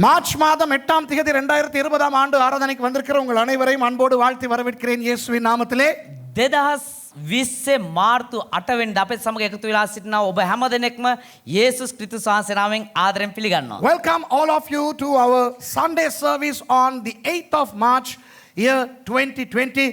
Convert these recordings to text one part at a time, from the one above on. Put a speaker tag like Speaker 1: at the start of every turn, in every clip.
Speaker 1: March மாதம் 8ஆம் தேதி 2020ஆம் ஆண்டு ஆராதனைக்கு வந்திருக்கிற உங்கள் அனைவரையும் அன்போடு வாழ்த்தி வரவேற்கிறேன் இயேசுவின் நாமத்திலே.
Speaker 2: 2020 මාර්තු 8 වෙනිදා අපේ සමග එකතු වෙලා සිටිනා ඔබ හැම දෙනෙක්ම යේසුස් ක්‍රිස්තුස් වහන්සේ නාමයෙන් ආදරෙන් පිළිගන්නවා.
Speaker 1: Welcome all of you to our Sunday service on the 8th of March year 2020,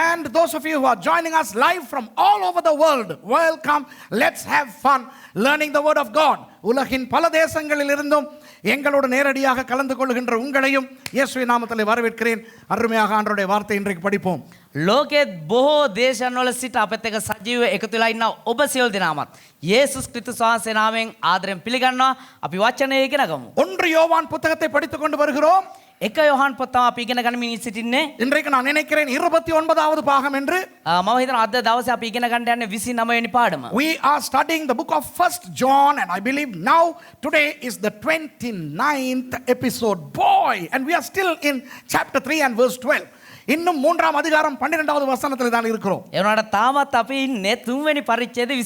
Speaker 1: and those of you who are joining us live from all over the world, welcome. Let's have fun learning the word of God. உலகின் பல தேசங்களில் இருந்தும் எங்களோடு நேரடியாக கலந்து கொள்கின்ற உங்களையும் இயேசுவின் நாமத்திலே வரவேற்கிறேன். அருமையாக ஆண்டவருடைய வார்த்தை இன்றைக்கு படிப்போம்.
Speaker 2: ලෝකයේ බොහෝ දේශන්වල සිට අපත් එක්ක සජීව එකතු වෙලා ඉන්න ඔබ සියලු දෙනාමත් යේසුස් ක්‍රිස්තුස් වහන්සේ නාමයෙන් ආදරෙන් පිළිගන්නවා. අපි වචනය ඉගෙන ගමු.
Speaker 1: 1 யோவான் புத்தகத்தை படித்துக் கொண்டு வருகிறோம்.
Speaker 2: එක යොහන් පොත අපි ඉගෙන ගනිමින් සිටින්නේ.
Speaker 1: இன்றைக்கு நான் நினைக்கிறேன் 29வது பாகம் என்று.
Speaker 2: මම හිතනවා අද දවසේ අපි ඉගෙන ගන්න යන්නේ 29 වෙනි පාඩම.
Speaker 1: We are studying the book of 1st John, and I believe now today is the 29th episode. Boy, and we are still in chapter 3 and verse 12. இன்னும் 3ஆம் அதிகாரம் 12வது வசனத்தில் தான் இருக்கிறோம்.
Speaker 2: එවනට තාමත් අපි ඉන්නේ 3 වෙනි පරිච්ඡේදයේ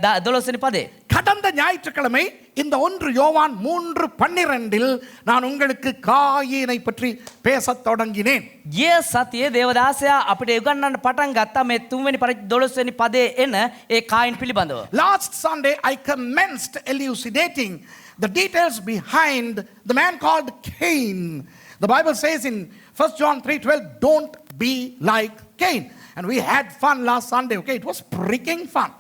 Speaker 2: 12 වෙනි පදේ.
Speaker 1: கடந்த ஞாயிற்றுக்கிழமை இந்த 1 யோவான் 3:12 நான் உங்களுக்கு காயினை பற்றி பேசத் தொடங்கினேன்.
Speaker 2: ගිය සතියේ දේවදාසයා අපිට උගන්වන්න පටන් ගත්තා මේ 3 වෙනි පරිච්ඡේද 12 වෙනි පදේ එන ඒ කායින් පිළිබඳව.
Speaker 1: Last Sunday I commenced elucidating the details behind the man called Cain. The Bible says in 1 John 3:12, don't be like Cain. And we had fun last Sunday, okay? It was freaking fun.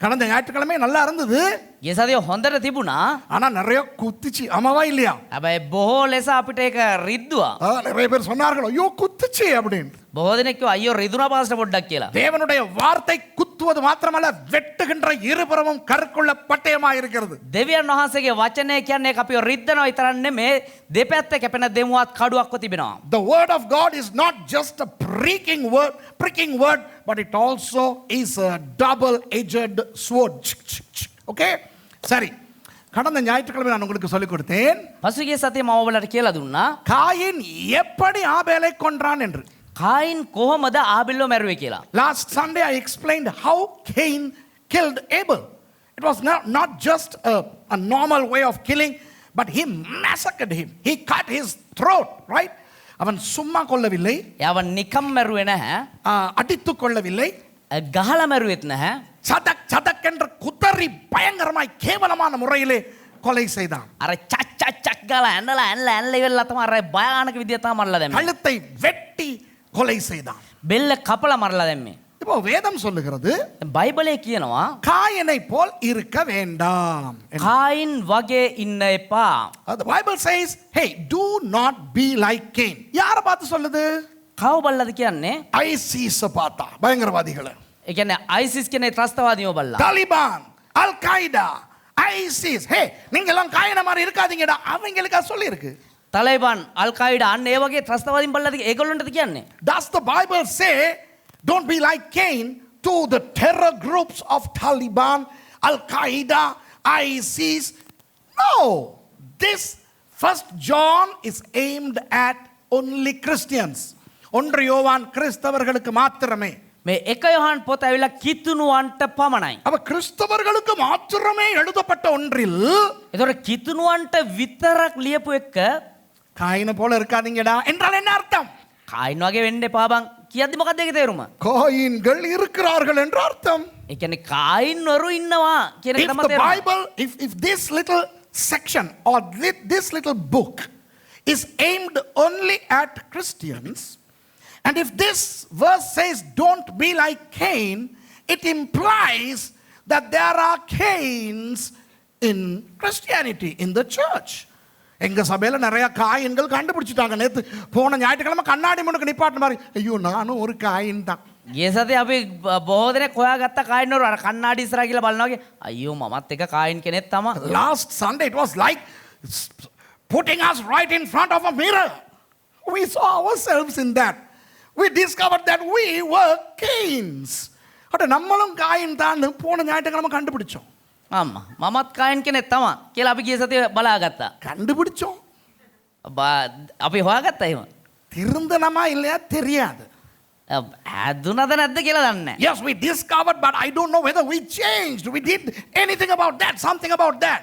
Speaker 1: கடந்த ஞாயிற்றுக்கிழமை நல்லா இருந்தது.
Speaker 2: ගිය සතියේ හොඳට තිබුණා.
Speaker 1: ஆனா நிறைய குத்துச்சு, ஆமாவா இல்லையா?
Speaker 2: හැබැයි බොහෝ ලෙස අපිට ඒක රිද්දුවා.
Speaker 1: நிறைய பேர் சொன்னார்கள் ஐயோ குத்துச்சு அப்படின்னு.
Speaker 2: බොහෝ දෙනෙක් කිව්වා අයියෝ රිදුනා පාස්ටර් පොඩ්ඩක් කියලා.
Speaker 1: தேவனுடைய வார்த்தை குத்துவது மாத்திரமல்ல, வெட்டுகின்ற இருபுறமும் கருக்குள்ள பட்டயமா இருக்கிறது.
Speaker 2: දෙවියන් වහන්සේගේ වචනය කියන්නේ ඒක අපිව රිද්දනවා විතරක් නෙමේ දෙපැත්ත කැපෙන දෙමුවත් කඩුවක්ව තිබෙනවා.
Speaker 1: The word of God is not just a pricking word, but it also is a double-edged sword. Okay? சரி, கடந்த ஞாயிற்றுக்கிழமை நான் உங்களுக்கு சொல்லிக் கொடுத்தேன்
Speaker 2: පසුගිය සතියේ මම ඔයාලට කියලා දුන්නා
Speaker 1: காயின் எப்படி ஆபேலை கொன்றான் என்று.
Speaker 2: කායින් කොහොමද ආබෙල්ව මැරුවේ කියලා.
Speaker 1: Last Sunday I explained how Cain killed Abel. It was not just a normal way of killing, but he massacred him. He cut his throat, right? அவன் சும்மா கொல்லவில்லை,
Speaker 2: යව නිකම් මැරුවේ නැහැ,
Speaker 1: அடித்து கொள்ளவில்லை,
Speaker 2: ගහලා මැරුවෙත් නැහැ.
Speaker 1: சதக் என்ற குதறி பயங்கரமாய் கேவலமான முறையிலே கொலை செய்தான்.
Speaker 2: අර චච් චච් චක් ගාලා ඇනලා ඉවරලා තමයි අර භයානක විදියට තමයි මරලා දැම්මේ.
Speaker 1: கழுத்தை வெட்டி கொலை செய்தான்.
Speaker 2: බෙල්ල කපලා මරලා දැම්මේ.
Speaker 1: இப்போ வேதம் சொல்லுகிறது
Speaker 2: බයිබලයේ කියනවා
Speaker 1: காயனை போல் இருக்க வேண்டாம்.
Speaker 2: කායින් වගේ ඉන්න එපා.
Speaker 1: The Bible says, hey, do not be like Cain. யாரை பார்த்து சொல்லுது?
Speaker 2: කව බල්ලද කියන්නේ?
Speaker 1: ஐசிஸ் பார்த்தா, பயங்கரவாதிகளை.
Speaker 2: ඒ කියන්නේ ISIS කියන ත්‍රස්තවාදීව බල්ලා.
Speaker 1: தாலிபான், அல் qaeda, ஐசிஸ். ஹே, நீங்க எல்லாம் காயன மாதிரி இருக்காதீங்கடா, அவங்களுக்கு சொல்லி இருக்கு.
Speaker 2: තලිබාන් අල් කයිඩා අන්න ඒ වගේ ත්‍රස්තවාදීන් බල්ලාද ඒගොල්ලන්ටද කියන්නේ?
Speaker 1: Does the Bible say don't be like Cain to the terror groups of Taliban, Al Qaeda, ISIS? No. This 1st John is aimed at only Christians. 1 யோவான் கிறிஸ்தவர்களுக்கு மாத்திரமே.
Speaker 2: මේ එක යොහන් පොත ඇවිල්ලා කිතුණුවන්ට පමණයි.
Speaker 1: அவ கிறிஸ்தவர்களுக்கு மாத்திரமே எழுதப்பட்ட ஒன்றில்
Speaker 2: ඒතකොට කිතුණුවන්ට විතරක් ලියපු එක
Speaker 1: காயினை போல இருக்காதீங்கடா என்றால் என்ன அர்த்தம்?
Speaker 2: කායින් වගේ වෙන්න එපා බං කියද්දි මොකක්ද ඒකේ තේරුම?
Speaker 1: காயின்கள் இருக்கிறார்கள் என்று அர்த்தம்.
Speaker 2: ඒ කියන්නේ කායින් වරු ඉන්නවා කියන එක
Speaker 1: If
Speaker 2: තමයි
Speaker 1: the
Speaker 2: තේරුම.
Speaker 1: Bible, if this little section or this little book is aimed only at Christians, and if this verse says don't be like Cain, it implies that there are Cains in Christianity, in the church. எங்க சபையில நிறைய காயின்கள் கண்டுபிடிச்சிட்டாங்க. நேத்து போன ஞாயிற்றுக்கிழமை கண்ணாடி முன்னுக்கு நிப்பாட்டின மாதிரி, ஐயோ நானும் ஒரு காயின் தான்.
Speaker 2: ගිය සතියේ අපි බොහෝ දෙනෙක් හොයාගත්ත කායින් වරු අර කන්නාඩි ඉස්සරහා ගිහලා බලනවා වගේ අයියෝ මමත් එක කායින් කෙනෙක් තමයි.
Speaker 1: Last Sunday it was like putting us right in front of a mirror. We saw ourselves in that. We discovered that we were Cains. அட நம்மளும் காயின் தான் போன ஞாயிற்றுக்கிழமை கண்டுபிடிச்சோம்.
Speaker 2: අම්මා මමත් කායින් කෙනෙක් තමයි කියලා අපි ගිය සතියේ බලාගත්තා.
Speaker 1: கண்டுபிடிச்சோம்.
Speaker 2: අපි හොයාගත්තා එහෙම.
Speaker 1: திருந்தனமா இல்லையா தெரியாது.
Speaker 2: හැදුනද නැද්ද කියලා දන්නේ නැහැ.
Speaker 1: Yes, we discovered, but I don't know whether we changed. We did anything about that, something about that.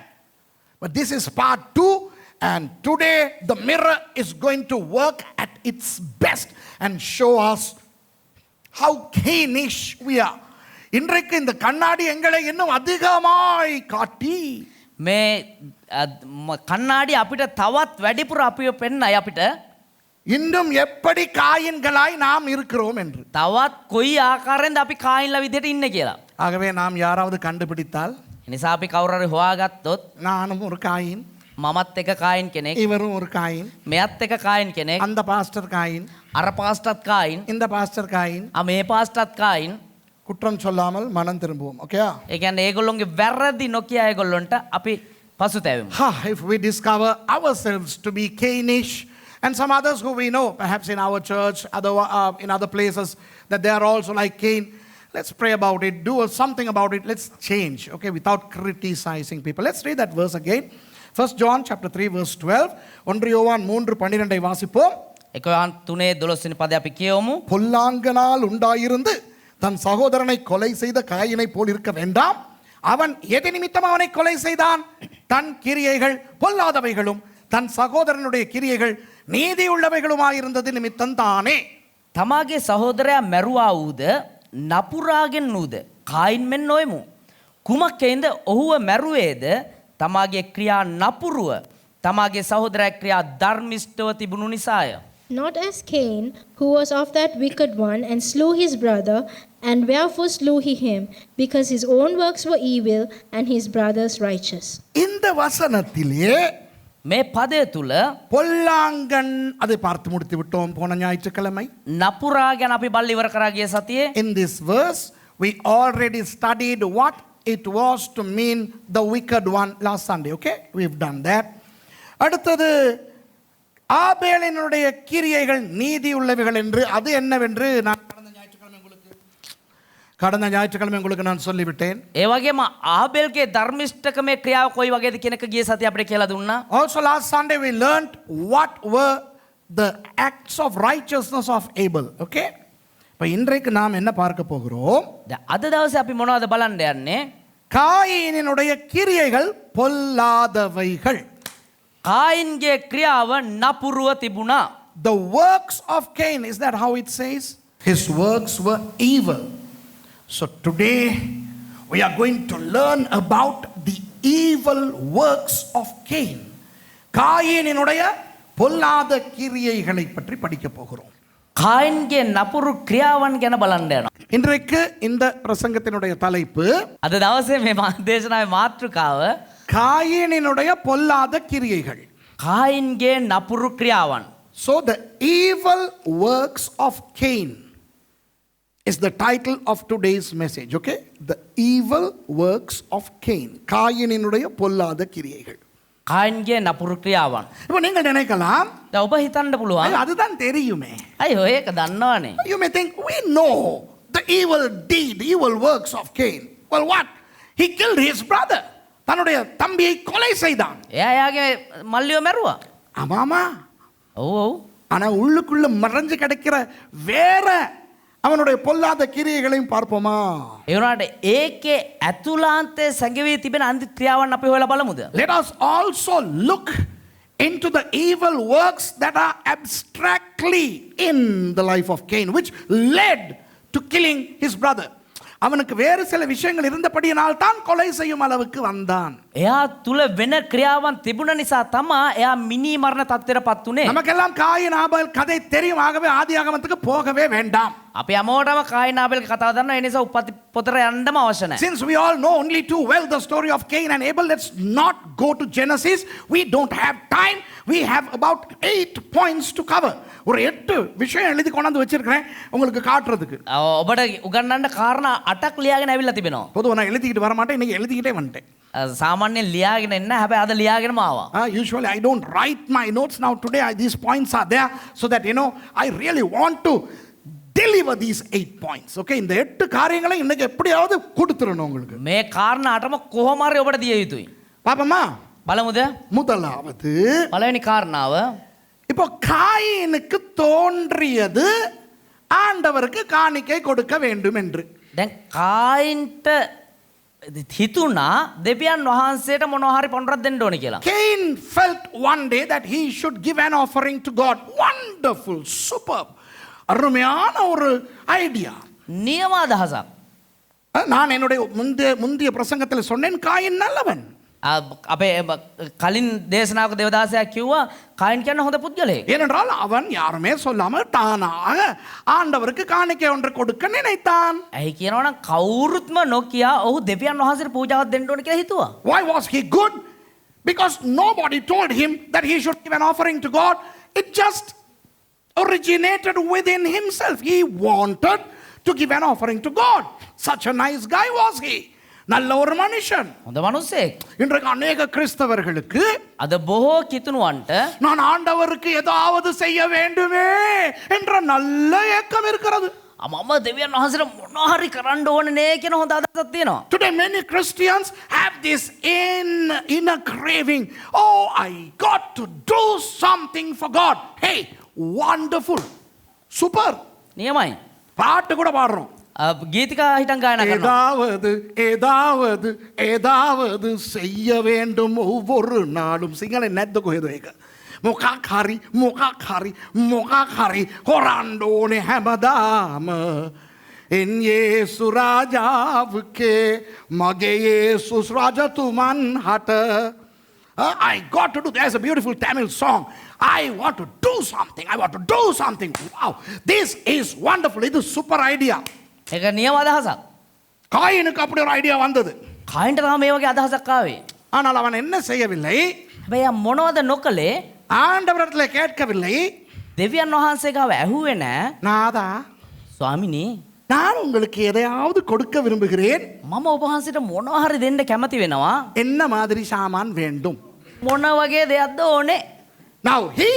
Speaker 1: But this is part 2. And today the mirror is going to work at its best and show us how Cainish we are. இன்றைக்கு இந்த கண்ணாடி எங்களை இன்னும் அதிகமாய் காட்டி
Speaker 2: මේ කන්නාඩි අපිට තවත් වැඩිපුර අපිව පෙන්නයි අපිට
Speaker 1: இன்னும் எப்படி காயின்களாய் நாம் இருக்கிறோம் என்று.
Speaker 2: තවත් කොයි ආකාරයෙන්ද අපි කායින්ලා විදිහට ඉන්නේ කියලා.
Speaker 1: ஆகவே நாம் யாராவது கண்டுபிடித்தால்
Speaker 2: නිසා අපි කවුරු හරි හොයාගත්තොත්
Speaker 1: நானும் ஒரு காயின்,
Speaker 2: මමත් එක කායින් කෙනෙක්,
Speaker 1: இவரும் ஒரு காயின்,
Speaker 2: මෙයත් එක කායින් කෙනෙක්,
Speaker 1: அந்த பாஸ்டர் காயின்,
Speaker 2: අර පාස්ටර්ත් කායින්,
Speaker 1: இந்த பாஸ்டர் காயின்.
Speaker 2: මේ පාස්ටර්ත් කායින්.
Speaker 1: குற்றம் சொல்லாமல் மனம் திரும்புவோம். ஓகேயா?
Speaker 2: ඒ කියන්නේ ඒගොල්ලොන්ගේ වැරදි නොකිය ඒගොල්ලොන්ට අපි පසුතැවෙමු.
Speaker 1: If we discover ourselves to be Cainish, and some others who we know, perhaps in our church, in other places, that they are also like Cain, let's pray about it, do something about it, let's change, okay, without criticizing people. Let's read that verse again. 1 John chapter 3 verse 12. 1 யோவான் 3:12 வாசிப்போம்.
Speaker 2: 1 யோவான் 3:12 වෙනි පදය අපි කියවමු.
Speaker 1: பொல்லாங்கனால் உண்டாயிருந்து தன் சகோதரனை கொலை செய்த காயினை போல் இருக்க வேண்டாம். அவன் எது நிமித்தம் அவனை கொலை செய்தான்? தன் கிரியைகள் பொல்லாதவைகளும் தன் சகோதரனுடைய கிரியைகள் நீதி உள்ளவைகளுமாயிருந்தது நிமித்தம் தானே.
Speaker 2: තමාගේ සහෝදරයා මැරුවා වූද නපුරාගෙන් වූද කායින් මෙන් නොයමු. කුමක්කෙන්ද ඔහුව මැරුවේද? තමාගේ ක්‍රියා නපුරුව තමාගේ සහෝදරයා ක්‍රියා ධර්මිෂ්ඨව තිබුණු නිසාය.
Speaker 3: Not as Cain, who was of that wicked one, and slew his brother. And wherefore slew he him? Because his own works were evil, and his brother's righteous.
Speaker 1: இந்த வசனத்திலே
Speaker 2: මේ පදය තුල
Speaker 1: பொல்லாங்கன் அதை பார்த்து முடித்து விட்டோம் போன ஞாயிற்றுக்கிழமை.
Speaker 2: නපුරා ගැන අපි බල්ල ඉවර කරා ගිය සතියේ.
Speaker 1: In this verse we already studied what it was to mean the wicked one last Sunday. Okay, we've done that. அடுத்தது ஆபேலினுடைய கிரியைகள் நீதி உள்ளவைகள் என்று அது என்னவென்று நான் கடந்த ஞாயிற்றுக்கிழமை உங்களுக்கு நான் சொல்லிவிட்டேன்.
Speaker 2: ඒ වගේම ආබේල්ගේ ධර්මිෂ්ඨකමේ ක්‍රියාව කොයි වගේද කියන එක ගිය සතියේ අපිට කියලා දුන්නා.
Speaker 1: Also last Sunday we learned what were the acts of righteousness of Abel. Okay, இப்போ இன்றைக்கு நாம் என்ன பார்க்க போகிறோம்?
Speaker 2: අද දවසේ අපි මොනවද බලන්න යන්නේ?
Speaker 1: காயினினுடைய கிரியைகள் பொல்லாதவைகள்.
Speaker 2: කායින්ගේ ක්‍රියාව නපුරුව තිබුණා.
Speaker 1: The works of Cain, is that how it says? His works were evil. So today we are going to learn about the evil works of Cain. காயினினுடைய பொல்லாத கிரியைகளை பற்றி படிக்க போகிறோம்.
Speaker 2: කායින්ගේ නපුරු ක්‍රියාවන් ගැන බලන්න යනවා.
Speaker 1: இன்றைக்கு இந்த பிரசங்கத்தினுடைய தலைப்பு
Speaker 2: අද දවසේ මේ දේශනාවේ මාතෘකාව
Speaker 1: காயினினுடைய பொல்லாத கிரியைகள்.
Speaker 2: කායින්ගේ නපුරු ක්‍රියාවන්.
Speaker 1: So the evil works of Cain is the title of today's message. Okay, the evil works of Cain. காயினினுடைய பொல்லாத கிரியைகள்.
Speaker 2: කායින්ගේ නපුරු ක්‍රියාවන්.
Speaker 1: இப்போ நீங்கள் நினைக்கலாம்,
Speaker 2: දැන් ඔබ හිතන්න පුළුවන්
Speaker 1: அதுதான் தெரியுமே.
Speaker 2: අයියෝ ඒක දන්නවනේ.
Speaker 1: You may think we know the evil deed, evil works of Cain. Well, what? He killed his brother. தன்னுடைய தம்பியை கொலை செய்தான்.
Speaker 2: එයා යාගේ මල්ලියව මැරුවා.
Speaker 1: ஆமாமா.
Speaker 2: ඔව් ඔව්.
Speaker 1: ஆனா உள்ளுக்குள்ள மறைஞ்சு கிடக்கிற வேற அவனுடைய பொல்லாத கிரியைகளையும் பார்ப்போமா?
Speaker 2: ඒ වුණාට ඒකේ ඇතුළාන්තයේ සැඟවී තිබෙන අන්ති ක්‍රියාවන් අපි හොයලා බලමුද?
Speaker 1: Let us also look into the evil works that are abstractly in the life of Cain, which led to killing his brother. அவனுக்கு வேறு சில விஷயங்கள் இருந்தபடியினால் தான் கொலை செய்யும் அளவுக்கு வந்தான்.
Speaker 2: එයා තුල වෙන ක්‍රියාවන් තිබුණ නිසා තමයි එයා මිනී මරණ තත්ත්වයටපත් උනේ.
Speaker 1: நமக்கெல்லாம் காயின் ஆபேல் கதை தெரியும், ஆகவே ஆதியாகமத்துக்கு போகவே வேண்டாம்.
Speaker 2: අපි හැමෝටම කායින් ආබේල් කතාව දන්නවා. ඒ නිසා උපත් පොතට යන්නම අවශ්‍ය නැහැ.
Speaker 1: Since we all know only too well the story of Cain and Abel, let's not go to Genesis. We don't have time. We have about 8 points to cover. ஒரு 8 விஷயம் எழுதி கொண்டாந்து வச்சிருக்கிறேன் உங்களுக்கு காட்டுறதுக்கு.
Speaker 2: ඔබට උගන්වන්න කාරණා 8ක් ලියාගෙන ඇවිල්ලා තිබෙනවා.
Speaker 1: பொதுவா நான் எழுதிக்கிட்டு வர மாட்டேன், இன்னைக்கு எழுதிக்கிட்டே வந்துட்டேன்.
Speaker 2: සාමාන්‍යයෙන් ලියාගෙන එන්න හැබැයි අද ලියාගෙනම ආවා.
Speaker 1: Usually I don't write my notes. Now today these points are there so that I really want to deliver these 8 points. Okay, இந்த 8 காரியங்களை இன்னைக்கு எப்படியாவது கொடுத்துறணும் உங்களுக்கு.
Speaker 2: මේ කාරණා 8ම කොහොම හරි ඔබට දිය යුතුයි.
Speaker 1: பாப்போமா?
Speaker 2: බලමුද?
Speaker 1: முதலாவது
Speaker 2: පළවෙනි කාරණාව
Speaker 1: இப்போ காயினுக்கு தோன்றியது ஆண்டவருக்கு காணிக்கை கொடுக்க வேண்டும் என்று.
Speaker 2: දැන් කායින්ට හිතුණා දෙවියන් වහන්සේට මොනවා හරි පොණරක් දෙන්න ඕනේ කියලා.
Speaker 1: Cain felt one day that he should give an offering to God. Wonderful, superb. அருமையான ஒரு ஐடியா.
Speaker 2: නියම අදහසක්.
Speaker 1: நான் என்னுடைய முந்தைய பிரசங்கத்தில் சொன்னேன் காயின் நல்லவன்.
Speaker 2: අපේ කලින් දේශනාවක දේවදාසයා කිව්වා කායින් කියන්නේ හොඳ පුද්ගලයෙක්.
Speaker 1: ஏனென்றால் அவன் யாருமே சொல்லாமல் தானாக ஆண்டவருக்கு காணிக்கை ஒன்று கொடுக்க நினைத்தான்.
Speaker 2: ඇයි කියනවනම් කවුරුත්ම නොකියා ඔහු දෙවියන් වහන්සේට පූජාවක් දෙන්න ඕනේ කියලා හිතුවා.
Speaker 1: Why was he good? Because nobody told him that he should give an offering to God. It just originated within himself. He wanted to give an offering to God. Such a nice guy was he. நல்ல ஒரு மனுஷன்.
Speaker 2: හොඳ මිනිස්සෙක්.
Speaker 1: இன்றைக்கு அநேக கிறிஸ்தவர்களுக்கு
Speaker 2: අද බොහෝ කිතුණුවන්ට
Speaker 1: நான் ஆண்டவருக்கு ஏதாவது செய்ய வேண்டுமே என்ற நல்ல ஏக்கம் இருக்கிறது.
Speaker 2: මම දෙවියන් වහන්සේට මොනවා හරි කරන්න ඕනේ නේ කියන හොඳ අදහසක් තියෙනවා.
Speaker 1: Today many Christians have this inner craving. Oh, I got to do something for God. Hey, wonderful. Super.
Speaker 2: නියමයි.
Speaker 1: பாட்டு கூட பாடுறோம்.
Speaker 2: ගීතිකා හිටන් ගායනා කරනවා.
Speaker 1: ஏதாவது ஏதாவது ஏதாவது செய்ய வேண்டும் ஒவ்வொரு நாளும் සිංහලෙන් නැද්ද කොහෙද ඒක මොකක් හරි හොරන්න ඕනේ හැමදාම එන් යේසු රාජාවකේ මගේ යේසුස් රජතුමන් හට I got to do. There's a beautiful Tamil song. I want to do something. I want to do something. Wow, this is wonderful. It is super idea.
Speaker 2: ඒක නියම අදහසක්.
Speaker 1: காயினுக்கு அப்படி ஒரு ஐடியா வந்தது.
Speaker 2: කායින්ට තමයි මේ වගේ අදහසක් ආවේ.
Speaker 1: ஆனால் அவன் என்ன செய்யவில்லை?
Speaker 2: හැබැයි යා මොනවද නොකලේ?
Speaker 1: ஆண்டவரிடத்தில் கேட்கவில்லை.
Speaker 2: දෙවියන් වහන්සේ ගාව ඇහුවේ නෑ.
Speaker 1: நாதா,
Speaker 2: ස්වාමිනේ
Speaker 1: நான் உங்களுக்கு எதையாவது கொடுக்க விரும்புகிறேன்.
Speaker 2: මම ඔබ වහන්සේට මොනවා හරි දෙන්න කැමති වෙනවා.
Speaker 1: என்ன மாதிரி சாமான் வேண்டும்?
Speaker 2: මොන වගේ දෙයක්ද ඕනේ?
Speaker 1: Now he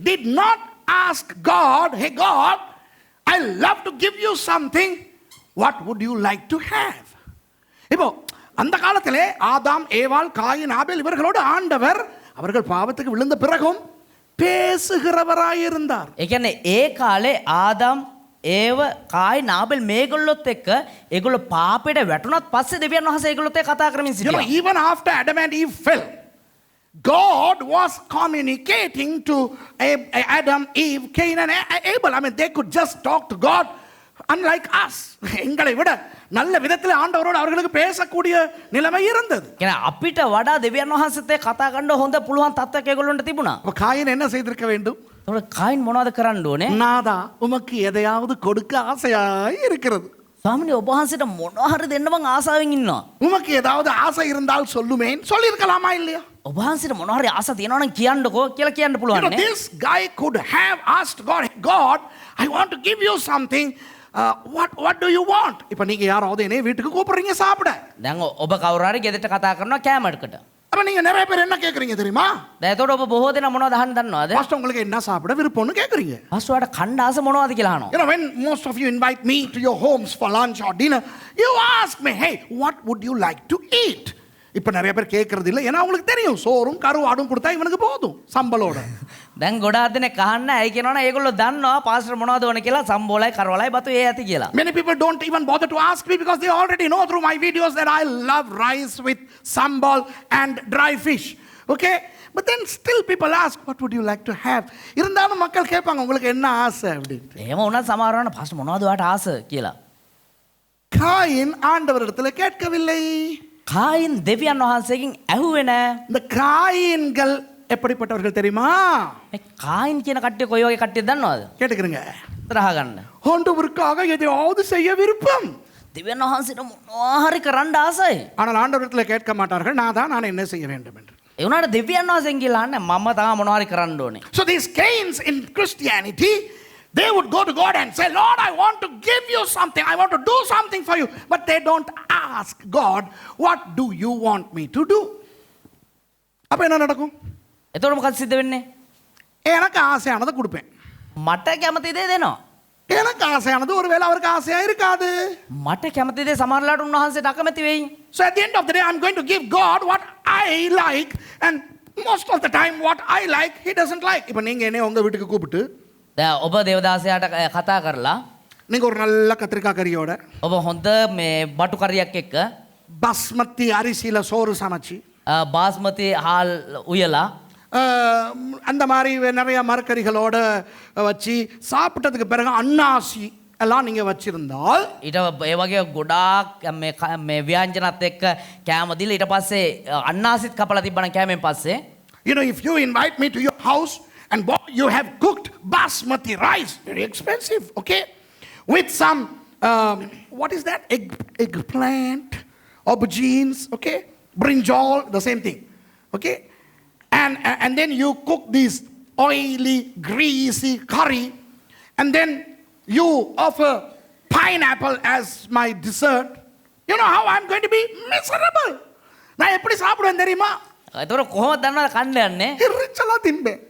Speaker 1: did not ask God, hey God, I love to give you something. What would you like to have? இப்போ அந்த காலத்திலே ஆதாம் ஏவாள் காயின் ஆபேல் இவர்களோடு ஆண்டவர் அவர்கள் பாவத்துக்கு விழுந்த பிறகும் பேசுகிறவராயிருந்தார்.
Speaker 2: ඒ කියන්නේ ඒ කාලේ ආදම් ඒව කායින් ආබෙල් මේගොල්ලොත් එක්ක ඒගොල්ලෝ පාපයට වැටුණත් පස්සේ දෙවියන් වහන්සේ ඒගොල්ලොත් එක්ක කතා කරමින්
Speaker 1: You know,
Speaker 2: සිටියා.
Speaker 1: even after Adam and Eve fell, God was communicating to Adam, Eve, Cain and Abel. I mean, they could just talk to God unlike us. எங்களை விட நல்ல விதத்தில் ஆண்டவரோடு அவர்களுக்கு பேசக்கூடிய நிலைமை இருந்தது.
Speaker 2: කියන්නේ අපිට වඩා දෙවියන් වහන්සේත් එක්ක කතා කරන්න හොඳ පුළුවන් තත්ත්වයක් ඒගොල්ලන්ට තිබුණා.
Speaker 1: அப்ப காயின் என்ன செய்திருக்க வேண்டும்?
Speaker 2: ඒතකොට කායින් මොනවද කරන්න ඕනේ?
Speaker 1: நாதா, உமக்கு எதையாவது கொடுக்க ஆசையாய் இருக்கிறது.
Speaker 2: ස්වාමිනේ ඔබ වහන්සේට මොනවා හරි දෙන්න මං ආසාවෙන් ඉන්නවා.
Speaker 1: உமக்கு ஏதாவது ஆசை இருந்தால் சொல்லுமேன். சொல்லியிருக்கலாமா இல்லையா?
Speaker 2: ඔබ වහන්සේට මොනවා හරි ආස තියෙනවා නම් කියන්නකෝ කියලා කියන්න
Speaker 1: You
Speaker 2: පුළුවන්
Speaker 1: know,
Speaker 2: නේ.
Speaker 1: this guy could have asked God, "Hey, God, I want to give you something. What do you want?" இப்ப நீங்க யாராவது என்னை வீட்டுக்கு கூப்பிடுறீங்க சாப்பிட.
Speaker 2: දැන් ඔබ කවුරු හරි ගෙදරට කතා කරනවා කෑමකට.
Speaker 1: அப்ப நீங்க நிறைய பேர் என்ன கேக்குறீங்க தெரியுமா?
Speaker 2: දැන් එතකොට ඔබ බොහෝ දෙනා මොනවද අහන්න දන්නවද?
Speaker 1: First உங்களுக்கு என்ன சாப்பிட விருப்பம்னு கேக்குறீங்க.
Speaker 2: පස්වට කණ්ඩ ආස මොනවද කියලා අහනවා.
Speaker 1: You know, when most of you invite me to your homes for lunch or dinner, you ask me, "Hey, what would you like to eat?" இப்ப நிறைய பேர் கேக்குறது இல்ல. ஏன்னா உங்களுக்கு தெரியும் சோறும் கருவாடும் கொடுத்தா இவனுக்கு போதும் சம்பளோட.
Speaker 2: දැන් ගොඩාක් දෙනෙක් අහන්න ඇයි කියනවනම් ඒගොල්ලෝ දන්නවා පාස්ටර් මොනවද ඕනේ කියලා සම්බෝලයි කරවලයි බතු ඒ ඇති කියලා.
Speaker 1: Many people don't even bother to ask me because they already know through my videos that I love rice with sambal and dry fish. Okay? But then still people ask, "What would you like to have?" இருந்தாலும் மக்கள் கேட்பாங்க உங்களுக்கு என்ன ஆசை அப்படின்ட்டு.
Speaker 2: එහෙම වුණත් සමහරවන්න pastor මොනවද ඔයාට ආස කියලා.
Speaker 1: காயின் ஆண்டவரிடத்துல கேட்கவில்லை.
Speaker 2: කායින් දෙවියන් වහන්සේගෙන් ඇහුවේ නෑ.
Speaker 1: இந்த காயின்கள் எப்படிப்பட்டவர்கள் தெரியுமா?
Speaker 2: මේ කායින් කියන කට්ටිය කොයි වගේ කට්ටියද දන්නවද?
Speaker 1: கேட்டுக்கிறங்க.
Speaker 2: ඉතරහ ගන්න.
Speaker 1: ஆண்டவருக்காக எதையாவது செய்ய விருப்பம்.
Speaker 2: දෙවියන් වහන්සේට මොනවා හරි කරන්න ආසයි.
Speaker 1: ஆனால் ஆண்டவரிடத்துல கேட்க மாட்டார்கள், நான் என்ன செய்ய வேண்டும் என்று.
Speaker 2: ඒ වුණාට දෙවියන් වහන්සේගෙන් කියලා අහන්නේ මම තමයි මොනවා හරි කරන්න ඕනේ.
Speaker 1: So these Cains in Christianity, they would go to God and say, "Lord, I want to give you something. I want to do something for you." But they don't ask God, "What do you want me to do?" அப்ப என்ன நடக்கும்?
Speaker 2: එතකොට මොකද සිද්ධ වෙන්නේ?
Speaker 1: எனக்கு ஆசையானதை கொடுப்பேன்.
Speaker 2: මට කැමති දේ දෙනවා.
Speaker 1: எனக்கு ஆசையானது ஒருவேளை அவருக்கு ஆசையா இருக்காது.
Speaker 2: මට කැමති දේ සමහරලාට උන්වහන්සේට අකමැති වෙයි.
Speaker 1: So at the end of the day, I'm going to give God what I like, and most of the time what I like, he doesn't like. இப்ப நீங்க என்னைய உங்க வீட்டுக்கு கூப்பிட்டு
Speaker 2: දැන් ඔබ දේවදාසයාට කතා කරලා
Speaker 1: நீங்க ஒரு நல்ல கத்திரிக்காய் கறியோட
Speaker 2: ඔබ හොඳ මේ බටු කරියක් එක්ක
Speaker 1: basmati அரிசியில் சோறு சமைச்சு
Speaker 2: බාස්මති හාල් උයලා
Speaker 1: அந்த மாதிரி நிறைய மரக்கறிகளோட வச்சு சாப்பிட்டதுக்கு பிறகு அன்னாசி எல்லாம் நீங்கள் வச்சிருந்தால்
Speaker 2: ඊට ඒ වගේ ගොඩාක් මේ ව්‍යංජනත් එක්ක කෑම දීලා ඊට පස්සේ අන්නාසිත් කපලා තිබ්බනම් කෑමෙන් පස්සේ
Speaker 1: you know, if you invite me to your house and you have cooked basmati rice, very expensive, okay, with some what is that, eggplant, aubergines, okay, brinjal, the same thing, okay, and then you cook this oily greasy curry, and then you offer pineapple as my dessert. You know how I'm going to be miserable. நான் எப்படி சாப்பிடுவேன் தெரியுமா?
Speaker 2: ඒතර කොහොමද දන්නවද කන්න යන්නේ?
Speaker 1: எரிச்சலா திம்பேன்.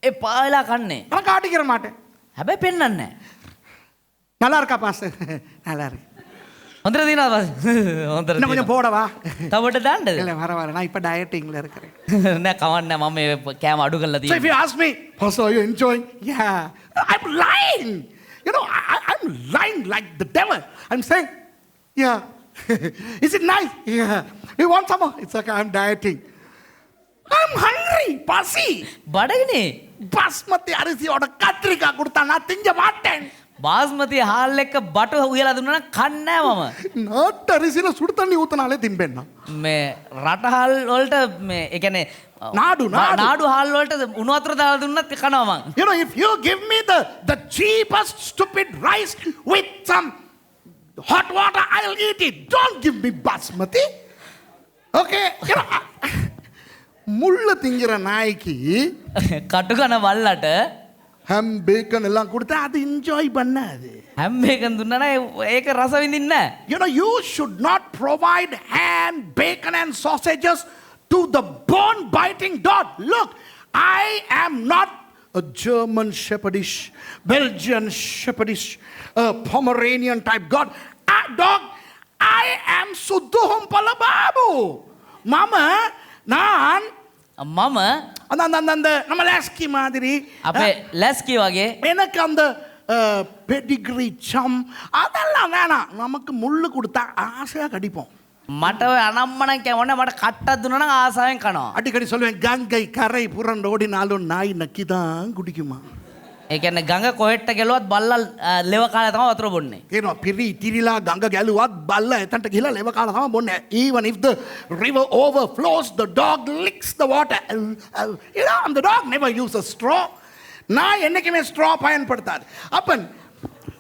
Speaker 2: ඒ පායලා කන්නේ.
Speaker 1: நான் காட்டிக்கிற மாட்டேன்.
Speaker 2: හැබැයි පෙන්වන්නේ නැහැ.
Speaker 1: நல்லா இருக்கா பாஸ்டர்? நல்லா இருக்கு.
Speaker 2: හොඳට දිනනවා බස්. හොඳට
Speaker 1: இன்னும் கொஞ்சம் போடவா?
Speaker 2: තවට දාන්නද?
Speaker 1: இல்ல பரவாயில்ல, நான் இப்ப டயட்டிங்ல இருக்கிறேன்.
Speaker 2: නෑ කවන්නේ මම මේ කෑම අඩු කරලා
Speaker 1: So if
Speaker 2: තියෙනවා.
Speaker 1: you ask me, Pastor, are you enjoying? Yeah. I'm lying. You know, I'm lying like the devil. I'm saying, yeah. Is it nice? Yeah. Do you want some more? It's okay, I'm dieting. I'm hungry, பசி.
Speaker 2: බඩගිනේ.
Speaker 1: பாஸ்மதி அரிசியோட கத்திரிக்காய் கொடுத்தா நான் திங்க மாட்டேன்.
Speaker 2: බාස්මති හාල් එක්ක බටු උයලා දුන්නා නම් කන්නේ නැහැ මම.
Speaker 1: நாட்டு அரிசியில சுடு தண்ணி ஊத்தினாலே திம்பேன் நான்.
Speaker 2: මේ රට හාල් වලට මේ ඒ කියන්නේ
Speaker 1: නාඩු
Speaker 2: හාල් වලට උණු වතුර දාලා දුන්නත් කනවා මං.
Speaker 1: You know, if you give me the cheapest stupid rice with some hot water, I'll eat it. Don't give me basmati. Okay? You know, முள்ள திங்கிற நாய்க்கு
Speaker 2: කටු කන වල්ලට
Speaker 1: ஹம் பேக்கன் எல்லாம் கொடுத்தா அது என்ஜாய் பண்ணாது.
Speaker 2: හැම් එකක් දුන්නා නම් ඒක රස විඳින්නේ නැහැ.
Speaker 1: You know, you should not provide ham, bacon and sausages to the bone-biting dog. Look, I am not a German Shepherdish, Belgian Shepherdish, Pomeranian type dog. I am Sudduhum Palababu. Mama, நான்
Speaker 2: මම
Speaker 1: அந்த நம்ம Laski மாதிரி
Speaker 2: අපේ ලැස්කි වගේ
Speaker 1: எனக்கு அந்த Pedigree some அதெல்லாம் வேணாம். நமக்கு முள்ளு கொடுத்தா ஆசையா கடிப்போம்.
Speaker 2: මට අනම්මනම් කැවන්නේ මට කට්ටක් දුන්නා නම් ආසාවෙන් කනවා.
Speaker 1: அடிக்கடி சொல்லுவேன், கங்கை கரை புரண்டு ஓடினாலும் நாய் நக்கி தான் குடிக்குமா.
Speaker 2: ඒ කියන්නේ ගඟ කොහෙට ගෙලුවත් බල්ලා ලෙව කාලේ තමයි වතුර බොන්නේ.
Speaker 1: කියනවා පිරි තිරිලා ගඟ ගැලුවත් බල්ලා එතනට ගිහලා ලෙව කාලා තමයි බොන්නේ. Even if the river overflows, the dog licks the water. You know, and the dog never uses straw. நான் என்னைக்குமே straw பயன்படுத்தாது. அப்பன்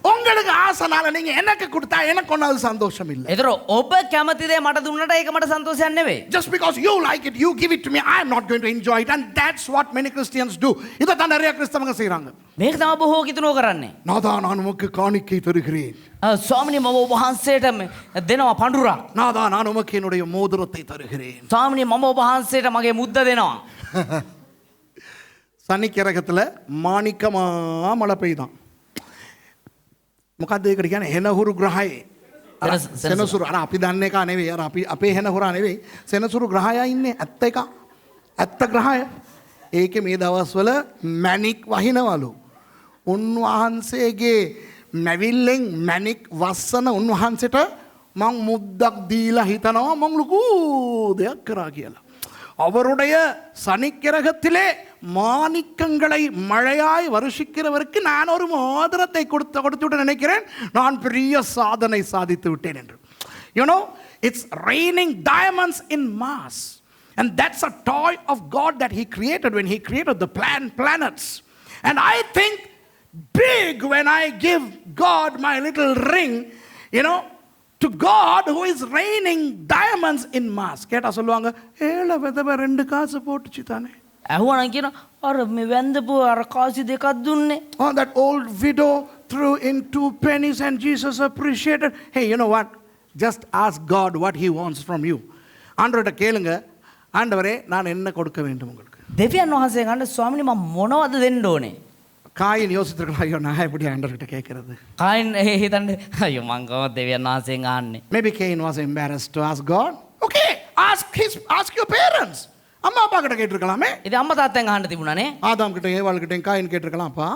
Speaker 1: உங்களுக்கு ஆசைனால நீங்க எனக்கு கொடுத்தா எனக்கு ஒன்றும் அது சந்தோஷம் இல்லை.
Speaker 2: ඒතර ඔබ කැමති දේ මට දුන්නට ඒක මට සන්තෝෂයක් නෙවෙයි.
Speaker 1: Just because you like it, you give it to me, I am not going to enjoy it. And that's what many Christians do. இதை தான் நிறைய கிறிஸ்தவங்க செய்கிறாங்க.
Speaker 2: මේක තමයි බොහෝ කිතුනෝ කරන්නේ.
Speaker 1: நாதா நான் உமக்கு காணிக்கை தருகிறேன்.
Speaker 2: ස්වාමිනේ මම ඔබ වහන්සේට දෙනවා පඳුරක්.
Speaker 1: நாதா நான் உமக்கு என்னுடைய மோதிரத்தை தருகிறேன்.
Speaker 2: ස්වාමිනේ මම ඔබ වහන්සේට මගේ මුද්ද දෙනවා.
Speaker 1: சனிக்கிரகத்தில் மாணிக்கமா மழை பெய்தான். මොකක්ද ඒකට කියන්නේ? හෙනහුරු ග්‍රහය. සෙනසුරු අර අපි දන්න එක නෙවෙයි. අර අපි අපේ හෙනහුරා නෙවෙයි. සෙනසුරු ග්‍රහය ඉන්නේ ඇත්ත එක. ඇත්ත ග්‍රහය. ඒකේ මේ දවස්වල මැණික් වහිනවලු. උන්වහන්සේගේ මැවිල්ලෙන් මැණික් වස්සන උන්වහන්සේට මං මුද්දක් දීලා හිතනවා මං ලොකු දෙයක් කරා කියලා. அவருடைய சனிக்கிரகத்திலே மாணிக்கங்களை மழையாய் வருஷிக்கிறவருக்கு நான் ஒரு மோதிரத்தை கொடுத்து விட்டு நினைக்கிறேன் நான் பெரிய சாதனை சாதித்து விட்டேன் என்று. You know, it's raining diamonds in mass. And that's a toy of God that he created when he created the planets. And I think big when I give God my little ring, you know, to God who is raining diamonds in mass. கேட்டா சொல்லுவாங்க, ஏழை விதவை 2 காசு போட்டுச்சு தானே.
Speaker 2: ඇහුවනම් කියන අර මේ වැන්දපු අර කාසි දෙකක් දුන්නේ.
Speaker 1: Oh, that old widow threw in 2 pennies and Jesus appreciated. Hey, you know what? Just ask God what he wants from you. ஆண்டவர்கிட்ட கேளுங்க, ஆண்டவரே நான் என்ன கொடுக்க வேண்டும் உங்களுக்கு.
Speaker 2: දෙවියන් වහන්සේ ගන්න ස්වාමිනේ මම මොනවද දෙන්න ඕනේ?
Speaker 1: காயின் யோசித்திருக்கலாம், ஐயோ நான் எப்படி ஆண்டவர்கிட்ட கேட்கறது.
Speaker 2: කායින් හිතන්නේ අයියෝ මං කොහොමද දෙවියන් වහන්සේගෙන් අහන්නේ?
Speaker 1: Maybe Cain was embarrassed to ask God. Okay, ask your parents. அம்மா அப்பா கிட்ட கேட்டிருக்கலாமே.
Speaker 2: ඉතින් අම්මා තාත්තෙන් අහන්න තිබුණානේ.
Speaker 1: ஆதாம் கிட்ட ஏவாள் கிட்ட காயின் கேட்டிருக்கலாம், அப்பா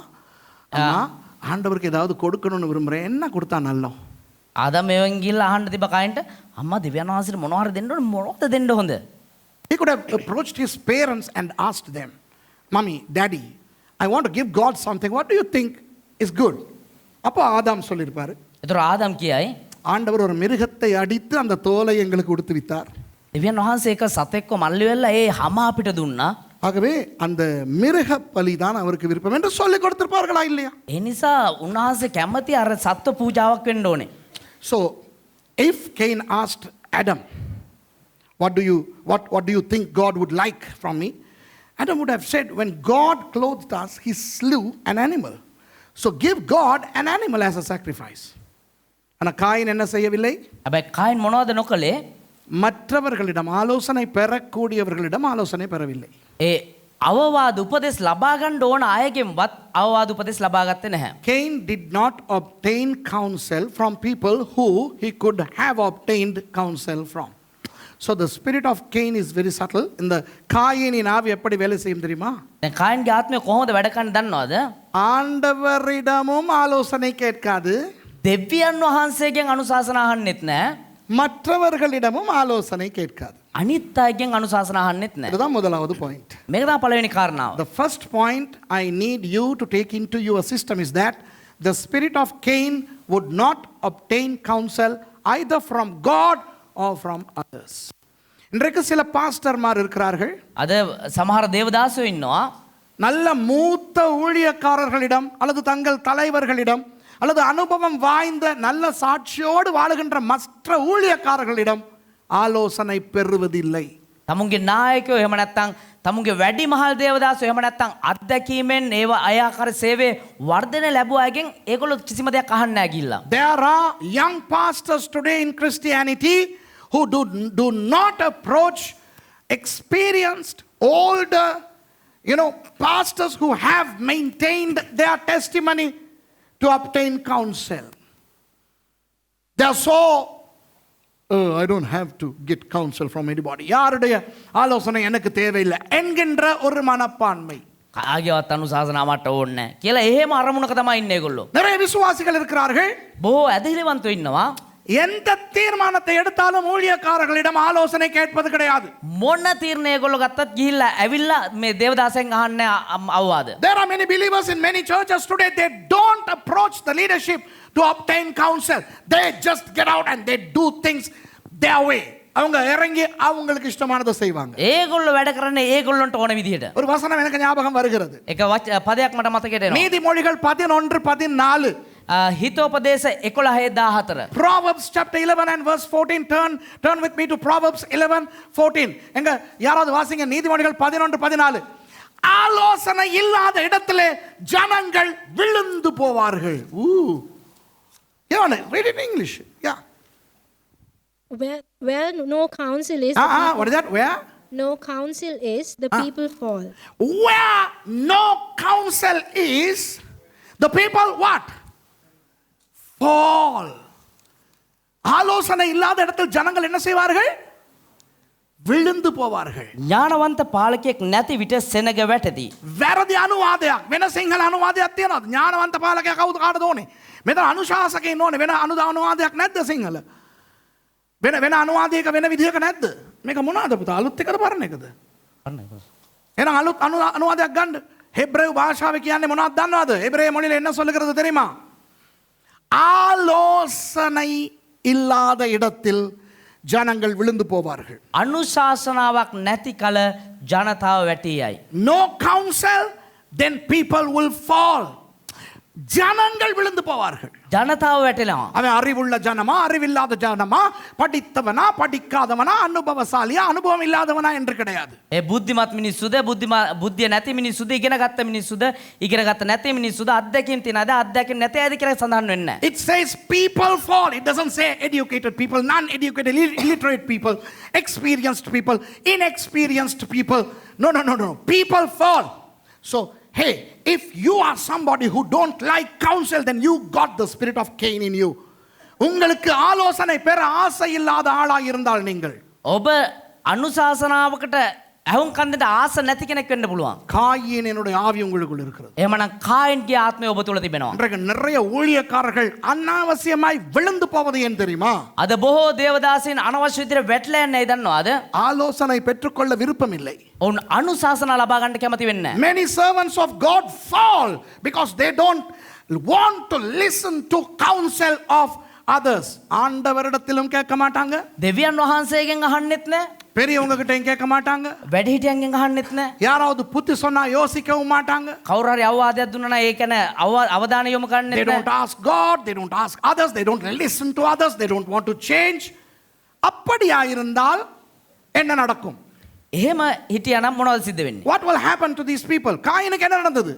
Speaker 1: அம்மா ஆண்டவருக்கு ஏதாவது கொடுக்கணும்னு விரும்புறேன், என்ன கொடுத்தா நல்லோம்?
Speaker 2: ආදම් මෙවන් ගිහිල්ලා අහන්න තිබ්බ කයින්ට අම්මා දෙවියන් වහන්සේට මොනවාරි දෙන්න ඕනේ මොනවද දෙන්න හොඳ?
Speaker 1: He could have approached his parents and asked them, Mommy, Daddy, I want to give God something. What do you think is good? அப்போ ஆதாம் சொல்லியிருப்பாரு,
Speaker 2: ඒතර ආදම් කියයි
Speaker 1: ஆண்டவர் ஒரு மிருகத்தை அடித்து அந்த தோலை எங்களுக்கு கொடுத்து வித்தார்.
Speaker 2: දෙවියන් වහන්සේ එක සතෙක්ව මල්ලි වෙලා ඒ හම අපිට දුන්නා.
Speaker 1: ஆகவே அந்த மிருக பலிதான் அவருக்கு விருப்பம் என்று சொல்லி கொடுத்திருப்பார்களா இல்லையா?
Speaker 2: ඒ නිසා උන්වහන්සේ කැමති අර සත්ව පූජාවක් වෙන්න ඕනේ.
Speaker 1: So if Cain asked Adam, what do you think God would like from me? Adam would have said, when God clothed us, he slew an animal. So give God an animal as a sacrifice. ஆனா coin என்ன செய்யவில்லை?
Speaker 2: හැබැයි කායින් මොනවද නොකලේ?
Speaker 1: மற்றவர்களிடம் ஆலோசனை பெறக்கூடியவர்களிடம் ஆலோசனை பெறவில்லை.
Speaker 2: ඒ අවවාද උපදෙස් ලබා ගන්න ඕන අයගෙන්වත් අවවාද උපදෙස් ලබා ගත්තේ නැහැ.
Speaker 1: Cain did not obtain counsel from people who he could have obtained counsel from. So the spirit of Cain is very subtle. இந்த காயினின் ஆவி எப்படி வேலை செய்யும் தெரியுமா?
Speaker 2: දැන් කායින්ගේ ආත්මය කොහොමද වැඩ කරන්නේ දන්නවද?
Speaker 1: ஆண்டவரிடமும் ஆலோசனை கேட்காது,
Speaker 2: දෙවියන් වහන්සේගෙන් අනුශාසනා අහන්නෙත් නැහැ.
Speaker 1: மற்றவர்களிடமும் ஆலோசனை கேட்காது.
Speaker 2: අනිත් අයගෙන් අනුශාසනා අහන්නෙත් නැහැ.
Speaker 1: இதுதான் முதலாவது பாயிண்ட்.
Speaker 2: මේක තමයි පළවෙනි කාරණාව.
Speaker 1: The first point I need you to take into your system is that the spirit of Cain would not obtain counsel either from God or from others. இன்றைக்கு சில பாஸ்டர்மார் இருக்கிறார்கள்,
Speaker 2: අද සමහර දේවදාසයෝ ඉන්නවා
Speaker 1: நல்ல மூத்த ஊழியக்காரர்களிடம் அல்லது தங்கள் தலைவர்களிடம் அல்லது அனுபவம் வாய்ந்த நல்ல சாட்சியோடு வாழுகின்ற மற்ற ஊழியக்காரர்களிடம் ஆலோசனை பெறுவதில்லை.
Speaker 2: තමුන්ගේ නායකයෝ එහෙම නැත්නම් තමුන්ගේ වැඩි මහල් දේවදාසයෝ එහෙම නැත්නම් අත්දැකීමෙන් ඒව අයාකාර සේවයේ වර්ධනය ලැබුව අයගෙන් ඒගොල්ලෝ කිසිම දෙයක් අහන්නේ නැහැ ගිහිල්ලා.
Speaker 1: There are young pastors today in Christianity who do not approach experienced older pastors who have maintained their testimony to obtain counsel. They are so I don't have to get counsel from anybody. யாருடைய ஆலோசனை எனக்கு தேவையில்லை என்கின்ற ஒரு மனப்பான்மை.
Speaker 2: කාගේවත් අනුශාසනා මට ඕනේ නැහැ කියලා එහෙම අරමුණක තමයි ඉන්නේ ඒගොල්ලෝ.
Speaker 1: நிறைய விசுவாசிகள் இருக்கிறார்கள்,
Speaker 2: බොහෝ ඇදහිලිවන්තයෝ ඉන්නවා.
Speaker 1: எந்த தீர்மானத்தை எடுத்தாலும் ஊழியக்காரர்களிடம் ஆலோசனை கேட்பது கிடையாது.
Speaker 2: මොන තීරණය ඒගොල්ලෝ ගත්තත් ගිහිල්ලා ඇවිල්ලා මේ දේවදාසෙන් අහන්නේ අවවාද.
Speaker 1: There are many believers in many churches today, they don't approach the leadership to obtain counsel. They just get out and they do things their way. அவங்க இறங்கி அவங்களுக்கு இஷ்டமானதை செய்வாங்க.
Speaker 2: ඒගොල්ලෝ වැඩ කරන්නේ ඒගොල්ලන්ට ඕන විදිහට.
Speaker 1: ஒரு வசனம் எனக்கு ஞாபகம் வருகிறது.
Speaker 2: එක පදයක් මට මතකයට එනවා.
Speaker 1: நீதிமொழிகள் 11:14.
Speaker 2: හිතෝපදේශ 11:14.
Speaker 1: Proverbs chapter 11 and verse 14. Turn with me to Proverbs 11:14. எங்க யாராவது வாசிங்க நீதிமொழிகள் 11:14. ஆலோசனை இல்லாத இடத்திலே ஜனங்கள் விழுந்து போவார்கள். Read it in English. Yeah.
Speaker 3: Where no counsel is,
Speaker 1: What is that? Where?
Speaker 3: no counsel is, the people fall.
Speaker 1: Where no counsel is, the people what? Fall. ஆலோசனை இல்லாத இடத்தில் ஜனங்கள் என்ன செய்வார்கள்? விழுந்து போவார்கள்.
Speaker 2: ඥානවන්ත පාලකයෙක් නැති විට සෙනග වැටදී.
Speaker 1: වැරදි අනුවාදයක් වෙන සිංහල අනුවාදයක් තියෙනවා. ඥානවන්ත පාලකයා කවුද කාටද ඕනේ? මෙතන අනුශාසකයින් ඕනේ. වෙන අනුවාදයක් නැද්ද සිංහල? වෙන අනුවාදයක වෙන විදිහක නැද්ද? මේක මොනවාද පුතා? අලුත් එකද පරණ එකද? එහෙනම් අලුත් අනුවාදයක් ගන්න. ஹெப்ரேயு பாஷாவை කියන්නේ මොනවද දන්නවද? ஹெப்ரேய மொழியில என்ன சொல்லுகிறது தெரியுமா? ஆலோசனை இல்லாத இடத்தில் ஜனங்கள் விழுந்து போவார்கள்.
Speaker 2: අනුශාසනාවක් නැති කල ජනතාව වැටියයි.
Speaker 1: No counsel, then people will fall. ஜனங்கள் விழுந்து போவார்கள்.
Speaker 2: ජනතාව වැටෙනවා.
Speaker 1: அவன் அறிவுள்ள ஜனமா அறிவில்லாத ஜனமா, படித்தவனா படிக்காதவனா, அனுபவசாலியா அனுபவம் இல்லாதவனா என்று கிடையாது.
Speaker 2: ඒ බුද්ධිමත් මිනිස්සුද බුද්ධිය නැති මිනිස්සුද ඉගෙනගත්ත මිනිස්සුද ඉගෙනගත්ත නැති මිනිස්සුද අත්දැකීම් තියනද අත්දැකීම් නැති අයද කියලා සඳහන් වෙන්නේ නැහැ.
Speaker 1: It says people fall. It doesn't say educated people, non-educated, illiterate people, experienced people, inexperienced people. No. People fall. So hey, if you are somebody who don't like counsel, then you got the spirit of Cain in you. உங்களுக்கு ஆலோசனை பெற ஆசை இல்லாத ஆளா இருந்தால் நீங்கள்
Speaker 2: ඔබ අනුශාසනාවකට ඇහුම් කන්දට ආස නැති කෙනෙක් වෙන්න පුළුවන්.
Speaker 1: காயின் என்னுடைய ஆவி உங்களுக்குள் இருக்கிறது.
Speaker 2: එහෙමනම් කායින්ගේ ආත්මය ඔබ තුළ තිබෙනවා.
Speaker 1: இன்றைக்கு நிறைய ஊழியக்காரர்கள் அனாவசியமாய் விழுந்து போவது ஏன் தெரியுமா?
Speaker 2: අද බොහෝ දේවදාසීන් අනවශ්‍ය විදිහට වැටලා යන්නේ දන්නවද?
Speaker 1: ஆலோசனை பெற்றுக்கொள்ள விருப்பம் இல்லை.
Speaker 2: ඔවුන් අනුශාසනා ලබා ගන්න කැමති වෙන්නේ නැහැ.
Speaker 1: Many servants of God fall because they don't want to listen to counsel of others. ஆண்டவரிடத்திலும் கேட்க மாட்டாங்க,
Speaker 2: දෙවියන් වහන්සේගෙන් අහන්නෙත් නැහැ.
Speaker 1: பெரியவங்க கிட்டயும் கேட்க மாட்டாங்க,
Speaker 2: වැඩිහිටියන්ගෙන් අහන්නෙත් නැහැ.
Speaker 1: யாராவது புத்தி சொன்னா யோசிக்கவும் மாட்டாங்க.
Speaker 2: කවුරු හරි අවවාදයක් දුන්නා නම් ඒක ගැන අවධානය යොමු
Speaker 1: They
Speaker 2: කරන්නෙත්
Speaker 1: don't
Speaker 2: නැහැ.
Speaker 1: ask God, they don't ask others, they don't listen to others, they don't want to change. அப்படியா இருந்தால் என்ன நடக்கும்?
Speaker 2: එහෙම හිටියානම් මොනවද සිද්ධ වෙන්නේ?
Speaker 1: What will happen to these people? காயினுக்கு என்ன நடந்தது?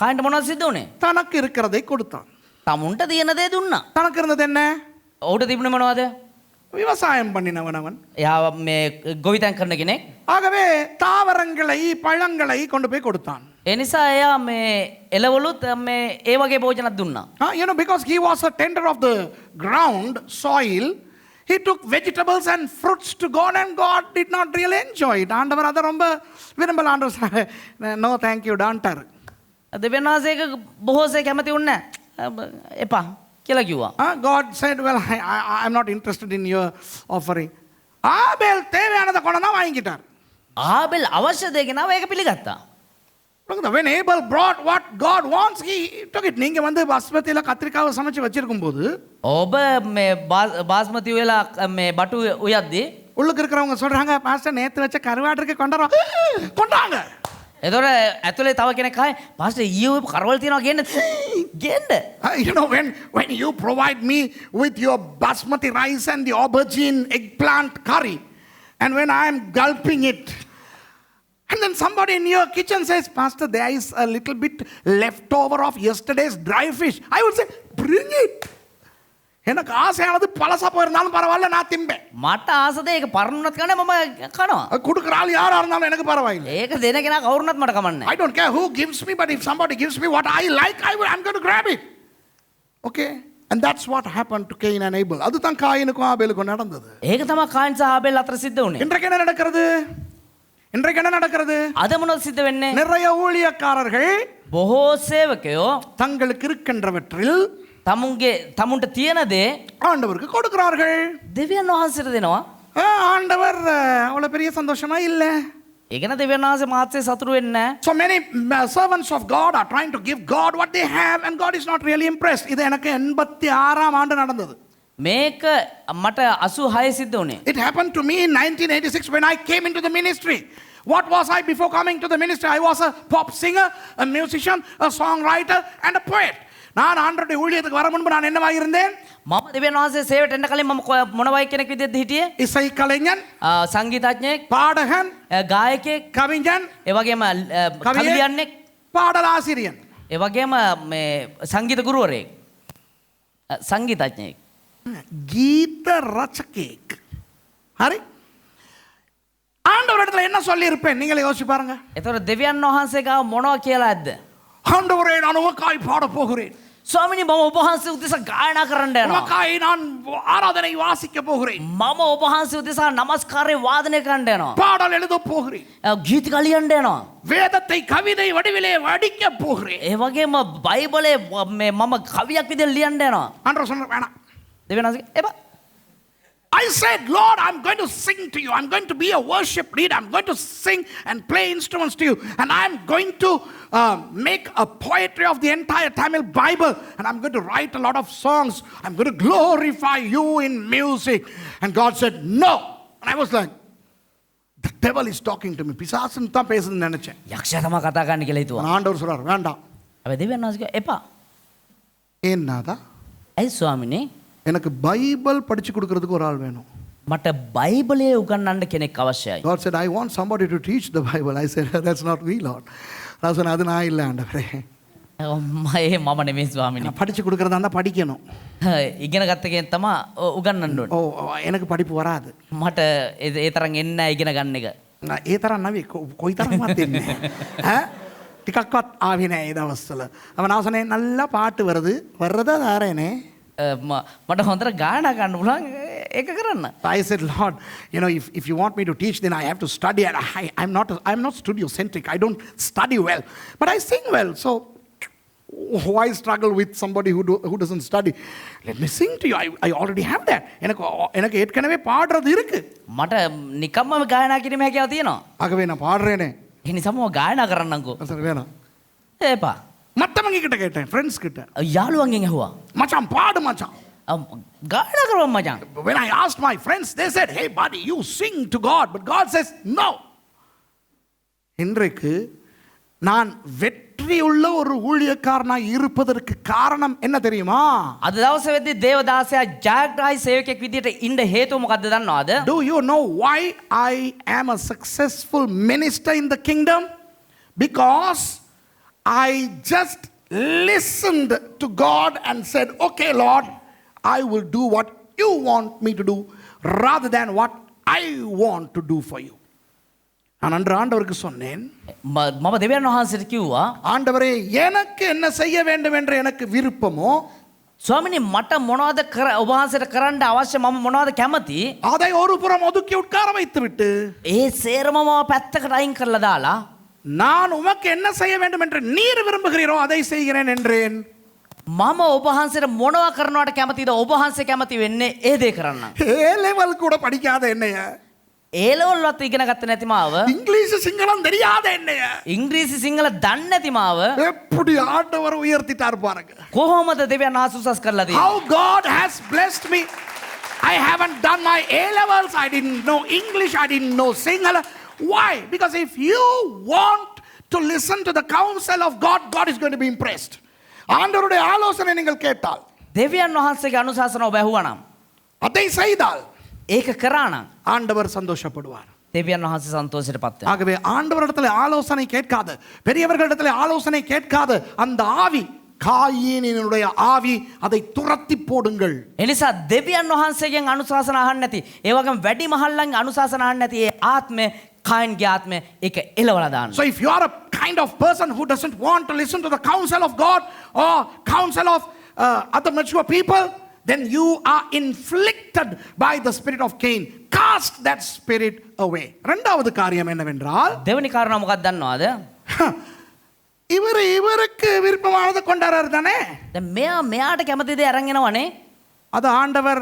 Speaker 2: කායින්ට මොනවද සිද්ධ වුනේ?
Speaker 1: தனக்கு இருக்கிறதை கொடுத்தான்.
Speaker 2: තමුන්ට තියෙන දේ දුන්නා.
Speaker 1: தனக்கு இருந்தது என்ன?
Speaker 2: ඔහුට තිබුණේ මොනවද?
Speaker 1: விவசாயம் பண்ணினவன் அவன்.
Speaker 2: එයා මේ ගොවිතැන් කරන කෙනෙක්.
Speaker 1: ஆகவே தாவரங்களை பழங்களை கொண்டு போய் கொடுத்தான்.
Speaker 2: ඒ නිසා එයා මේ එළවලුත් මේ ඒ වගේ භෝජනක් දුන්නා.
Speaker 1: You know, because he was a tender of the ground, soil, he took vegetables and fruits to God and God did not really enjoy it. ஆண்டவர் அதை ரொம்ப விரும்பல. ஆண்டவர் no thank you டான்ட்டார்.
Speaker 2: දෙවියන් වහන්සේක බොහෝසේ කැමති වුණේ නැහැ. එපා කියලා කිව්වා.
Speaker 1: God said, well, I'm not interested in your offering. ஆபேல் தேவையானதை கொண்டு தான் வாங்கிட்டார்.
Speaker 2: ආබෙල් අවශ්‍ය දේ ගෙනාව ඒක පිළිගත්තා.
Speaker 1: Look, when Abel brought what God wants, he took it. நீங்க வந்து பஸ்மதியில கத்திரிக்காவை சமைச்சு வச்சிருக்கும் போது
Speaker 2: ඔබ මේ බාස්මති වෙලා මේ බටු උයද්දී
Speaker 1: உள்ளுக்கு இருக்கிறவங்க சொல்றாங்க, பாஸ்டர் நேத்து வச்ச கருவாட்டுக்கு கொண்டாங்க.
Speaker 2: එතකොට ඇතුලේ තව කෙනෙක් ආයේ පාස්ටර් ඊයේ ඔය කරවල තියනවා ගේන්න.
Speaker 1: You know, when you provide me with your basmati rice and the aubergine eggplant curry, and when I am gulping it, and then somebody in your kitchen says, Pastor, there is a little bit left over of yesterday's dry fish, I would say, bring it. எனக்கு ஆசையானது பழசா போயிருந்தாலும் பரவாயில்ல, நான் திம்பேன்.
Speaker 2: මට ආසද ඒක පරණුනත් කන්නේ මම කනවා.
Speaker 1: கொடுக்குற ஆள் யாரா இருந்தாலும் எனக்கு பரவாயில்லை.
Speaker 2: ඒක දෙන කෙනා කවුරුනත් මට කමන්නේ.
Speaker 1: I don't care who gives me, but if somebody gives me what I like, I'm going to grab it. Okay? And that's what happened to Cain and Abel. அதுதான் காயினுக்கும் ஆபேலுக்கும் நடந்தது.
Speaker 2: ඒක තමයි කායින් සහ ආබෙල් අතර සිද්ධ වුනේ.
Speaker 1: இன்றைக்கு என்ன நடக்கிறது? இன்றைக்கு என்ன நடக்கிறது?
Speaker 2: අද මොනවද සිද්ධ වෙන්නේ?
Speaker 1: நிறைய ஊழியக்காரர்கள்
Speaker 2: බොහෝ සේවකයෝ
Speaker 1: தங்களுக்கு இருக்கின்றவற்றில்
Speaker 2: තමුන්ට තියෙන දේ
Speaker 1: ஆண்டவருக்கு கொடுக்கிறார்கள்.
Speaker 2: දෙවියන් වහන්සේට දෙනවා.
Speaker 1: ஆண்டவர் அவ்வளவு பெரிய சந்தோஷமா இல்ல.
Speaker 2: ඒකන දෙවියන් වහන්සේ මාත්‍සේ සතුරු වෙන්නේ නැහැ.
Speaker 1: So many servants of God are trying to give God what they have and God is not really impressed. இது எனக்கு 86ஆம் ஆண்டு நடந்தது.
Speaker 2: මේක මට 86 සිද්ධ වුණේ.
Speaker 1: It happened to me in 1986 when I came into the ministry. What was I before coming to the ministry? I was a pop singer, a musician, a songwriter and a poet. நான் ஆண்டவருடைய ஊழியத்துக்கு வர முன்பு நான் என்னவாக இருந்தேன்?
Speaker 2: මම දෙවියන් වහන්සේ සේවයට එන්න කලින් මම මොනවයි කෙනෙක් විදිහට හිටියේ?
Speaker 1: இசை கலைஞன்,
Speaker 2: සංගීතඥයෙක්,
Speaker 1: பாடகன்,
Speaker 2: ගායකයෙක්,
Speaker 1: கவிஞன்,
Speaker 2: ඒ වගේම කවි ලියන්නෙක්,
Speaker 1: பாடலாசிரியன்.
Speaker 2: ඒ වගේම මේ සංගීත ගුරුවරයෙක්, සංගීතඥයෙක්,
Speaker 1: கீத ரச்சகேக். ஹரி ஆண்டவரிடத்துல என்ன சொல்லி இருப்பேன் நீங்களே யோசிச்சு பாருங்க.
Speaker 2: එතකොට දෙවියන් වහන්සේ ගාව මොනවා කියලා ඇද්ද?
Speaker 1: ஆண்டவரே நான் உமக்காய் பாட போகிறேன்.
Speaker 2: ස්වාමිනී මම ඔබ වහන්සේ උදෙසා ගායනා කරන්න යනවා.
Speaker 1: உமக்காய் நான் ஆராதனை வாசிக்க போகிறேன்.
Speaker 2: මම ඔබ වහන්සේ උදෙසා නමස්කාරය වාදනය කරන්න යනවා.
Speaker 1: பாடல் எழுத போகிறேன்.
Speaker 2: ගීතික ලියන්න යනවා.
Speaker 1: வேதத்தை கவிதை வடிவிலே வடிக்க போகிறேன்.
Speaker 2: ඒ වගේම බයිබලේ මම කවියක් විදිහට ලියන්න යනවා.
Speaker 1: ஆண்டவர் சொன்னார் வேணாம்.
Speaker 2: දෙවියන් වහන්සේ එපා.
Speaker 1: I said, Lord, I'm going to sing to you. I'm going to be a worship leader. I'm going to sing and play instruments to you. And I'm going to make a poetry of the entire Tamil Bible. And I'm going to write a lot of songs. I'm going to glorify you in music. And God said, no. And I was like, the devil is talking to me. பிசாசுன்னு தான் பேசுதுன்னு நினைச்சேன்.
Speaker 2: යක්ෂයා තමයි කතා කරන්න කියලා හිතුවා.
Speaker 1: ஆண்டவர் சொல்றார் வேண்டாம்.
Speaker 2: හැබැයි දෙවියන් වහන්සේ කිව්වා එපා.
Speaker 1: என்னதா?
Speaker 2: ඇයි ස්වාමිනේ?
Speaker 1: எனக்கு பைபிள் படிச்சு கொடுக்கிறதுக்கு ஒரு ஆள் வேணும்.
Speaker 2: මට බයිබලයේ උගන්වන්න කෙනෙක් අවශ්‍යයි.
Speaker 1: God said, I want somebody to teach the Bible. I said, that's not me, Lord. நான் சொன்னேன், அது நான் இல்லை ஆண்டவரே.
Speaker 2: මම නෙමෙයි ස්වාමිනේ.
Speaker 1: நான் படிச்சு கொடுக்கறதா இருந்தா படிக்கணும்.
Speaker 2: ඉගෙන ගත්ත කෙනෙක් තමයි උගන්වන්න ඕනේ.
Speaker 1: எனக்கு படிப்பு வராது.
Speaker 2: මට ඒ තරම් එන්නේ නැහැ ඉගෙන ගන්න එක.
Speaker 1: ඒ තරම් නැවි කොයි තරම්වත් එන්නේ නැහැ. ටිකක්වත් ආවේ නැහැ ඒ දවස්වල. அவன் நான் சொன்னேன், நல்லா பாட்டு வருது. வர்றதா தாரேனே.
Speaker 2: මට හොඳට ගායනා කරන්න පුළුවන් ඒක කරන්න.
Speaker 1: I said, Lord, you know, if you want me to teach, then I have to study. And I'm not studio-centric. I don't study well. But I sing well. So why struggle with somebody who doesn't study? Let me sing to you. I already have that. எனக்கு ஏற்கனவே பாடுறது இருக்கு.
Speaker 2: මට නිකම්ම ගායනා කිරීම හැකියාව තියෙනවා.
Speaker 1: ஆகவே நான் பாடுறேனே.
Speaker 2: ඒ නිසාම මම ගායනා කරන්නම්කෝ.
Speaker 1: சரி வேணாம்.
Speaker 2: ඒපා.
Speaker 1: மத்தவங்க கிட்ட கேட்டேன், ஃப்ரெண்ட்ஸ் கிட்ட.
Speaker 2: යාළුවන්ගෙන් ඇහුවා.
Speaker 1: மச்சான் பாடு மச்சான்.
Speaker 2: ගායනා කරවම් මචං.
Speaker 1: When I asked my friends, they said, hey buddy, you sing to God. But God says, no. இன்றைக்கு நான் வெற்றியுள்ள ஒரு ஊழியக்காரனாய் இருப்பதற்கு காரணம் என்ன தெரியுமா?
Speaker 2: අද දවසේ වෙද්දී දේවදාසයා ජයග්‍රාහී සේවකයෙක් විදියට ඉන්න හේතුව මොකද්ද දන්නවද?
Speaker 1: Do you know why I am a successful minister in the kingdom? Because I just listened to God and said, okay Lord, I will do what you want me to do rather than what I want to do for you. நான் அன்று ஆண்டவருக்கு சொன்னேன்,
Speaker 2: මම දෙවියන් වහන්සේට කිව්වා,
Speaker 1: ஆண்டவரே எனக்கு என்ன செய்ய வேண்டும் என்று எனக்கு விருப்பமோ
Speaker 2: ස්වාමිනේ මට මොනවද ඔබ වහන්සේට කරන්න අවශ්‍ය මම මොනවද කැමති?
Speaker 1: அதை ஒரு புறம் ஒதுக்கி உட்கார வைத்து விட்டு
Speaker 2: ඒ සේරම මම පැත්තකට අයින් කරලා දාලා
Speaker 1: நான் உமக்கு என்ன செய்ய வேண்டும் என்று நீர் விரும்புகிறீரோ அதை செய்கிறேன் என்றேன்.
Speaker 2: මම ඔබ වහන්සේට මොනවා කරනවට කැමතිද ඔබ වහන්සේ කැමති වෙන්නේ ඒ දේ කරන්න.
Speaker 1: ஏ லெவல் கூட படிக்காத என்னைய,
Speaker 2: ඒ ලෙවල් වත් ඉගෙන ගත්ත නැති මාව,
Speaker 1: இங்கிலீஷ் சிங்களம் தெரியாத என்னைய
Speaker 2: ඉංග්‍රීසි සිංහල දන්නේ නැති මාව
Speaker 1: எப்படி ஆண்டவர் உயர்த்திட்டார் பாருங்க.
Speaker 2: කොහොමද දෙවියන් වහන්සේ උසස් කරලා තියෙන්නේ?
Speaker 1: How God has blessed me. I haven't done my A levels. I didn't know English. I didn't know Sinhala. Why? Because if you want to listen to the counsel of God, God is going to be impressed. ஆண்டவருடைய ஆலோசனை நீங்கள் கேட்டால்,
Speaker 2: දෙවියන් වහන්සේගේ අනුශාසන ඔබ ඇහුවා නම්,
Speaker 1: அதை செய்தால்
Speaker 2: ඒක කරා නම්
Speaker 1: ஆண்டவர் சந்தோஷப்படுவார்.
Speaker 2: දෙවියන් වහන්සේ සන්තෝෂයටපත් වෙනවා.
Speaker 1: ஆகவே ஆண்டவரிடத்தில் ஆலோசனை கேட்காத, பெரியவர்களிடத்தில் ஆலோசனை கேட்காத அந்த ஆவி, காயீனினுடைய ஆவி, அதை துரத்தி போடுங்கள்.
Speaker 2: එනිසා දෙවියන් වහන්සේගෙන් අනුශාසන අහන්න නැති, ඒ වගේම වැඩි මහල්ලන්ගේ අනුශාසන අහන්න නැති ඒ ආත්මය, කායින්ගේ ආත්මය ඒක එලවලා දාන්න.
Speaker 1: So if you are a kind of person who doesn't want to listen to the counsel of God or counsel of other mature people, then you are inflicted by the spirit of Cain. Cast that spirit away. இரண்டாவது காரியம் என்னவென்றால்,
Speaker 2: දෙවෙනි කාරණා මොකක්ද දන්නවද?
Speaker 1: இவருக்கு விருப்பமானது கொண்டாடுறாரு தானே.
Speaker 2: දැන් මෙයාට කැමති දේ අරන් එනවනේ.
Speaker 1: அது ஆண்டவர்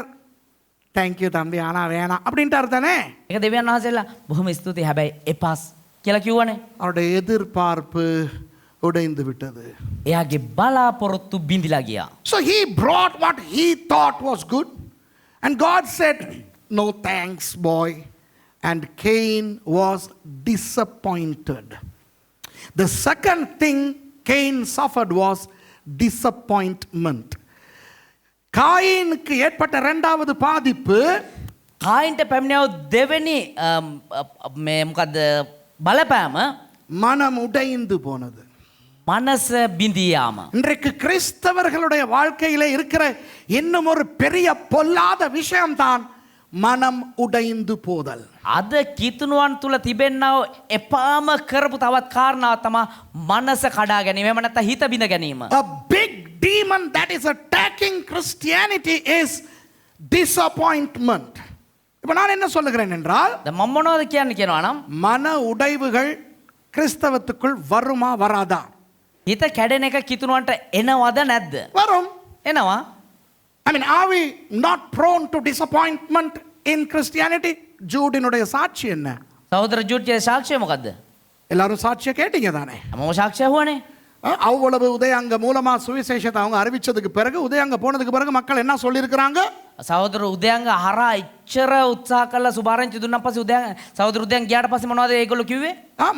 Speaker 1: தேங்க்யூ தம்பி ஆனா வேணாம் அப்படின்ட்டார் தானே.
Speaker 2: ඒක දෙවියන් වහන්සේලා බොහොම ස්තුතියි හැබැයි එපාස් කියලා කිව්වනේ.
Speaker 1: அவருடைய எதிர்பார்ப்பு உடைந்து விட்டது.
Speaker 2: එයාගේ බලාපොරොත්තු බිඳිලා ගියා.
Speaker 1: So he brought what he thought was good, and God said, no thanks boy. And Cain was disappointed. The second thing Cain suffered was disappointment. காயினுக்கு ஏற்பட்ட இரண்டாவது பாதிப்பு,
Speaker 2: කායින්ට පැමිණියව දෙවෙනි මේ මොකද්ද බලපෑම,
Speaker 1: மனம் உடைந்து போனது.
Speaker 2: මනස බිඳී යාම.
Speaker 1: இன்றைக்கு கிறிஸ்தவர்களுடைய வாழ்க்கையிலே இருக்கிற இன்னும் ஒரு பெரிய பொல்லாத விஷயம்தான் மனம் உடைந்து போதல்.
Speaker 2: අද කිතුණුවන් තුල තිබෙන්නව එපාම කරපු තවත් කාරණාවක් තමයි මනස කඩා ගැනීම. එහෙම නැත්නම් හිත බිඳ ගැනීම.
Speaker 1: A big demon that is attacking Christianity is disappointment. இப்போ நான் என்ன சொல்லுகிறேன் என்றால்,
Speaker 2: දැන් මම මොනවද කියන්නේ කියනවා නම්,
Speaker 1: மன உடைவுகள் கிறிஸ்தவத்துக்குள் வருமா வராதா?
Speaker 2: හිත කැඩෙන එක කිතුණුවන්ට එනවද නැද්ද?
Speaker 1: வரும்.
Speaker 2: එනවා.
Speaker 1: I mean, are we not prone to disappointment in Christianity? ஜூடினுடைய சாட்சி என்ன?
Speaker 2: සහෝදර ජූඩ්ගේ සාක්ෂිය මොකද්ද?
Speaker 1: எல்லாரும் சாட்சியை கேட்டீங்க தானே.
Speaker 2: මම සාක්ෂිය අහුවනේ.
Speaker 1: அவ்வளவு உதயங்க மூலமா சுவிசேஷத்தை அவங்க அறிவிச்சதுக்கு பிறகு, உதயங்க போனதுக்கு பிறகு மக்கள் என்ன சொல்லியிருக்கிறாங்க?
Speaker 2: සහෝදර උදයන්ග හරහා ඉච්චර උත්සාහ කළා සුභාරංචි දුන්නා පස්සේ උදයන් සහෝදර උදයන් ගියාට පස්සේ මොනවද ඒගොල්ලෝ කිව්වේ?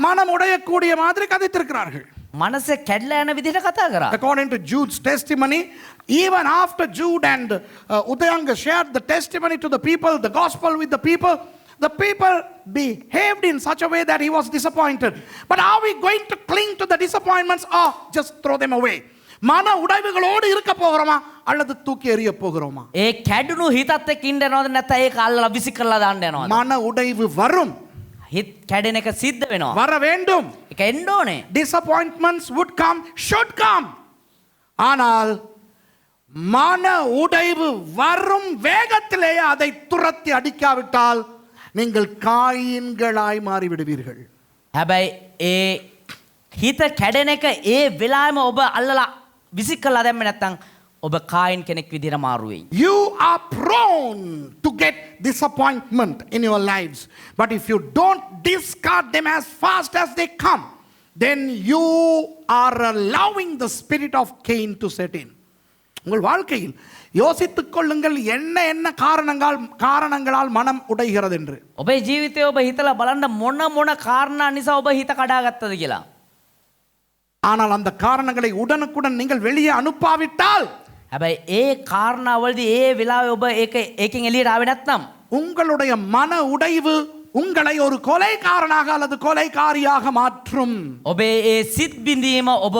Speaker 1: மனம் உடையக்கூடிய மாதிரி கதைத்திருக்கிறார்கள்.
Speaker 2: මනස කැඩලා යන විදිහට කතා කරා.
Speaker 1: According to Jude's testimony, even after Jude and Udayanga shared the testimony to the people, the gospel with the people behaved in such a way that he was disappointed. But are we going to cling to the disappointments or just throw them away? மன உடைவுகளோடு இருக்க போகிறோமா அல்லது தூக்கி எறிய போகிறோமா?
Speaker 2: ඒ කැඩුණු හිතත් එක්ක ඉන්න යනවද නැත්නම් ඒක අල්ලලා විසි කරලා දාන්න යනවද?
Speaker 1: மன உடைவு வரும்.
Speaker 2: හිත කැඩෙන එක සිද්ධ වෙනවා.
Speaker 1: வர வேண்டும்.
Speaker 2: ඒක එන්න ඕනේ.
Speaker 1: Disappointments would come, should come. ஆனால் மன உடைவு வரும் வேகத்திலேயே அதை துரத்தி அடிக்காவிட்டால் நீங்கள் காயின்களாய் மாறிவிடுவீர்கள்.
Speaker 2: හැබැයි ඒ හිත කැඩෙන එක ඒ වෙලාවෙම ඔබ අල්ලලා විසිකලා දැම්මේ නැත්නම් ඔබ කායින් කෙනෙක් විදිහට මාරු වෙයි.
Speaker 1: You are prone to get disappointment in your lives. But if you don't discard them as fast as they come, then you are allowing the spirit of Cain to set in. உங்கள் வாழ்க்கையில் யோசித்துக் கொள்ளுங்கள் என்ன என்ன காரணங்களால் மனம் உடைகிறது என்று.
Speaker 2: ඔබේ ජීවිතේ ඔබ හිතලා බලන්න මොන කාරණා නිසා ඔබ හිත කඩාගත්තද කියලා.
Speaker 1: ஆனால் அந்த காரணங்களை உடனுக்குடன் நீங்கள் வெளியே அனுப்பாவிட்டால்,
Speaker 2: හැබැයි ඒ කාරණාවලදී ඒ වෙලාවේ ඔබ ඒකෙන් එළියට ආවේ නැත්නම්
Speaker 1: உங்களுடைய மன உடைவு உங்களை ஒரு கொலைகாரனாக அல்லது கொலைகாரியாக மாற்றும்.
Speaker 2: ඔබේ ඒ සිත් බිඳීම ඔබ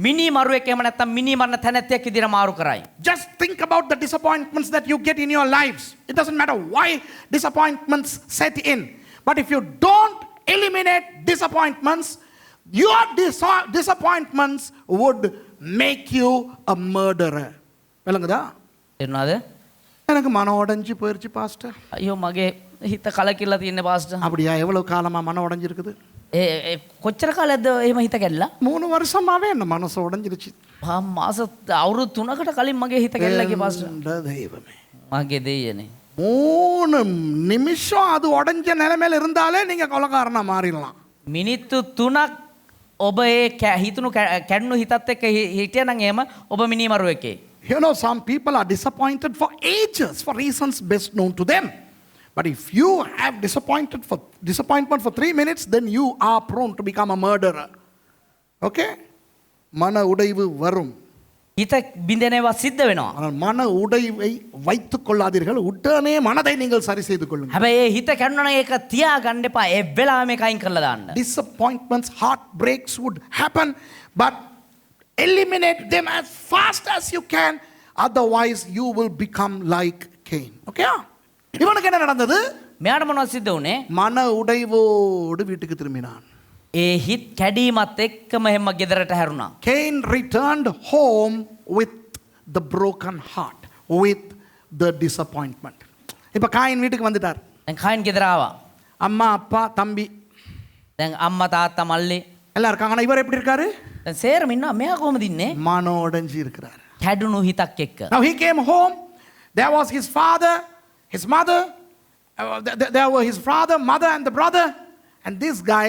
Speaker 2: මිනි මරුවෙක් එහෙම නැත්නම් මිනි මරන තැනැත්තියක් විදිහට මාරු කරයි.
Speaker 1: Just think about the disappointments that you get in your lives. It doesn't matter why disappointments set in. But if you don't eliminate disappointments, your disappointments would make you a murderer. விளங்குதா?
Speaker 2: තේරුණාද?
Speaker 1: எனக்கு மனம் உடைஞ்சு போயிருச்சு pastor.
Speaker 2: අයියෝ මගේ හිත කලකිරලා තියෙන්නේ පාස්ටර්.
Speaker 1: அப்படியா? எவ்வளவு காலமா மனம் உடைஞ்சிருக்குது?
Speaker 2: කොච්චර කාලයක්ද එහෙම හිත කැඩලා?
Speaker 1: 3 வருஷமாவே என்ன மனசு உடைஞ்சிருச்சு.
Speaker 2: මාස අවුරුදු 3කට කලින් මගේ හිත කැඩලා ගිය පාස්ටර්.
Speaker 1: தெய்வமே.
Speaker 2: මගේ දෙයියනේ.
Speaker 1: 3 நிமிஷம் அது உடைஞ்ச நிலைமையில இருந்தாலே நீங்க கொலைகாரனா மாறிடலாம்.
Speaker 2: මිනිත්තු 3ක් ඔබ ඒ හිතුණු කැඩුණු හිතත් එක්ක හිටියනම් එහෙම ඔබ මිනි මරුවෙකේ.
Speaker 1: You know, some people are disappointed for ages for reasons best known to them. But if you have disappointment for 3 minutes, then you are prone to become a murderer. Okay? மன உடைவு வரும்.
Speaker 2: හිත බින්දෙනවා සිද්ධ වෙනවා.
Speaker 1: ஆனால் மன உடைவை வைத்துக் கொள்ளாதீர்கள். உடனே மனதை நீங்கள் சரி செய்து கொள்ளுங்கள்.
Speaker 2: හැබැයි ඒ හිත කැඩුණා නම් ඒක තියා ගන්න එපා. ඒ වෙලාවෙම මේක අයින් කරලා දාන්න.
Speaker 1: Disappointments, heartbreaks would happen, but eliminate them as fast as you can. Otherwise, you will become like Cain. Okay? இவனுக்கு என்ன நடந்தது?
Speaker 2: මෙයාට මොනවද සිද්ධ වුනේ?
Speaker 1: மன உடைவோடு வீட்டுக்கு திரும்பினான்.
Speaker 2: ඒ හිත් කැඩීමත් එක්කම එහෙම ගෙදරට හැරුණා.
Speaker 1: Cain returned home with the broken heart, with the disappointment. இப்ப காயின் வீட்டுக்கு வந்துட்டார்.
Speaker 2: දැන් කායින් ගෙදර ආවා.
Speaker 1: அம்மா, அப்பா, தம்பி
Speaker 2: දැන් අම්මා තාත්තා මල්ලි
Speaker 1: எல்லாம் இருக்காங்க. ஆனா இவர் எப்படி இருக்காரு?
Speaker 2: දැන් සේරම ඉන්නවා. මෙයා කොහමද ඉන්නේ?
Speaker 1: மன உடைஞ்சு இருக்கிறார்.
Speaker 2: කැඩුණු හිතක් එක්ක.
Speaker 1: Now he came home. There was his father, his mother, there were his father, mother and the brother, and this guy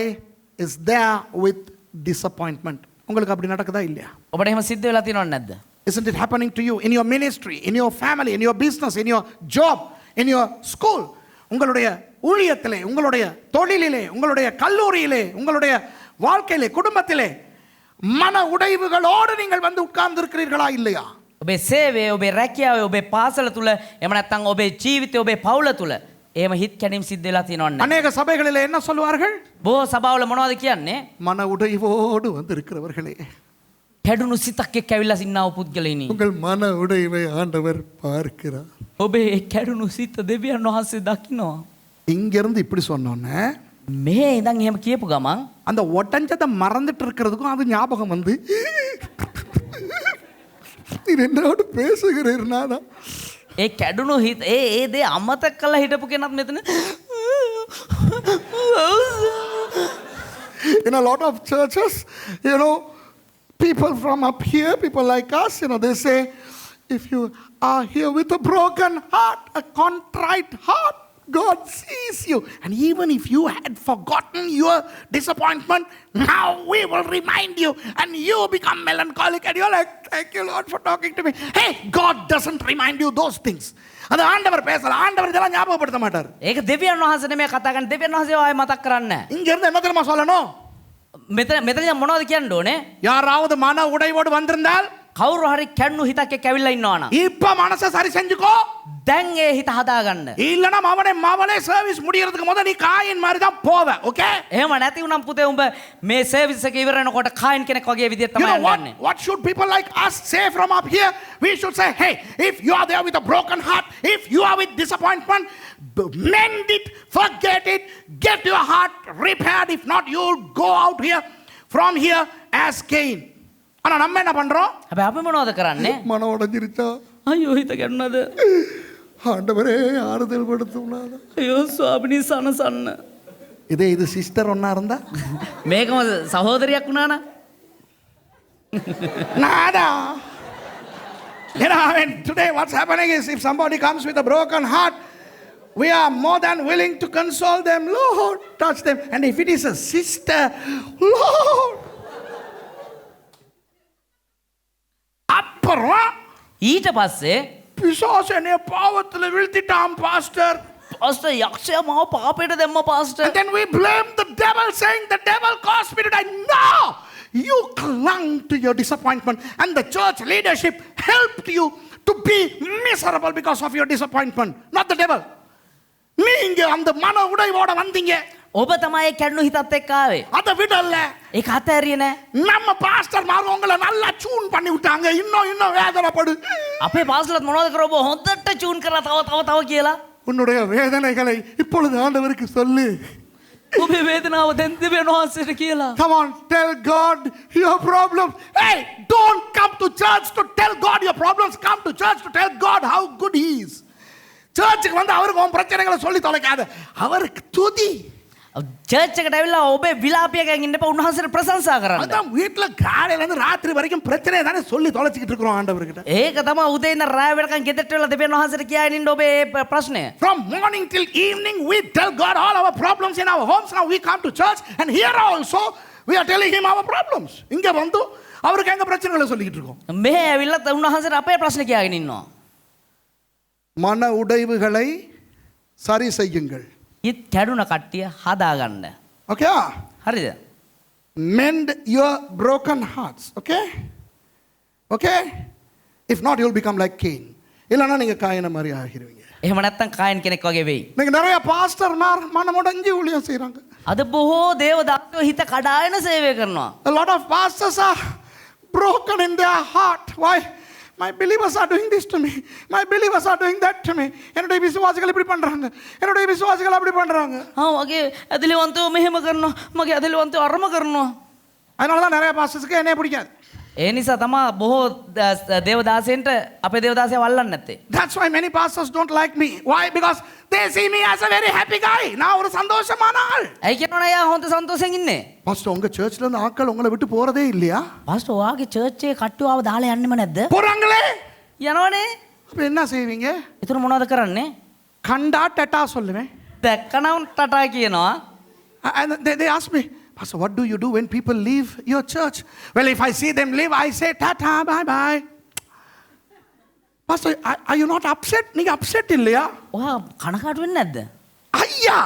Speaker 1: is there with disappointment. உங்களுக்கு அப்படி நடக்குதா இல்லையா?
Speaker 2: ඔබට එහෙම සිද්ධ වෙලා තියෙනවද නැද්ද?
Speaker 1: Isn't it happening to you in your ministry, in your family, in your business, in your job, in your school? உங்களுடைய ஊழியத்திலே, உங்களுடைய தொழிலிலே, உங்களுடைய கல்லூரியிலே, உங்களுடைய வாழ்க்கையிலே, குடும்பத்திலே மன உடைவுகளோடு நீங்கள் வந்து உட்கார்ந்து இருக்கிறீர்களா இல்லையா?
Speaker 2: ඔබේ සේවය, ඔබේ රැකියාව, ඔබේ පාසල තුල, එහෙම නැත්නම් ඔබේ ජීවිතය, ඔබේ පවුල තුල එහෙම හිත් කැඩීම් සිද්ධ වෙලා තියෙනවද නැද්ද?
Speaker 1: அநேக சபைகளிலே என்ன சொல்வார்கள்?
Speaker 2: බොහෝ සභාවල මොනවද කියන්නේ?
Speaker 1: மன உடைவோடு வந்து இருக்கிறவர்களே,
Speaker 2: කැඩුණු සිතක් එක්ක ඇවිල්ලා ඉන්නා වූ පුද්ගලයිනි.
Speaker 1: உங்கள் மன உடைவை ஆண்டவர் பார்க்கிறார்.
Speaker 2: ඔබේ කැඩුණු සිත දෙවියන් වහන්සේ දකිනවා.
Speaker 1: இங்க இருந்து இப்படி சொன்னோன்னே
Speaker 2: මේ ඉඳන් එහෙම කියපු ගමන්
Speaker 1: அந்த ஒட்டஞ்சதை மறந்துட்டு இருக்கிறதுக்கும் அது ஞாபகம் வந்து நீர் என்னோடு பேசுகிறீர்னா
Speaker 2: ඒ කැඩුණු හිත ඒ දේ අමතක කරලා හිටපු කෙනත් මෙතන
Speaker 1: in a lot of churches, you know, people from up here, people like us, you know, they say, if you are here with a broken heart, a contrite heart, God sees you. And even if you had forgotten your disappointment, now we will remind you and you become melancholic and you're like, thank you Lord for talking to me. Hey, God doesn't remind you those things. அது ஆண்டவர் பேசல. ஆண்டவர் இதெல்லாம் ஞாபகப்படுத்த மாட்டார்.
Speaker 2: ඒක දෙවියන් වහන්සේ නෙමෙයි කතා කරන්නේ. දෙවියන් වහන්සේ ආයෙ මතක් කරන්නේ නැහැ.
Speaker 1: இங்க இருந்து என்ன தெரியுமா சொல்லணும்?
Speaker 2: මෙතන මොනවද කියන්න ඕනේ?
Speaker 1: யாராவது மன உடைவோடு வந்திருந்தால்,
Speaker 2: කවුරු හරි කැඩුණු හිතක් එක්ක ඇවිල්ලා ඉන්නවා නම්
Speaker 1: இப்ப மனசை சரி செஞ்சுக்கோ.
Speaker 2: දැන් ඒ හිත හදාගන්න.
Speaker 1: இல்லனா மவனே சர்வீஸ் முடியறதுக்கு முத நீ காயின் மாதிரி தான் போவ. ஓகே?
Speaker 2: එහෙම නැති වුණම් පුතේ උඹ මේ සර්විස් එක ඉවර වෙනකොට කායින් කෙනෙක් වගේ විදියට
Speaker 1: You
Speaker 2: තමයි
Speaker 1: know
Speaker 2: යන්නේ.
Speaker 1: what should people like us say from up here? We should say, hey, if you are there with a broken heart, if you are with disappointment, mend it, forget it, get your heart repaired. If not, you'll go out here from here as Cain. ஆனா நம்ம என்ன பண்றோம்?
Speaker 2: හැබැයි අපි මොනවද කරන්නේ?
Speaker 1: மனம் உடைஞ்சிருச்சா?
Speaker 2: අයියෝ හිත ගැටුණාද?
Speaker 1: ஆண்டவரே ஆறுதல் படுத்தும்னாத.
Speaker 2: අයියෝ ස්වාමිනී සනසන්න.
Speaker 1: இது சிஸ்டர் ஒண்ணா இருந்தா?
Speaker 2: මේකම සහෝදරියක් වුණා නම්?
Speaker 1: Nada. You know, I mean, today what's happening is if somebody comes with a broken heart, we are more than willing to console them. Lord, touch them. And if it is a sister, Lord. அப்புறம்
Speaker 2: ඊට පස්සේ
Speaker 1: பிசாசு என்னைய பாவத்துல வீழ்த்திட்டான் pastor.
Speaker 2: Pastor යක්ෂයා මාව පාපයට දැම්ම pastor.
Speaker 1: And then we blame the devil, saying the devil caused me to die. No! You clung to your disappointment, and the church leadership helped you to be miserable because of your disappointment, not the devil. நீங்க அந்த மன உடைவோட வந்தீங்க.
Speaker 2: ඔබ තමයි කැඩුණු හිතත් එක්ක ආවේ.
Speaker 1: அதை விடல.
Speaker 2: ඒක අතෑරියේ නෑ.
Speaker 1: நம்ம பாஸ்டர் மார் உங்களை நல்லா சூன் பண்ணி விட்டாங்க. இன்னும் வேதனைப்படு.
Speaker 2: අපේ පාස්ටර්ලත් මොනවද කරා ඔබ හොඳට චූන් කරලා තව කියලා.
Speaker 1: உன்னுடைய வேதனைகளை இப்பொழுது ஆண்டவருக்கு சொல்லு.
Speaker 2: ඔබේ වේදනාව දැන් දෙවියන් වහන්සේට කියලා.
Speaker 1: Come on, tell God your problems. Hey, don't come to church to tell God your problems. Come to church to tell God how good he is. சர்ச்சுக்கு வந்து அவருக்கு உன் பிரச்சனைகளை சொல்லி தொலைக்காத. அவருக்கு துதி.
Speaker 2: චර්ච් එකට ඇවිල්ලා ඔබේ විලාපයකින් ඉන්න එපා උන්වහන්සේට ප්‍රශංසා කරන්න.
Speaker 1: அதான் வீட்ல காலையில இருந்து ராத்திரி வரைக்கும் பிரச்சனையை தானே சொல்லி தொலைச்சிட்டு இருக்கோம் ஆண்டவர்கிட்ட.
Speaker 2: ඒක තමයි උදේ ඉඳන් රාය වෙනකන් ගෙදරට වෙලා දෙවියන් වහන්සේට කියයින් ඉන්න ඔබේ ප්‍රශ්නය.
Speaker 1: From morning till evening we tell God all our problems in our homes. Now we come to church and here also we are telling him our problems. இங்க வந்து அவருக்கு எங்க பிரச்சனைகளை சொல்லிட்டு இருக்கோம்.
Speaker 2: මෙහෙ ඇවිල්ලා උන්වහන්සේට අපේ ප්‍රශ්න කියගෙන ඉන්නවා.
Speaker 1: மன உடைவுகளை சரி செய்யுங்கள்.
Speaker 2: ඉත් කැඩුන කට්ටිය හදාගන්න.
Speaker 1: Okay?
Speaker 2: හරිද?
Speaker 1: Mend your broken hearts. Okay? Okay? If not, you'll become like Cain. இல்லைன்னா நீங்க காயின மாதிரி ஆகிருவீங்க.
Speaker 2: එහෙම නැත්තම් කායන් කෙනෙක් වගේ වෙයි.
Speaker 1: நீங்க நிறைய பாஸ்டர்மார் மனமுடைஞ்சு ஊழியம் செய்றாங்க.
Speaker 2: අද බොහෝ දේවදත්තෝ හිත කඩාගෙන සේවය කරනවා.
Speaker 1: A lot of pastors are broken in their heart. Why? My believers are doing this to me. My believers are doing that to me. என்னுடைய விசுவாசிகள் இப்படி பண்றாங்க. என்னுடைய விசுவாசிகள் அப்படி பண்றாங்க.
Speaker 2: මගේ ඇදලිවන්තෝ මෙහෙම කරනවා. මගේ ඇදලිවන්තෝ අරම කරනවා.
Speaker 1: அதனால தான் நிறைய பாஸ்டர்ஸ்க்கு என்னைய பிடிக்காது.
Speaker 2: ඒ නිසා තමයි බොහෝ දේවදාසයන්ට අපේ දේවදාසයව අල්ලන්නේ නැත්තේ.
Speaker 1: That's why many pastors don't like me. Why? Because they see me as a very happy guy. நான் ஒரு சந்தோஷமான ஆள்.
Speaker 2: ඇයි කියනවනේ යා හොඳ සන්තෝෂෙන් ඉන්නේ.
Speaker 1: பாஸ்டர் உங்க சர்ச்ல இருந்து ஆட்கள் உங்களை விட்டு போறதே இல்லையா?
Speaker 2: පාස්ටර් ඔයාගේ චර්ච් එකේ කට්ටිය ආව දාලා යන්නෙම නැද්ද?
Speaker 1: போறாங்களே.
Speaker 2: යනවනේ.
Speaker 1: அப்ப என்ன செய்வீங்க?
Speaker 2: ඒතර මොනවද කරන්නේ?
Speaker 1: கண்டா டட்டா சொல்லுவேன்.
Speaker 2: දැක්කනම් ටටා කියනවා.
Speaker 1: And they ask me, Pastor, what do you do when people leave your church? Well, if I see them leave, I say, tata, bye-bye. Pastor, are you not upset? நீங்க upset இல்லையா?
Speaker 2: ඔයා කනකාටු වෙන්නේ නැද්ද?
Speaker 1: ஐயா,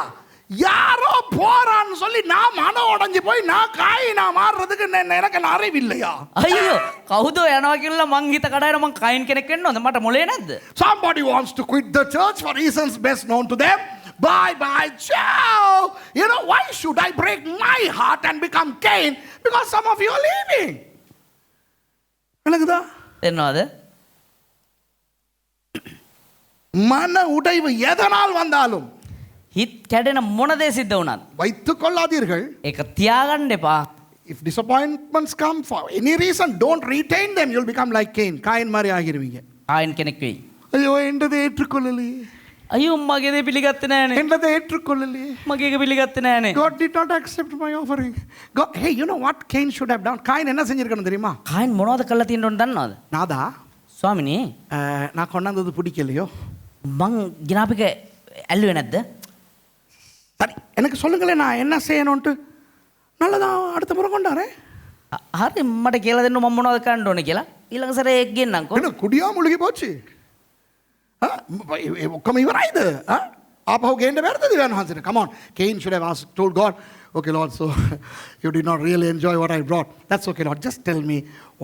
Speaker 1: யாரோ போறான்னு சொல்லி நான் மனம் உடைஞ்சு போய் நான் காயினா மாறுறதுக்கு எனக்கு அறிவு இல்லையா?
Speaker 2: අයියෝ කවුදෝ යනවා කියලා මං හිත කඩාගෙන මං කයින් කෙනෙක් වෙන්න ඕනද? මට මොලේ නැද්ද?
Speaker 1: Somebody wants to quit the church for reasons best known to them. Bye-bye, ciao. You know, why should I break my heart and become Cain? Because some of you are leaving. விளங்குதா?
Speaker 2: එන්නවද?
Speaker 1: மன உடைவு எதனால் வந்தாலும்
Speaker 2: හිත් කැඩෙන මොන දේ සිද්ධ වුණත්
Speaker 1: வைத்துக் கொள்ளாதீர்கள்.
Speaker 2: ඒක තියාගන්න එපා.
Speaker 1: If disappointments come for any reason, don't retain them. You'll become like Cain. Coin மாதிரி ஆகிருவீங்க.
Speaker 2: ආයන් කෙනෙක් වෙයි.
Speaker 1: ஐயோ என்றதை ஏற்றுக்கொள்ளலையே.
Speaker 2: අයියෝ මගේ දේ පිළිගත්තේ නෑනේ.
Speaker 1: என்றதை ஏற்றுக்கொள்ளலையே.
Speaker 2: මගේ එක පිළිගත්තේ නෑනේ.
Speaker 1: God did not accept my offering. God, hey, you know what Cain should have done? Coin என்ன செஞ்சிருக்கணும் தெரியுமா?
Speaker 2: කායන් මොනවද කළා තියෙන්න ඕන දන්නවද?
Speaker 1: நாதா,
Speaker 2: ස්වාමිනේ
Speaker 1: நான் கொண்டாந்தது பிடிக்கலையோ?
Speaker 2: මං ගිනාපික ඇල්ලුවේ නැද්ද?
Speaker 1: சரி, எனக்கு சொல்லுங்களேன் நான் என்ன செய்யணும்ட்டு. நல்லதான், அடுத்த முறை கொண்டாரே.
Speaker 2: හරි මට කියලා දෙන්න මම මොනවද කරන්න ඕනේ කියලා. ඊළඟ සැරේ එක් ගෙන්නම්කෝ.
Speaker 1: என்ன குடியா முழுகி போச்சு? ஒக்கம் இவரா இது? ஆப்பாவு கேண்ட வேறது வேணும் answer. Come on, Cain should have asked, told God, okay Lord, so you did not really enjoy what I brought. That's okay Lord, just tell me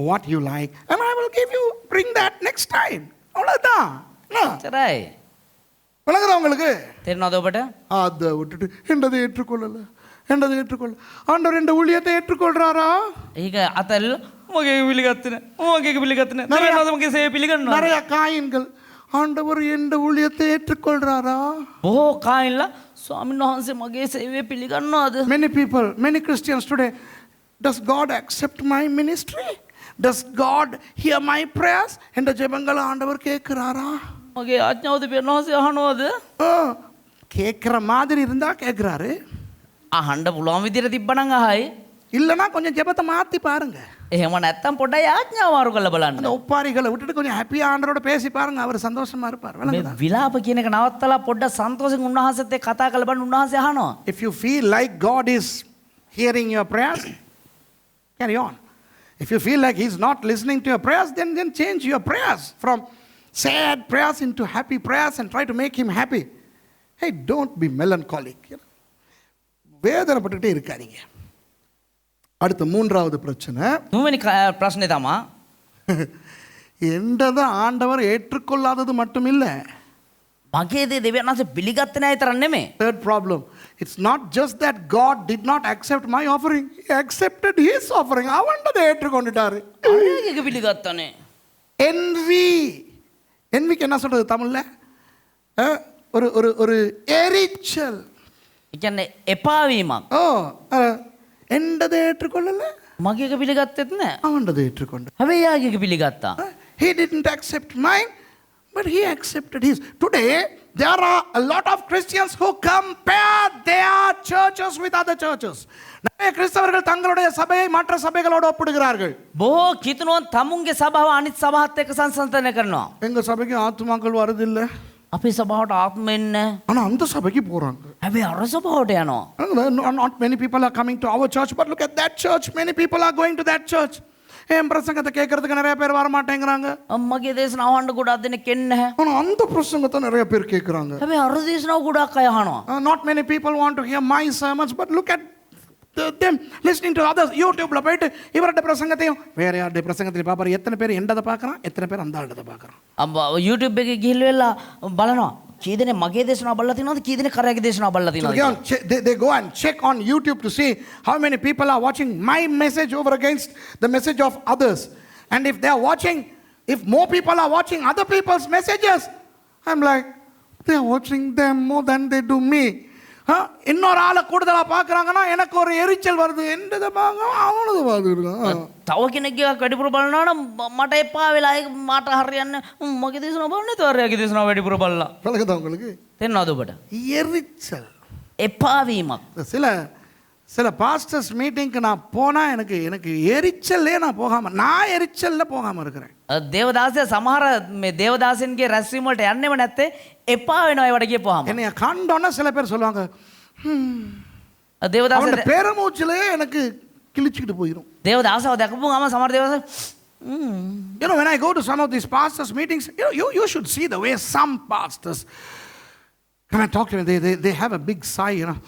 Speaker 1: what you like and I will give you, bring that next time. அவ்வளவுதான்.
Speaker 2: சரி.
Speaker 1: விளங்குதா உங்களுக்கு?
Speaker 2: තේරෙනවද ඔබට?
Speaker 1: அதை விட்டுட்டு என்றதை ஏற்றுக்கொள்ளல, என்றதை ஏற்றுக்கொள்ள. ஆண்டவர் இந்த ஊழியத்தை ஏற்றுக்கொள்றாரா?
Speaker 2: ඒක අතල් මගේ පිළිගත්තේ නෑ. මගේ පිළිගත්තේ නෑ. තේරෙනවද මගේ සේවය පිළිගන්නවා?
Speaker 1: நிறைய காயின்கள். ஆண்டவர் இந்த ஊழியத்தை ஏற்றுக்கொள்றாரா?
Speaker 2: බොහෝ කායින්ලා ස්වාමීන් වහන්සේ මගේ සේවය පිළිගන්නවද?
Speaker 1: Many people, many Christians today, does God accept my ministry? Does God hear my prayers? என்ற ஜெபங்களை ஆண்டவர் கேட்கிறாரா?
Speaker 2: මගේ ආඥාවද පියනවාසේ අහනවද?
Speaker 1: கேட்கிற மாதிரி இருந்தா கேட்கிறாரு.
Speaker 2: අහන්න පුළුවන් විදිහට තිබ්බනම් අහයි.
Speaker 1: இல்லைன்னா கொஞ்சம் ஜெபத்தை மாத்தி பாருங்க.
Speaker 2: එහෙම නැත්තම් පොඩ්ඩයි ආඥාව මාරු කරලා බලන්න.
Speaker 1: அந்த ஒப்பாரிகளை விட்டுட்டு கொஞ்சம் ஹாப்பியா ஆண்டவரோட பேசி பாருங்க, அவர் சந்தோஷமா இருப்பார்.
Speaker 2: මේ විලාප කියන එක නවත්තලා පොඩ්ඩක් සන්තෝෂෙන් උන්වහන්සේත් එක්ක කතා කරලා බලන්න උන්වහන්සේ අහනවා.
Speaker 1: If you feel like God is hearing your prayers, carry on. If you feel like he's not listening to your prayers, then change your prayers from sad prayers into happy prayers and try to make him happy. Hey, don't be melancholic. வேதனைப்பட்டுட்டே இருக்காதீங்க. அடுத்த மூன்றாவது பிரச்சனை,
Speaker 2: තුන්වෙනි ප්‍රශ්නේ තමයි
Speaker 1: என்றதை ஆண்டவர் ஏற்றுக்கொள்ளாதது மட்டும் இல்லை.
Speaker 2: මගේ දේ දෙවියන් වහන්සේ පිළිගත්තේ නැහැ විතරක් නෙමෙයි.
Speaker 1: Third problem, it's not just that God did not accept my offering, he accepted his offering. அவன்டதை ஏற்றுக்கொண்டுட்டாரு.
Speaker 2: අයගේ පිළිගත්තනේ.
Speaker 1: envyக்கு என்ன சொல்றது தமிழ்ல? ஒரு ஒரு ஒரு எரிச்சல்.
Speaker 2: ඒ කියන්නේ එපා වීමක්.
Speaker 1: என்றதை ஏற்றுக்கொள்ளல,
Speaker 2: මගේ එක පිළිගත්තෙත් නැහැ.
Speaker 1: அவன்டதை ஏற்றுக்கொண்டு.
Speaker 2: හැබැයි යාගේ එක පිළිගත්තා.
Speaker 1: He didn't accept mine, but he accepted his. Today there are a lot of Christians who compare their churches with other churches. நிறைய கிறிஸ்தவர்கள் தங்களுடைய சபையை மற்ற சபைகளோடு ஒப்பிடுகிறார்கள்.
Speaker 2: බොහෝ කිතුණුවන් තමුන්ගේ සභාව අනිත් සභාවත් එක්ක සංසන්දනය කරනවා.
Speaker 1: எங்க சபைக்கு ஆத்துமாக்கள் வருதில்லை,
Speaker 2: අපේ සභාවට ආත්ම එන්නේ නැහැ.
Speaker 1: ஆனா அந்த சபைக்கு போறாங்க.
Speaker 2: හැබැයි අර සභාවට යනවා.
Speaker 1: Not many people are coming to our church, but look at that church. Many people are going to that church. என் பிரசங்கத்தை கேட்கறதுக்கு நிறைய பேர் வர மாட்டேங்கிறாங்க.
Speaker 2: මගේ දේශනාව අහන්න ගොඩක් දෙනෙක් එන්නේ නැහැ.
Speaker 1: ஆனா அந்த பிரசங்கத்தை நிறைய பேர் கேட்கறாங்க.
Speaker 2: හැබැයි අර දේශනාව ගොඩක් අය අහනවා.
Speaker 1: Not many people want to hear my sermons, but look at them listening to others. YouTubeல போயிட்டு இவருடைய பிரசங்கத்தையும் வேற யாருடைய பிரசங்கத்தையும் பாப்பாரு. எத்தனை பேர் எண்டதை பார்க்கறான், எத்தனை பேர் அந்த ஆளுடைய பார்க்கறான்.
Speaker 2: YouTube එකේ ගිහින් වෙලා බලනවා. කී දෙනෙක් මගේ දේශනාව බලලා තිනවද, කී දෙනෙක් කරයාගේ දේශනාව බලලා තිනවද.
Speaker 1: They go and check on YouTube to see how many people are watching my message over against the message of others. And if they are watching, if more people are watching other people's messages, I'm like, they are watching them more than they do me. இன்னொரு ஆளை கூடுதலா பார்க்கறாங்கன்னா எனக்கு ஒரு எரிச்சல் வருது. என்னது பாங்க அவனது பாத்துறான்.
Speaker 2: තව කෙනෙක්ගේ වැඩිපුර බලනවා නම් මට එපා වෙලා ඒක මට හරියන්නේ මගේ දේශනාව බලන්නේ තවරයාගේ දේශනාව වැඩිපුර බලලා.
Speaker 1: பழகுதா உங்களுக்கு?
Speaker 2: තේරෙනවද ඔබට?
Speaker 1: எரிச்சல்.
Speaker 2: එපා වීමක්.
Speaker 1: சில பாஸ்டர்ஸ் மீட்டிங்க்கு நான் போனா எனக்கு எரிச்சல்லே நான் எரிச்சல்ல போகாம இருக்கிறேன்.
Speaker 2: දේවදාසය සමහර මේ දේවදාසයන්ගේ රැස්වීම වලට යන්නේම නැත්තේ එපා වෙනවා ඒවට ගියපුවාම.
Speaker 1: என்னைய கண்டோன்னா சில பேர் சொல்லுவாங்க,
Speaker 2: දේවදාසය
Speaker 1: அவனோட பேரமூச்சிலே எனக்கு கிழிச்சிட்டு போயிடும்.
Speaker 2: දේවදාසව දැකපුවාම සමහර දේවදාස
Speaker 1: You know, when I go to some of these pastors meetings, you should see the way some pastors come and talk to me. They have a big sigh, you know.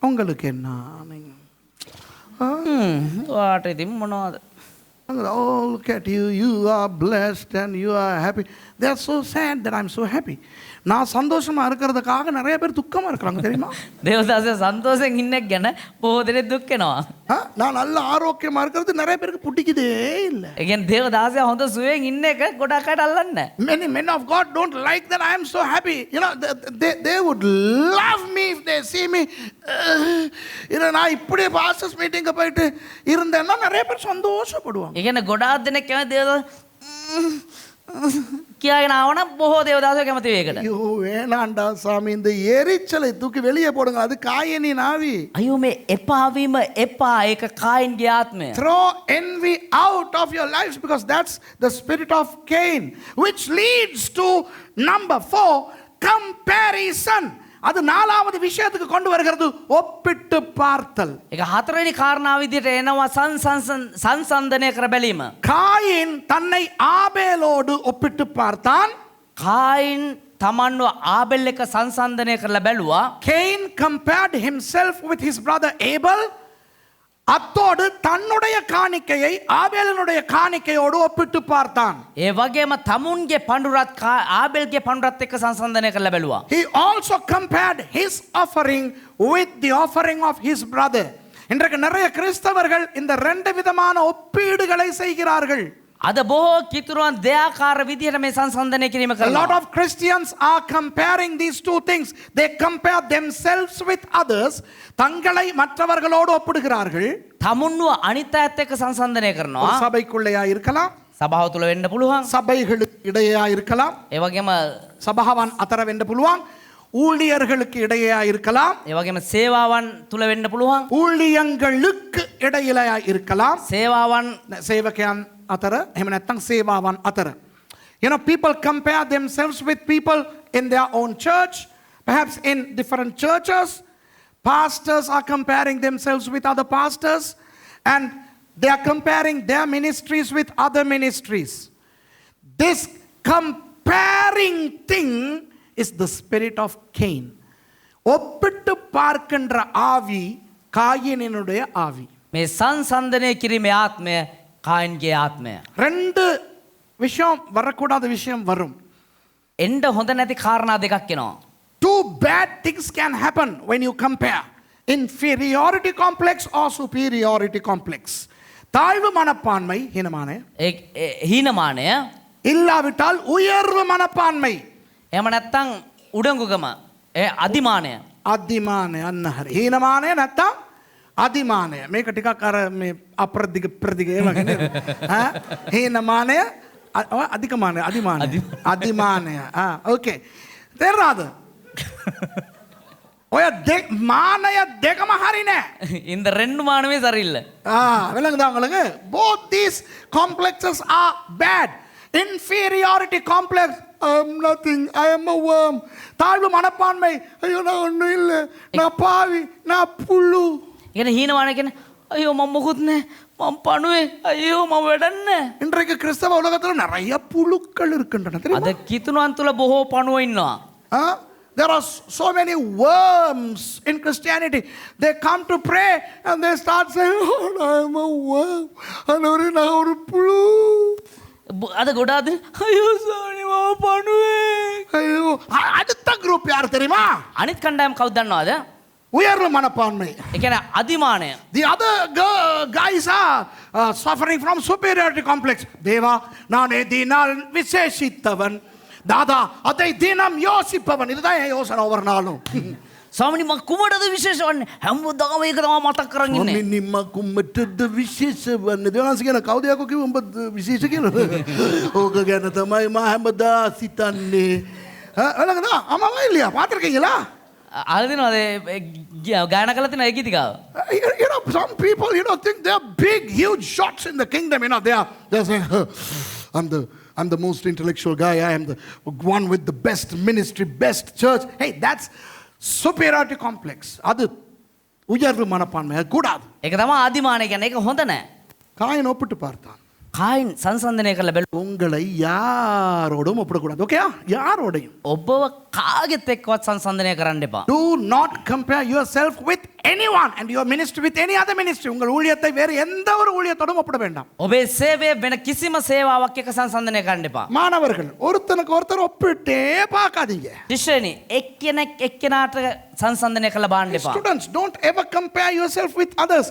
Speaker 1: உங்களுக்கு என்ன?
Speaker 2: වාට ඉතින් මොනවද?
Speaker 1: Oh, look at you. You are blessed and you are happy. They are so sad that I'm so happy. நான் சந்தோஷமா இருக்கிறதுக்காக நிறைய பேர் துக்கமா இருக்கிறாங்க தெரியுமா?
Speaker 2: දේවදාසය සන්තෝෂෙන් ඉන්න එක ගැන බොහෝ දෙනෙක් දුක් වෙනවා.
Speaker 1: நான் நல்ல ஆரோக்கியமா இருக்கிறது நிறைய பேருக்கு பிடிக்குதே இல்ல.
Speaker 2: ඒ කියන්නේ දේවදාසය හොඳ සුවයෙන් ඉන්න එක ගොඩක් අයට අල්ලන්නේ නැහැ.
Speaker 1: Many men of God don't like that I am so happy. You know, they would love me if they see me. நான் இப்படி பாஸ்டர்ஸ் மீட்டிங்க்கு போயிட்டு இருந்தேன்னா நிறைய பேர் சந்தோஷப்படுவாங்க.
Speaker 2: ඒ කියන්නේ ගොඩාක් දෙනෙක් කැමති දේවදාස කියාගෙන ආවනම් බොහෝ දේවදාසයෝ කැමති වේකට.
Speaker 1: ஐயோ வேணாண்டா சாமி, இந்த எரிச்சலை தூக்கி வெளியே போடுங்க, அது காயனின் ஆவி.
Speaker 2: අයියෝ මේ එපා වීම එපා, ඒක කායින්ගේ ආත්මය.
Speaker 1: Throw envy out of your lives because that's the spirit of Cain, which leads to number 4, comparison. அது நாலாவது விஷயத்துக்கு கொண்டு வருகிறது, ஒப்பிட்டு பார்த்தல்.
Speaker 2: ඒක හතරවෙනි කාරණාව විදිහට එනවා සංසන්දනය කර බැලීම.
Speaker 1: காயின் தன்னை ஆபேலோடு ஒப்பிட்டு பார்த்தான்.
Speaker 2: කායින් තමන්ව ආබෙල් එක සංසන්දනය කරලා බැලුවා.
Speaker 1: Cain compared himself with his brother Abel. அத்தோடு தன்னுடைய காணிக்கையை ஆபேலினுடைய காணிக்கையோடு ஒப்பிட்டு பார்த்தான்.
Speaker 2: ඒ වගේම තමුන්ගේ පඬුරත් ආබෙල්ගේ පඬුරත් එක්ක සංසන්දනය කරලා බැලුවා.
Speaker 1: He also compared his offering with the offering of his brother. இன்றைக்கு நிறைய கிறிஸ்தவர்கள் இந்த ரெண்டு விதமான ஒப்பீடுகளை செய்கிறார்கள்.
Speaker 2: අද බොහෝ කිතුරුවන් දෙයාකාර විදිහට මේ සංසන්දනය කිරීම
Speaker 1: A lot
Speaker 2: කරනවා.
Speaker 1: of Christians are comparing these two things. They compare themselves with others. தங்களை மற்றவர்களோடு ஒப்பிடுகிறார்கள்.
Speaker 2: තමුන්ව අනිත් අයත් එක්ක සංසන්දනය
Speaker 1: ஒரு
Speaker 2: කරනවා.
Speaker 1: சபைக்குள்ளேயா இருக்கலாம்,
Speaker 2: සභාව තුළ වෙන්න පුළුවන්.
Speaker 1: சபைகளுக்கு இடையேயா இருக்கலாம்,
Speaker 2: ඒ වගේම
Speaker 1: சபகாவான் අතර වෙන්න පුළුවන්, ஊழியர்களுக்கு இடையேயா இருக்கலாம்,
Speaker 2: ඒ වගේම සේවාවන් තුළ වෙන්න පුළුවන්.
Speaker 1: ஊழியங்களுக்கு இடையிலயா இருக்கலாம்,
Speaker 2: සේවාවන්
Speaker 1: சேவකයන් අතර එහෙම නැත්නම් සේවාවන් අතර. You know, people compare themselves with people in their own church, perhaps in different churches. Pastors are comparing themselves with other pastors, and they are comparing their ministries with other ministries. This comparing thing is the spirit of Cain. ஒப்பிட்டு பார்க்கின்ற ஆவி காயினினுடைய ஆவி.
Speaker 2: මේ සංසන්දනය කිරීමේ ආත්මය කායින්ගේ ආත්මය.
Speaker 1: ரெண்டு விஷயம் வரக்கூடாத விஷயம் வரும்.
Speaker 2: එන්ඩ හොඳ නැති කාරණා දෙකක් එනවා.
Speaker 1: Two bad things can happen when you compare. Inferiority complex or superiority complex. தாழ்வு மனப்பான்மை ஹீனமானே,
Speaker 2: හීනමානය
Speaker 1: இல்லாவிட்டால் உயர்வு மனப்பான்மை
Speaker 2: එම නැත්තං උඩංගුගම අධිමානය.
Speaker 1: අධිමානය අන්න හරි. හීනමානය නැත්තම් අධිමානය. මේක ටිකක් අර මේ අප්‍රදිග ප්‍රදිග ඒ වගේ නේද? හීනමානය අධිකමානය අධිමානය අධිමානය. ඕකේ. තේරුණාද? ඔය මානය දෙකම හරි නෑ.
Speaker 2: இந்த ரெண்டு மானமே சரியில்லை.
Speaker 1: விளங்குதா உங்களுக்கு? Both these complexes are bad. Inferiority complex, I am nothing, I am a worm. தாழ்வு மனப்பான்மை, ஐயோ நான் ஒன்றும் இல்லை, நான் பாவி, நான் புழு.
Speaker 2: එන හීනමානය කියන අයෝ මම මොකුත් නෑ, මම පණුවේ, අයෝ මම වැඩක් නෑ.
Speaker 1: இன்றைக்கு கிறிஸ்தவ உலகத்துல நிறைய புழுக்கள் இருக்கின்றன தெரியுமா?
Speaker 2: අද කිතුනුවන් තුළ බොහෝ පණුව ඉන්නවා.
Speaker 1: There are so many worms in Christianity. They come to pray and they start saying, oh, I am a worm. அன்னவரே நான் ஒரு புழு.
Speaker 2: අද ගොඩාද අයෝ සෝනි මම පණුවේ.
Speaker 1: ஐயோ அடுத்த குரூப் யார் தெரியுமா?
Speaker 2: අනිත් කණ්ඩායම කවුද දන්නවද?
Speaker 1: உயர்வு மனப்பான்மை.
Speaker 2: ඒ කියන්නේ අධිමානය.
Speaker 1: The other guys are suffering from superiority complex. தேவா நான் தினால் விசேஷித்தவன், தாதா அதை தினம் யோசிப்பவன். இதுதான் என் யோசனை ஒவ்வொரு நாளும்.
Speaker 2: ස්වාමිනී මම කුමටද විශේෂ වන්නේ? හැමදාම ඒක තමයි මතක් කරන් ඉන්නේ.
Speaker 1: නිම්ම කුමටද විශේෂ වන්නේ? දෙවනස් කියන කවුද යකෝ කිව්ව උඹ විශේෂ කියලා? ඕක ගැන තමයි මම හැමදා සිතන්නේ. අලගද අමම ඉල්ලියා පාත්‍රකීලා?
Speaker 2: අහලා ගායනා කළා තියෙන ඒ ගීතිකාව.
Speaker 1: You know, some people, think they are big, huge shots in the kingdom. They're saying, I'm the most intellectual guy. I am the one with the best ministry, best church. Hey, that's superiority complex. அது உயர்வு மனப்பான்மை. அது கூடாது.
Speaker 2: ඒක තමයි අධිමානය කියන්නේ. ඒක හොඳ නෑ.
Speaker 1: காயின் ஒப்பிட்டு பார்த்தான்.
Speaker 2: කායින් සංසන්දනය කරලා බැලුවා.
Speaker 1: உங்களை யாரோடும் ஒப்பிடக்கூடாது. ஓகேயா? யாரோடையும்.
Speaker 2: ඔබව කාගෙත් එක්කවත් සංසන්දනය කරන්න එපා.
Speaker 1: Do not compare yourself with anyone and your ministry with any other ministry. உங்கள் ஊழியத்தை வேறு எந்த ஒரு ஊழியத்தோடும் ஒப்பிட வேண்டாம்.
Speaker 2: ඔබේ සේවය වෙන කිසිම සේවාවක් එක්ක සංසන්දනය කරන්න එපා.
Speaker 1: மாணவர்கள் ஒருத்தனுக்கு ஒருத்தர் ஒப்பிட்டே பார்க்காதீங்க.
Speaker 2: ශිෂ්‍යයනි එක්කෙනෙක් එක්කෙනාට සංසන්දනය කරලා බලන්න එපා.
Speaker 1: Students, don't ever compare yourself with others.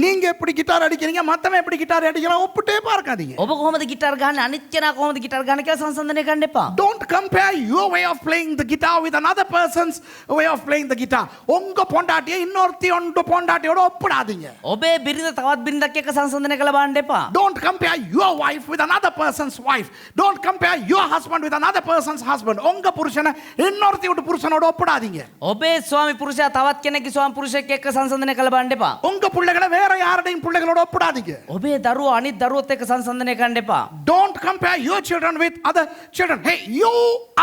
Speaker 1: நீங்க எப்படி கிட்டார் அடிக்கிறீங்க, மத்தவன் எப்படி கிட்டார் அடிக்கிறான் ஒப்பிட்டே பார்க்காதீங்க.
Speaker 2: ඔබ කොහොමද ගිටාර් ගහන්නේ අනිත් කෙනා කොහොමද ගිටාර් ගහන්නේ කියලා සංසන්දනය කරන්න එපා.
Speaker 1: Don't compare your way of playing the guitar with another person's way of playing the guitar. உங்க பொண்டாட்டியை இன்னொருத்தி ஒன்று பொண்டாட்டியோட ஒப்பிடாதீங்க.
Speaker 2: ඔබේ බිරිඳ තවත් බිරිඳක් එක්ක සංසන්දනය කරලා බලන්න එපා.
Speaker 1: Don't compare your wife with another person's wife. Don't compare your husband with another person's husband. உங்க புருஷனை இன்னொருத்தியோட புருஷனோட ஒப்பிடாதீங்க.
Speaker 2: ඔබේ ස්වාමි පුරුෂයා තවත් කෙනෙක්ගේ ස්වාමි පුරුෂයෙක් එක්ක සංසන්දනය කරලා බලන්න එපා.
Speaker 1: உங்க பிள்ளைகளை வேற யாருடையும் பிள்ளைகளோட ஒப்பிடாதீங்க.
Speaker 2: ඔබේ දරුවෝ අනිත් දරුවොත් එක්ක සංසන්දනය කරන්න එපා.
Speaker 1: Don't compare your children with other children. Hey, you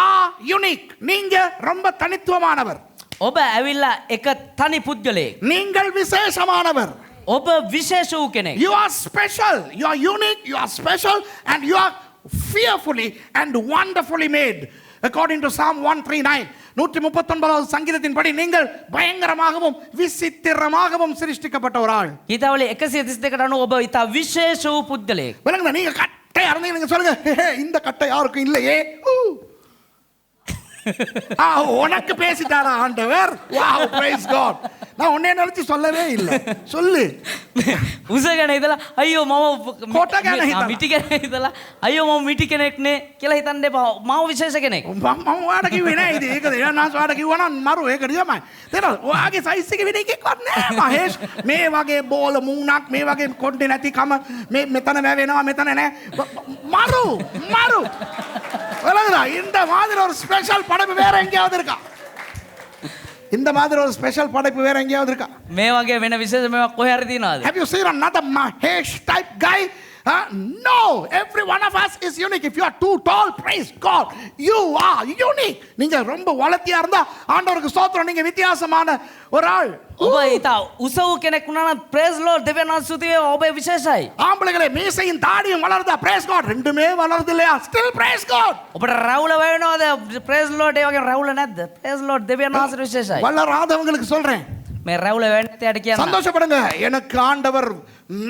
Speaker 1: are unique. நீங்க ரொம்ப தனித்துவமானவர்.
Speaker 2: ඔබ ඇවිල්ලා එක තනි පුද්ගලයෙක්.
Speaker 1: நீங்கள் விசேஷமானவர்.
Speaker 2: ඔබ විශේෂ වූ කෙනෙක්.
Speaker 1: You are special. You are unique. You are special. And you are fearfully and wonderfully made. According to Psalm 139. 139வது சங்கீதத்தின்படி நீங்கள் பயங்கரமாகவும் விசித்திரமாகவும் சிருஷ்டிக்கப்பட்ட ஒரு ஆள்.
Speaker 2: ගීතාවලිය 132කට අනුව ඔබ ඉතා විශේෂ වූ පුද්ගලයෙක්.
Speaker 1: விளங்குதா? நீங்க கட்டை அறந்தீங்க, நீங்க சொல்லுங்க, இந்த கட்டை யாருக்கும் இல்லையே. உனக்கு பேசிட்டாரா ஆண்டவர்? Wow, praise God. நான் உன்னை நினைச்சு சொல்லவே இல்லை. சொல்லு.
Speaker 2: උස ගැන හිතලා අයියෝ මම
Speaker 1: කොට ගැන හිතලා.
Speaker 2: මිටි ගැන හිතලා අයියෝ මම මිටි කෙනෙක්නේ කියලා හිතන්න එපා. මම විශේෂ කෙනෙක්.
Speaker 1: මම ඔයාට කිව්වේ නෑ ඉතින් ඒක දෙවනාස් ඔයාට කිව්වා නම් මරු ඒක නියමයි. තේරෙනවද? ඔයාගේ සයිස් එක වෙන එකක්වත් නෑ මහේෂ්. මේ වගේ බෝල මූණක් මේ වගේ කොණ්ඩේ නැති කම මේ මෙතන වැවෙනවා මෙතන නෑ. මරු. விளங்குதா? இந்த மாதிரி ஒரு ஸ்பெஷல் படைப்பு வேற எங்கேயாவது இருக்கா? இந்த மாதிரி ஒரு ஸ்பெஷல் படைப்பு வேற எங்கேயாவது இருக்கா?
Speaker 2: මේ වගේ වෙන විශේෂ මේවා කොහේ හරි තියනවාද?
Speaker 1: Have you seen another Mahesh type guy? No, every one of us is unique. If you are too tall, praise God, you are unique. நீங்க ரொம்ப வளர்த்தியா இருந்தா ஆண்டவருக்கு ஸ்தோத்திரம், நீங்க வித்தியாசமான ஒரு ஆள்.
Speaker 2: ඔබ ඊට උස වූ කෙනෙක් වුණා නම් praise Lord දෙවියන් වහන්සේ ස්තුති වේවා ඔබ විශේෂයි.
Speaker 1: ஆம்பளைகளே மீசையும் தாடியும் வளருதா? praise God. ரெண்டுமே வளருது இல்லையா? still praise God.
Speaker 2: ඔබට රැවුල වෙනවද? praise Lord ඒ වගේ රැවුල නැද්ද? praise Lord දෙවියන් වහන්සේ විශේෂයි.
Speaker 1: வளராதவங்களுக்கு சொல்றேன்,
Speaker 2: මේ රැවුල වෙන්නත් කියන්න.
Speaker 1: சந்தோஷப்படுங்க. எனக்கு ஆண்டவர்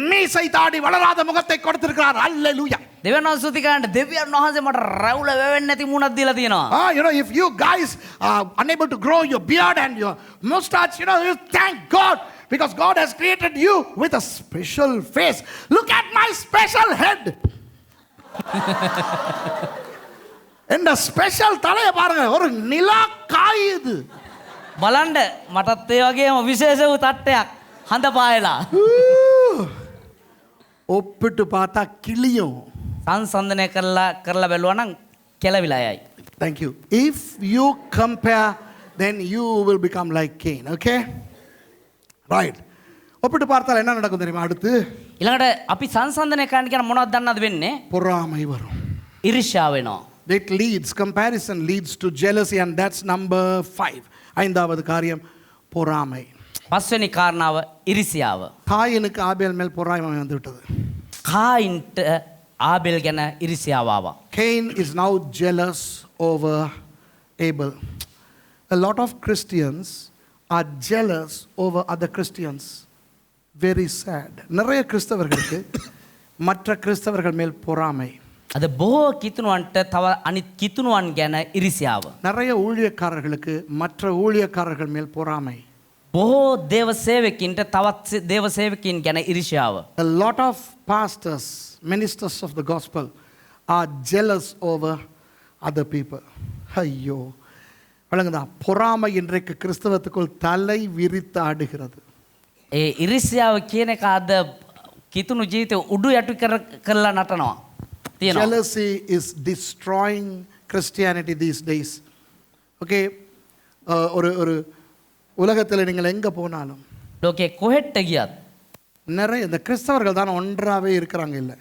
Speaker 1: மீசை தாடி வளராத முகத்தை கொடுத்திருக்கிறார். அல்லேலூயா.
Speaker 2: දෙවියන් වහන්සේ ස්තුති කරන්න. දෙවියන් වහන්සේ මට රැවුල වෙවෙන්නේ නැති මුණක් දීලා තියෙනවා.
Speaker 1: You know, if you guys are unable to grow your beard and your mustache, you know, you thank God because God has created you with a special face. Look at my special head. இந்த special தலைய பாருங்க, ஒரு நிலா காய் இது.
Speaker 2: බලන්න මටත් ඒ වගේම විශේෂ වූ තට්ටයක් හඳ පායලා.
Speaker 1: ஒப்பிட்டு பார்த்தா கிளியும்.
Speaker 2: සංසන්දනය කරලා බැලුවා නම් කෙලවිලා යයි.
Speaker 1: Thank you. If you compare, then you will become like Cain. Okay? Right. ஒப்பிட்டு பார்த்தால் என்ன நடக்கும் தெரியுமா? அடுத்து
Speaker 2: ඊළඟට අපි සංසන්දනය කරන්න කියන මොනවද දන්නවද වෙන්නේ?
Speaker 1: பொறாமை வரும்.
Speaker 2: ඊර්ෂ්‍යාව වෙනවා.
Speaker 1: It leads, comparison leads to jealousy, and that's number 5. ஐந்தாவது காரியம் பொறாமை.
Speaker 2: පස්වෙනි කාරණාව ඉරිසියාව.
Speaker 1: காயினுக்கு ஆபேல் மேல் பொறாமை வந்து விட்டது.
Speaker 2: කායින්ට ආබෙල් ගැන ඉරිසියාව ආවා.
Speaker 1: Cain is now jealous over Abel. A lot of Christians are jealous over other Christians. Very sad. நிறைய கிறிஸ்தவர்களுக்கு மற்ற கிறிஸ்தவர்கள் மேல் பொறாமை.
Speaker 2: අද බොහෝ කිතුණුවන්ට තව අනිත් කිතුණුවන් ගැන ඉරිසියාව.
Speaker 1: நிறைய ஊழியக்காரர்களுக்கு மற்ற ஊழியக்காரர்கள் மேல் பொறாமை.
Speaker 2: බොහෝ දේව සේවකින්ට තවත් දේව සේවකින් ගැන ඉරිසියාව.
Speaker 1: A lot of pastors, ministers of the gospel are jealous over other people. ஐயோ, வழங்குதா? பொறாமை இன்றைக்கு கிறிஸ்தவத்துக்குள் தலை விரித்து ஆடுகிறது.
Speaker 2: ඒ ඉරිසියාව කියන එක අද කිතුණු ජීවිතේ උඩු යටු කරලා නටනවා. තියෙනවා.
Speaker 1: Jealousy is destroying Christianity these days. Okay, ஒரு உலகத்தில் நீங்கள் எங்கே போனாலும்
Speaker 2: ලෝකේ කොහෙට ගියත්
Speaker 1: நிறைய இந்த கிறிஸ்தவர்கள் தான் ஒன்றாவே இருக்கிறாங்க இல்லை.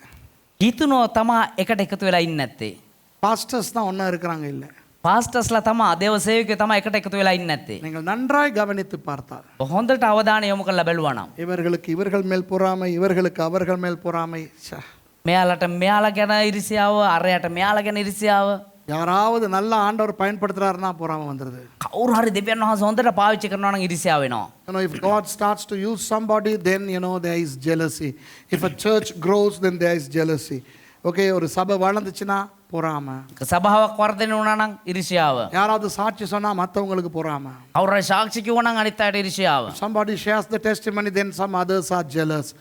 Speaker 2: කිතුණෝ තමා එකට එකතු වෙලා ඉන්නේ නැත්තේ.
Speaker 1: பாஸ்டர்ஸ் தான் ஒன்றா இருக்கிறாங்க இல்லை.
Speaker 2: පාස්ටර්ස්ලා තමා දේව සේවකයෝ තමා එකට එකතු වෙලා ඉන්නේ නැත්තේ.
Speaker 1: நீங்கள் நன்றாய் கவனித்து பார்த்தால்
Speaker 2: හොඳට අවධානය යොමු කරලා බැලුවා නම්
Speaker 1: இவர்களுக்கு இவர்கள் மேல் பொறாமை, இவர்களுக்கு அவர்கள் மேல் பொறாமை.
Speaker 2: මෙයාලට මෙයාලා ගැන ඉරිසියාව, අරයට මෙයාලා ගැන ඉරිසියාව.
Speaker 1: யாராவது நல்ல ஆண்டவர் பயன்படுத்துறாருன்னா பொறாமை வந்துடுது.
Speaker 2: කවුරු හරි දෙවියන් වහන්සේ හොඳට පාවිච්චි කරනවා නම් ඉරිසියාව වෙනවා.
Speaker 1: You know, if God starts to use somebody, then you know there is jealousy. If a church grows, then there is jealousy. Okay, ஒரு சபை வளர்ந்துச்சுன்னா பொறாமை.
Speaker 2: සභාවක් වර්ධනය වුණා නම් ඉරිසියාව.
Speaker 1: யாராவது சாட்சி சொன்னா மற்றவங்களுக்கு பொறாமை.
Speaker 2: කවුරු හරි සාක්ෂි කිව්වා නම් අනිත් අයට ඉරිසියාව.
Speaker 1: Somebody shares the testimony, then some others are jealous.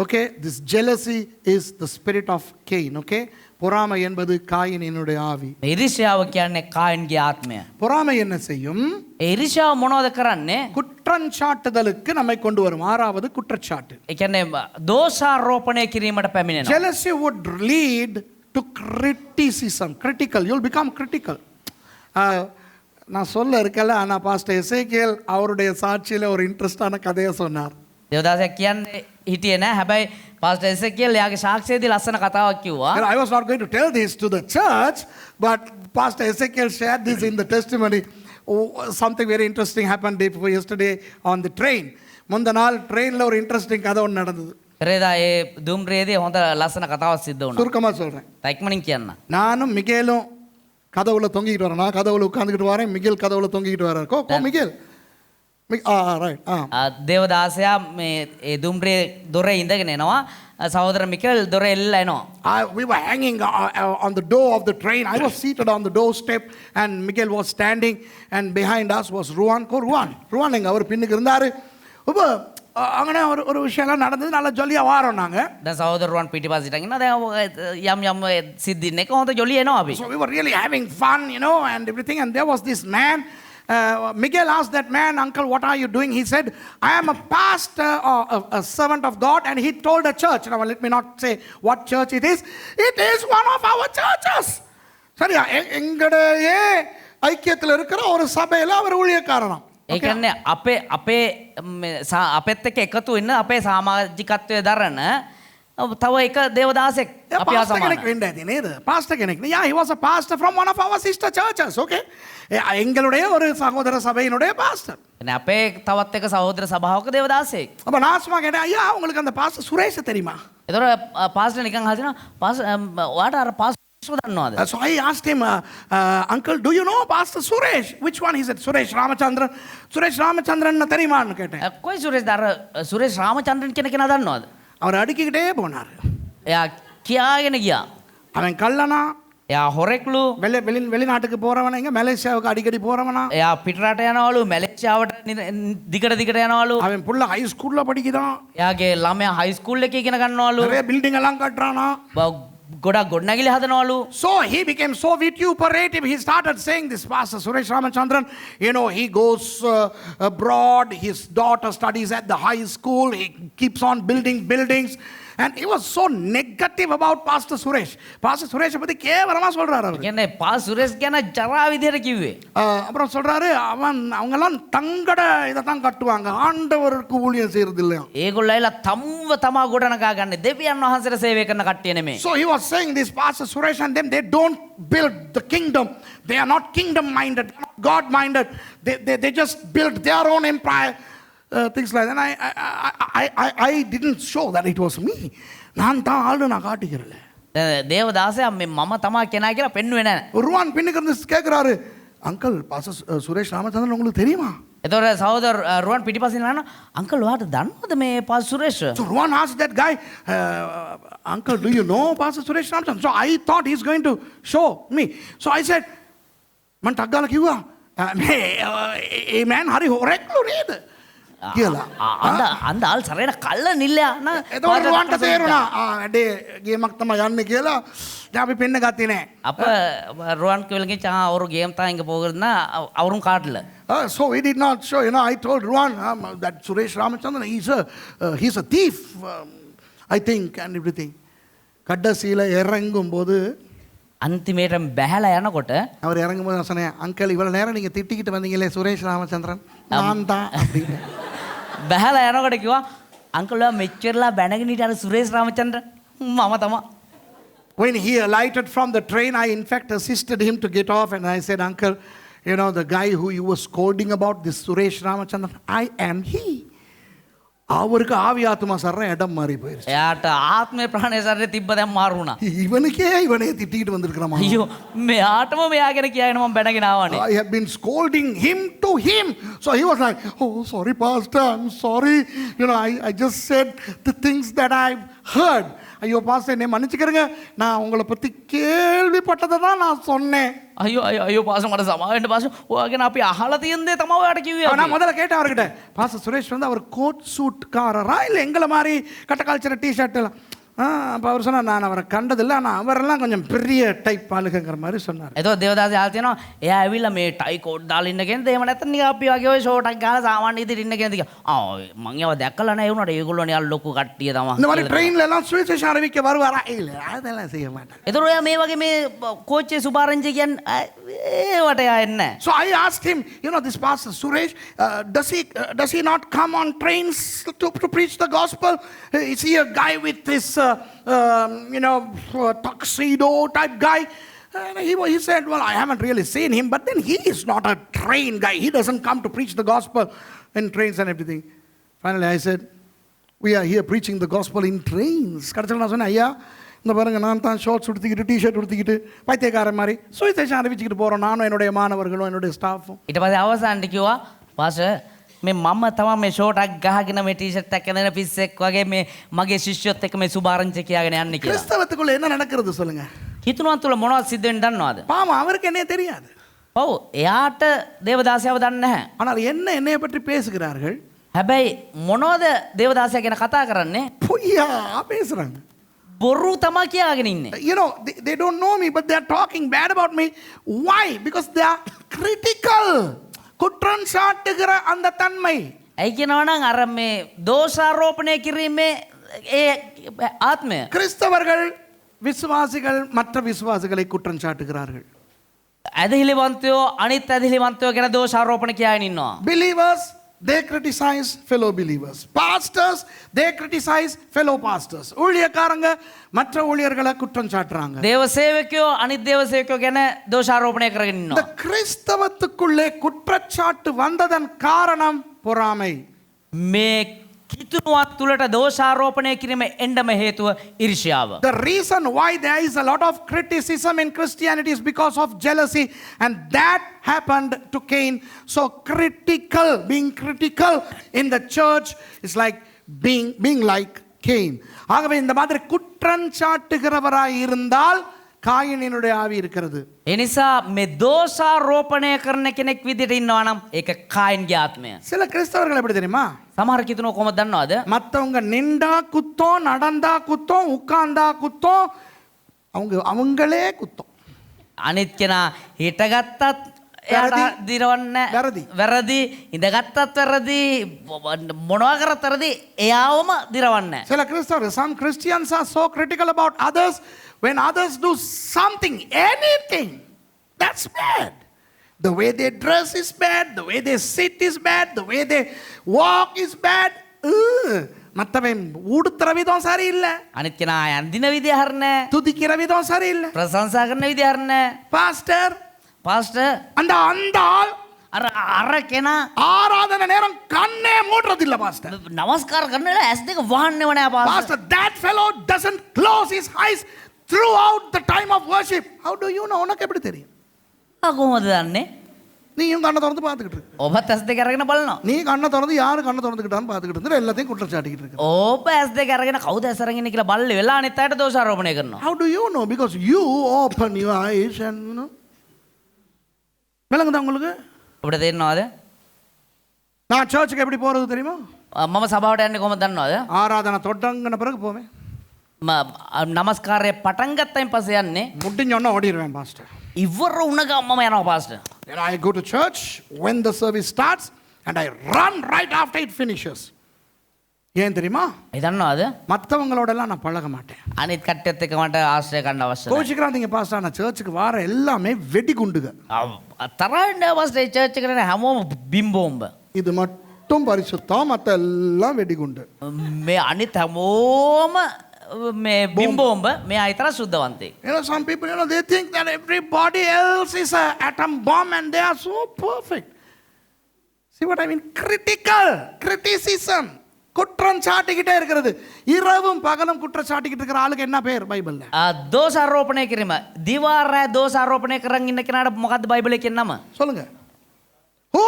Speaker 1: Okay, this jealousy is the spirit of Cain. Okay, பொறாமை என்பது காயினினுடைய ஆவி.
Speaker 2: ඉරිසියාව කියන්නේ කායින්ගේ ආත්මය.
Speaker 1: பொறாமை என்ன செய்யும்?
Speaker 2: ඉරිසියාව මොනවද කරන්නේ?
Speaker 1: குற்றஞ்சாட்டுதலுக்கு நம்மை கொண்டு வரும். ஆறாவது குற்றச்சாட்டு.
Speaker 2: ඒ කියන්නේ දෝෂාරෝපණය කිරීමට පැමිණෙනවා.
Speaker 1: Jealousy would lead to criticism. Critical. You'll become critical. நான் சொல்ல இருக்கல, ஆனால் பாஸ்டர் எசேக்கியேல் அவருடைய சாட்சியில் ஒரு இன்ட்ரெஸ்டான கதையை சொன்னார்.
Speaker 2: දේවදාසයක් කියන්නේ හිටියේ නෑ. හැබැයි පාස්ටර් එසේකියල් යාගේ සාක්ෂියේදී ලස්සන කතාවක් කිව්වා.
Speaker 1: I was not going to tell this to the church, but Pastor Ezekiel shared this in the testimony. Something very interesting happened yesterday on the train. முந்த நாள் ட்ரெயினில் ஒரு இன்ட்ரெஸ்டிங் கதை ஒன்று நடந்தது.
Speaker 2: පෙරේදා ඒ දුම්රියේදී හොඳ ලස්සන කතාවක් සිද්ධ වුණා.
Speaker 1: சுருக்கமாக சொல்கிறேன்.
Speaker 2: ඉක්මනින් කියන්න.
Speaker 1: நானும் மிகேலும் கதவுல தொங்கிக்கிட்டு வரேன். நான் கதவுல உட்காந்துக்கிட்டு வரேன், மிகேல் கதவுல தொங்கிக்கிட்டு வர்றார். கோ மிகேல். right.
Speaker 2: දේවදාසයා මේ ඒ දුම්රියේ දොරේ ඉඳගෙන එනවා. සහෝදර මිකේල් දොරේ එල්ලලා එනවා.
Speaker 1: We were hanging on the door of the train. I was seated on the doorstep and Miguel was standing and behind us was Ruan. Ruan எங்க அவர் பின்னுக்கு இருந்தாரு. அங்கே ஒரு விஷயம்லாம் நடந்தது, நல்லா ஜொல்லியாக வாரோம் நாங்கள்.
Speaker 2: දැන් සහෝදරරුවන් පිටිපස්සට ඉන්න දැන් යම් යම් සිද්ධින් එක හොඳ ජොලිය එනවා අපි.
Speaker 1: So we were really having fun, you know, and everything. And there was this man. Miguel asked that man, "Uncle, what are you doing?" He said, "I am a pastor or a servant of God." And he told a church. Now, let me not say what church it is. It is one of our churches. சரியா, எங்களுடைய ஐக்கியத்தில் இருக்கிற ஒரு சபையில் அவர் ஊழியக்காரனாம்.
Speaker 2: ඒ කියන්නේ අපෙත් එක්ක එකතු වෙන්න අපේ සමාජිකත්වයේ දරන තව එක දේවදාසෙක් අපි
Speaker 1: pastor කෙනෙක්
Speaker 2: ආසමන.
Speaker 1: වෙන්න ඇති නේද? pastor කෙනෙක්. Yeah, he was a pastor from one of our sister churches. Okay. எங்களுடைய ஒரு சகோதர சபையினுடைய pastor.
Speaker 2: එනේ අපේ තවත් එක සහෝදර සභාවක දේවදාසෙක්.
Speaker 1: அப்ப நாஸ்மா கேட்டேன், ஐயா உங்களுக்கு அந்த பாஸ்டர் சுரேஷ் தெரியுமா?
Speaker 2: ඒතර පාස්ටර් නිකන් හදිනවා ඔයාට අර පාස්ටර් දන්නවද?
Speaker 1: So I asked him, "Uncle, do you know Pastor Suresh?" Which one? He said, "Suresh Ramachandran." Suresh Ramachandran தெரியுமான்னு கேட்டேன்.
Speaker 2: කොයි සුරේෂ්ද? අර සුරේෂ් රාමචන්ද්‍රන් කියන කෙනා දන්නවද?
Speaker 1: அவர் அடிக்கிட்டே போனார்.
Speaker 2: එයා කියාගෙන ගියා.
Speaker 1: அவன் கள்ளனா,
Speaker 2: එයා හොරෙක්ලු.
Speaker 1: வெளிநாட்டுக்கு போறவனா, இங்க மலேசியாவுக்கு அடிக்கடி போறவனா,
Speaker 2: එයා පිටරට යනවලු, මැලේසියාවට දිගට යනවලු.
Speaker 1: அவன் புள்ள ஹை ஸ்கூல்ல படிக்குதான்,
Speaker 2: එයාගේ ළමයා හයි ස්කූල් එකේ ඉගෙන ගන්නවලු.
Speaker 1: நிறைய பில்டிங் எல்லாம் கட்டுறானா.
Speaker 2: ගොඩක් ගොඩනැගිලි හදනවලු.
Speaker 1: So he became so vituperative. He started saying, this Pastor Suresh Ramachandran, you know, he goes abroad, his daughter studies at the high school, he keeps on building buildings. And he was so negative about Pastor Suresh. Pastor Suresh பத்தி கேவலமா சொல்றாரு அவர்.
Speaker 2: කියන්නේ pass Suresh ගැන ජරා විදියට කිව්වේ.
Speaker 1: அப்புறம் சொல்றாரு, அவங்கெல்லாம் தங்கட இதைத்தான் கட்டுவாங்க, ஆண்டவருக்கு ஊழியம் செய்யறது இல்லையா.
Speaker 2: ඒගොල්ලෝ තමුව තමා ගොඩනගා ගන්න දෙවියන් වහන්සේට සේවය කරන කට්ටිය නෙමෙයි.
Speaker 1: So he was saying this Pastor Suresh and them, they don't build the kingdom. They are not kingdom minded, not God minded. They just build their own empire. Things like that. And I didn't show that it was me. நான் தான் ஆளு, நான் காட்டிக்கிறல.
Speaker 2: දේවදාසයා මම තමා කෙනා කියලා පෙන්වුවේ නැහැ.
Speaker 1: ருவான் பின்னுக்கு இருந்து கேக்குறாரு, "அங்கிள், பாஸ்டர் சுரேஷ் ராமச்சந்திரன் உங்களுக்கு தெரியுமா?"
Speaker 2: එතකොට සහෝදර රුවන් පිටිපස්සින් යනවා, "අංකල් ඔයාට දන්නවද මේ pass Suresh?"
Speaker 1: So Ruan asked that guy, "Uncle, do you know Pastor Suresh Ramachandran?" So I thought he's going to show me. So I said, "Man taggala kiwa, hey man, hari horeklu neda." කියලා.
Speaker 2: අන්ද ආල් සරේන කල්ල නිල්ලයා න.
Speaker 1: එතකොට රුවන්ට තේරුණා, වැඩේ ගේමක් තමයි යන්නේ කියලා. දැන් අපි පෙන්න ගත්තේ නැහැ.
Speaker 2: අප රුවන් කිව්ලගේ චා අවරු ගේම් තා ඉංග போகிறதுனா அவரும் காட்டல.
Speaker 1: So we did not show, you know, I told Ruwan that Suresh Ramachandran, he's a thief, I think, and everything. கடைசியில் இறங்கும் போது
Speaker 2: අන්තිමේට බැහැලා යනකොට
Speaker 1: அவர் இறங்கும்போது நான் சொன்னேன், "அங்கிள், இவ்வளவு நேரம் நீங்க திட்டிக்கிட்டு வந்தீங்களே சுரேஷ் ராமச்சந்திரன், நான் தான்." அப்படின்னு
Speaker 2: බැහැලා යනකොට කිව්වා, "අංකල් ඔයා මෙච්චරලා බැනගෙන හිටිය අර සුරේෂ් රාමචන්ද්‍ර මම තමයි."
Speaker 1: When he alighted from the train, I in fact assisted him to get off, and I said, "Uncle, you know, the guy who you were scolding about, this Suresh Ramachandran, I am he." அவருக்கு ஆவி ஆத்மா சர்ற இடம் மாறி போயிருச்சு.
Speaker 2: එයාට ආත්මේ ප්‍රාණය සරේ තිබ්බ දැන් මාරු වුණා.
Speaker 1: இவனுக்கே இவனே திட்டிட்டு வந்திருக்கறாமா.
Speaker 2: අයියෝ මෙයාටම මෙයා ගැන කියගෙන මම බැනගෙන ආවනේ.
Speaker 1: I have been scolding him to him. So he was like, "Oh, sorry pastor, I'm sorry, you know, I just said the things that I've heard." ஐயோ பாஸ்டர், என்னை மன்னிச்சுக்கிறங்க, நான் உங்களை பற்றி கேள்விப்பட்டதை தான் நான் சொன்னேன்.
Speaker 2: අයෝ පාස මට සමාවෙන්න පාස ඔයා ගැන අපි අහලා තියෙන දේ තමයි ඔයාට කිව්වේ.
Speaker 1: நான் முதல்ல கேட்டேன் அவர்கிட்ட, "பாஸ்டர் சுரேஷ் வந்து அவர் கோட் சூட்காரரா இல்லை எங்களை மாதிரி கட்டக்கால்ச்சர டிஷர்ட் எல்லாம்?" அப்போ அவர் சொன்னார், "நான் அவரை கண்டதில்லை, ஆனால் அவரெல்லாம் கொஞ்சம் பெரிய டைப் ஆளுங்கிற மாதிரி சொன்னார்."
Speaker 2: එතකොට දේවදාස යාල් තියෙනවා, එයා ඇවිල්ලා මේ ටයි කෝට් දාලා ඉන්න කෙනෙක්. එහෙම නැත්නම් නිකන් අපි වගේ ඔය ෂෝට් එකක් ගාලා සාමාන්‍ය ඉදිරිය ඉන්න කෙනෙක්. මං ඒව දැක්කලා නැහැ. ඒ වුණාට ඒගොල්ලෝ නිකන් ලොකු කට්ටිය තමයි.
Speaker 1: இந்த மாதிரி ட்ரெயின்ல எல்லாம் சுவிசேஷம் அறிவிக்க வருவாரா? இல்லை, அதெல்லாம் செய்ய மாட்டேன்.
Speaker 2: එතකොට ඔයා මේ වගේ මේ කෝච්චේ සුභාරංචි කියන්නේ ඒවට යා එන්නේ නැහැ.
Speaker 1: So I asked him, you know, this pastor Suresh, does he not come on trains to preach the gospel? Is he a guy with this you know, tuxedo type guy? And he said, "Well, I haven't really seen him, but then he is not a train guy. He doesn't come to preach the gospel in trains and everything." Finally I said, "We are here preaching the gospel in trains." கடைசியில் நான் சொன்னேன், "ஐயா, இந்த பாருங்க, நான் தான் shorts உடுத்திக்கிட்டு T shirt உடுத்திக்கிட்டு பைத்தியக்காரன் மாதிரி சுவிசேஷம் அறிவிச்சுக்கிட்டு போகிறோம், நானும் என்னுடைய மாணவர்களும் என்னுடைய ஸ்டாஃபும்."
Speaker 2: ඊට පස්සේ අවසානට කිව්වා, "පාස්ටර්, මේ මම තමයි මේ ෂෝට් එකක් ගහගෙන මේ ටී-ෂර්ට් එකක් ඇඳගෙන පිස්සෙක් වගේ මේ මගේ ශිෂ්‍යයොත් එක්ක මේ සුභාරංචි කියාගෙන යන්නේ කියලා."
Speaker 1: கிறிஸ்தவத்துக்குள்ள என்ன நடக்கிறது சொல்லுங்க?
Speaker 2: හිතුණුවන් තුල මොනවද සිද්ධ වෙන්නේ දන්නවද?
Speaker 1: பாவம், அவருக்கு என்னைய தெரியாது.
Speaker 2: ඔව් එයාට දේවදාසයව දන්නේ නැහැ.
Speaker 1: ஆனால் என்ன என்னைய பற்றி பேசுகிறார்கள்?
Speaker 2: හැබැයි මොනවද දේවදාසයා ගැන කතා කරන්නේ?
Speaker 1: பொய்யா பேசுறாங்க.
Speaker 2: බොරු තමා කියාගෙන ඉන්නේ.
Speaker 1: You know, they don't know me, but they are talking bad about me. Why? Because they are critical. குற்றம் சாட்டுகிற அந்த தன்மை.
Speaker 2: ඇයි කියනවා නම් අර මේ දෝෂාරෝපණය කිරීමේ ඒ ආත්මය.
Speaker 1: கிறிஸ்தவர்கள் விசுவாசிகள் மற்ற விசுவாசிகளை குற்றம் சாட்டுகிறார்கள்.
Speaker 2: ඇදහිලිවන්තයෝ අනිත් ඇදහිලිවන්තයෝ ගැන දෝෂාරෝපණ කියාගෙන ඉන්නවා.
Speaker 1: Believers, they criticize fellow believers. Pastors, they criticize fellow pastors. ஊழியக்காரங்க மற்ற ஊழியர்களை குற்றம் சாட்டுறாங்க.
Speaker 2: දේව සේවකයෝ අනිත් දේව සේවකයෝ ගැන දෝෂාරෝපණය කරගෙන
Speaker 1: இந்த
Speaker 2: ඉන්නවා.
Speaker 1: கிறிஸ்தவத்துக்குள்ளே குற்றச்சாட்டு வந்ததன் காரணம் பொறாமை.
Speaker 2: මේ කිතුනුවක් තුළට දෝෂාරෝපණය කිරීම එන්නම හේතුව ඉරිෂාව.
Speaker 1: The reason why there is a lot of criticism in Christianity is because of jealousy, and that happened to Cain. So being critical in the church is like being like Cain. ஆகவே இந்த மாதிரி குற்றம் சாட்டுகிறவராய் இருந்தால் காயினினுடைய ஆவி இருக்கிறது.
Speaker 2: ඒ නිසා මේ දෝෂාරෝපණය කරන කෙනෙක් විදිහට ඉන්නවා නම් ඒක කායින්ගේ ආත්මය.
Speaker 1: சில கிறிஸ்தவர்கள் எப்படி தெரியுமா?
Speaker 2: සමහර කිතුනෝ කොහොමද දන්නවද?
Speaker 1: மற்றவங்க நின்றா குத்தம், நடந்தா குத்தம், உட்கார்ந்தா குத்தம், அவங்களே குத்தம்.
Speaker 2: අනිත් කෙනා හිටගත්තත් එයාට දිරවන්න වැරදි, ඉඳගත්තත් වැරදි, මොනවා කරත් වැරදි, එයාවම දිරවන්න.
Speaker 1: சில கிறிஸ்தவர்கள், some Christians are so critical about others. When others do something, anything, that's bad. The way they dress is bad, the way they sit is bad, the way they walk is bad. மற்றவன் ஊடுத்துற விதம் சரியில்லை,
Speaker 2: අනිත් කෙනා අඳින විදිය හරිනේ,
Speaker 1: துதிக்கிற விதம் சரியில்லை,
Speaker 2: ප්‍රශංසා කරන විදිය හරිනේ. පාස්ටර්
Speaker 1: அந்த ஆள்
Speaker 2: අර කෙනා
Speaker 1: ஆராதனை நேரம் கண்ணே மூடுறதில்ல பாஸ்டர்.
Speaker 2: නමස්කාර කරන වෙලාව ඇස් දෙක වහන්නේම නෑ pastor.
Speaker 1: Pastor, that fellow doesn't close his eyes throughout the time of worship. How do you know? உனக்கு எப்படி தெரியும்?
Speaker 2: කොහොමද දන්නේ?
Speaker 1: நீயும் கண்ணை திறந்து பார்த்துக்கிட்டு இருக்க.
Speaker 2: ඔබත් ඇස් දෙක අරගෙන බලනවා.
Speaker 1: நீ கண்ணை திறந்து யாரு கண்ணை திறந்துக்கிட்டான்னு பார்த்துக்கிட்டு இருந்து எல்லாத்தையும் குற்றம் சாட்டிக்கிட்டு இருக்க.
Speaker 2: ඔබ ඇස් දෙක අරගෙන කවුද ඇස් අරගෙන ඉන්නේ කියලා බලලේ වෙලා අනිත් අයට දෝෂාරෝපණය කරනවා.
Speaker 1: How do you know? Because you open your eyes and you know. விளங்குதா உங்களுக்கு?
Speaker 2: ඔබට තේරෙනවද?
Speaker 1: நான் சர்ச்சுக்கு எப்படி போறது தெரியுமா?
Speaker 2: මම සභාවට යන්නේ කොහොමද දන්නවද?
Speaker 1: ஆராதனை தொடங்கின பிறகு போவேன்.
Speaker 2: නමස්කාරය පටන් ගත්තයින් පස්සේ යන්නේ.
Speaker 1: முடிஞ்சோன்னா ஓடிடுவேன் பாஸ்டர்.
Speaker 2: ඉවර වුණ ගමන් මම යනවා pastor.
Speaker 1: And I go to church when the service starts and I run right after it finishes. ஏன் தெரியுமா?
Speaker 2: ඒ දන්නවද?
Speaker 1: மற்றவங்களோடலாம் நான் பழக மாட்டேன்.
Speaker 2: අනිත් කට්ටියත් එක්ක මට ආශ්‍රය ගන්න අවශ්‍ය නැහැ.
Speaker 1: கோச்சிக்கிறாதீங்க பாஸ்டர், நான் சர்ச்சுக்கு வர எல்லாமே வெடிகுண்டுக.
Speaker 2: තරහින් නෑ පාස්ටර්, ඒ චර්ච් එකට හැමෝම බිම්බෝම්බ.
Speaker 1: இது மட்டும் பரிசுத்தம், மற்ற எல்லாம் வெடிகுண்டு.
Speaker 2: මේ අනිත් හැමෝම මේ බිම්බෝම්බ, මේ අයිතර සුද්ධවන්තේ.
Speaker 1: You know, some people, you know, they think that everybody else is an atom bomb and they are so perfect. See what I mean? Criticism. குற்றம் சாட்டிக்கிட்டே இருக்கிறது. இரவும் பகலும் குற்றம் சாட்டிக்கிட்டு இருக்கிற ஆளுக்கு என்ன பேர் பைபிள்ல?
Speaker 2: දෝෂාරෝපණය කිරීම. දිවාරය දෝෂාරෝපණය කරන් ඉන්න කෙනාට මොකද්ද බයිබලයේ කියන නම?
Speaker 1: சொல்லுங்க. Who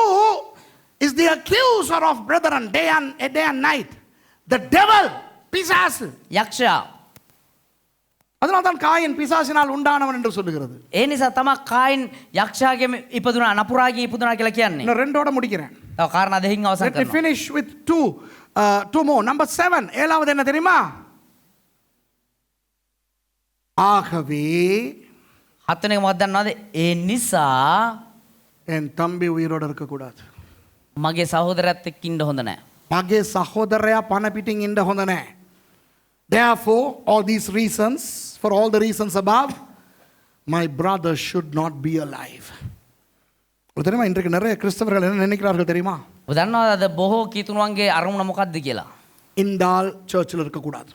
Speaker 1: is the accuser of brethren day and night? The devil, பிசாசு.
Speaker 2: යක්ෂයා.
Speaker 1: அதனால தான் காயின் பிசாசினால் உண்டானவன் என்று சொல்லுகிறது.
Speaker 2: ඒ නිසා තමයි කායින් යක්ෂයාගේ ඉපදුනා, නපුරාගේ ඉපදුනා කියලා කියන්නේ.
Speaker 1: நான் ரெண்டோட முடிக்கிறேன்.
Speaker 2: තව කාරණා දෙකකින් අවසන්
Speaker 1: Let me
Speaker 2: කරනවා.
Speaker 1: finish with two more. Number 7. ஏழாவது என்ன தெரியுமா? ஆகவே
Speaker 2: හත්වෙනි එක මොකක්ද දන්නවද? ඒ නිසා
Speaker 1: என் தம்பி உயிரோட இருக்க கூடாது.
Speaker 2: මගේ සහෝදරයත් එක්ක ඉන්න හොඳ නැහැ.
Speaker 1: මගේ සහෝදරයා පණ පිටින් ඉන්න හොඳ නැහැ. Therefore, for all the reasons above, my brother should not be alive. தெரியுமா, இன்றைக்கு நிறைய கிறிஸ்தவர்கள் என்ன நினைக்கிறார்கள் தெரியுமா?
Speaker 2: ඔබ දන්නවද අද බොහෝ කීතුණුවන්ගේ අරමුණ මොකක්ද කියලා?
Speaker 1: இந்த ஆள் சர்ச்சில் இருக்கக்கூடாது,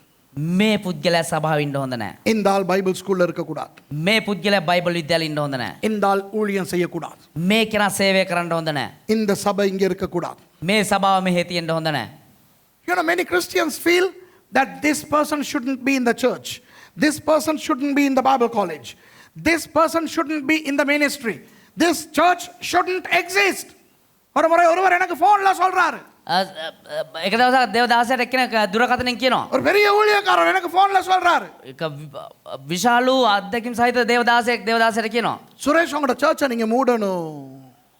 Speaker 2: මේ පුද්ගලයා සභාවේ ඉන්න හොඳ නැහැ.
Speaker 1: இந்த ஆள் பைபிள் ஸ்கூல்ல இருக்கக்கூடாது,
Speaker 2: මේ පුද්ගලයා බයිබල් විද්‍යාලේ ඉන්න හොඳ නැහැ.
Speaker 1: இந்த ஆள் ஊழியம் செய்யக்கூடாது,
Speaker 2: මේ කෙනා සේවය කරන්න හොඳ නැහැ.
Speaker 1: இந்த சபை இங்கே இருக்கக்கூடாது.
Speaker 2: මේ සභාව මෙහෙ තියෙන්න හොඳ නැහැ.
Speaker 1: You know, many Christians feel that this person shouldn't be in the church, this person shouldn't be in the Bible college, this person shouldn't be in the ministry, this church shouldn't exist. ஒரு முறை ஒருவர் எனக்கு ஃபோன்ல சொல்றாரு.
Speaker 2: එක දවසක් දේවදාසයට එක්කෙනෙක් දුරකථනයෙන් කියනවා.
Speaker 1: ஒரு பெரிய ஊழியக்காரர் எனக்கு ஃபோன்ல சொல்றாரு.
Speaker 2: එක විශාලු අත්දැකීම් සහිත දේවදාසයෙක් දේවදාසයට කියනවා.
Speaker 1: சுரேஷ் உங்களோட சர்ச்சை நீங்க மூடணும்.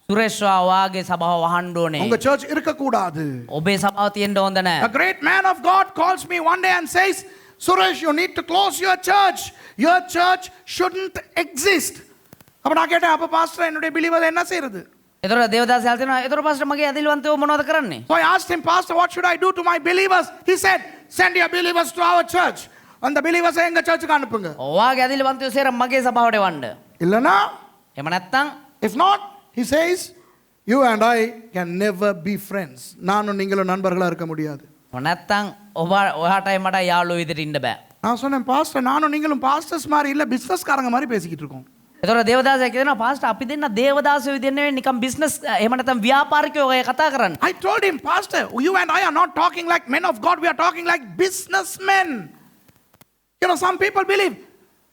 Speaker 2: සුරේෂ්වා වාගේ සභාව වහන්න ඕනේ.
Speaker 1: உங்க சர்ச் இருக்க கூடாது.
Speaker 2: ඔබේ සභාව තියෙන්න හොඳ
Speaker 1: A
Speaker 2: නැහැ.
Speaker 1: great man of God calls me one day and says, Suresh, you need to close your church. Your church shouldn't exist. அப்ப நான் கேட்டேன், அப்ப பாஸ்டர் என்னுடைய பிலீவர் என்ன செய்யறது?
Speaker 2: එතකොට දේවදාසයාල් තියෙනවා. එතකොට පාස්ටර් මගේ ඇදිලිවන්තයෝ මොනවද කරන්නේ?
Speaker 1: So I asked him, Pastor, what should I do to my believers? He said, send your believers to our church. அந்த believers எங்க சர்ச்சுக்கு அனுப்புங்க.
Speaker 2: ඔයාගේ ඇදිලිවන්තයෝ සේර මගේ සභාවට එවන්න.
Speaker 1: இல்லனா,
Speaker 2: එහෙම නැත්නම්
Speaker 1: if not, he says, you and I can never be friends. நானும் நீங்களும் நண்பர்களா இருக்க முடியாது.
Speaker 2: නැත්නම් ඔයාටයි මට යාළුවෝ විදිහට ඉන්න බෑ.
Speaker 1: நான் சொன்னேன், பாஸ்டர் நானும் நீங்களும் பாஸ்டர்ஸ் மாதிரி இல்ல பிசினஸ்காரங்க மாதிரி பேசிக்கிட்டு இருக்கோம்.
Speaker 2: එතකොට දේවදාසයා කියනවා පාස්ටර් අපි දෙන්න දේවදාසයෝ විදිහට නෙවෙයි නිකන් බිස්නස් එහෙම නැත්නම් ව්‍යාපාරිකයෝ වගේ කතා කරන්නේ.
Speaker 1: I told him, Pastor, you and I are not talking like men of God. We are talking like businessmen. You know, some people believe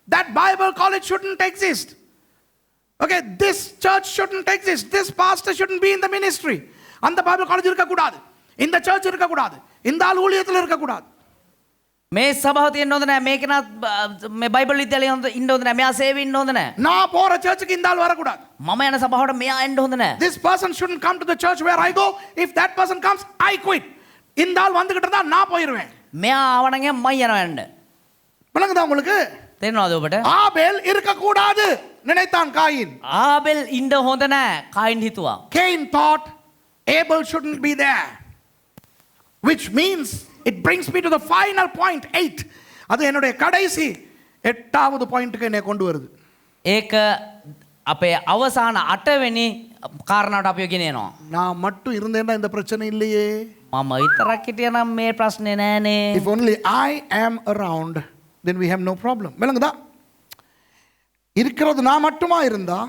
Speaker 1: that Bible college shouldn't exist. Okay, this church shouldn't exist. This pastor shouldn't be in the ministry. And the Bible college irukka kudadu. In the church irukka kudadu. In the ஊழியத்துல irukka kudadu.
Speaker 2: මේ සභාව තියෙන්න හොඳ නැහැ. මේක නා මේ Bible විද්‍යාලේ ඉන්න හොඳ නැහැ. මෙයා සේවෙ ඉන්න හොඳ නැහැ.
Speaker 1: நான் போற சர்ச்சுக்கு இந்த ஆள் வரக்கூடாது.
Speaker 2: මම යන සභාවට මෙයා එන්න හොඳ නැහැ.
Speaker 1: This person shouldn't come to the church where I go. If that person comes, I quit. இந்த ஆள் வந்துகிட்டு இருந்தா நான் போயிருவேன்.
Speaker 2: මෙයා ආවනම් මම යනවා යන්න.
Speaker 1: விளங்குதா உங்களுக்கு?
Speaker 2: තේරෙනවද ඔබට?
Speaker 1: ஆபேல் இருக்க கூடாது நினைத்தான் காயின்.
Speaker 2: ආබෙල් ඉන්න හොඳ නැහැ. කායින් හිතුවා.
Speaker 1: Cain thought Abel shouldn't be there. Which means it brings me to the final point 8. அது என்னுடைய கடைசி 8வது பாயிண்ட்க்கு என்னை கொண்டு வருது.
Speaker 2: ඒක අපේ අවසාන 8 වෙනි කාරණාවට අපිව ගෙනියනවා.
Speaker 1: நான் மட்டும் இருந்தேன்னா இந்த பிரச்சனை இல்லையே.
Speaker 2: මම විතරක් හිටියනම් මේ ප්‍රශ්නේ නෑනේ.
Speaker 1: If only I am around, then we have no problem. விளங்குதா? இருக்கிறது நான் மட்டுமா இருந்தா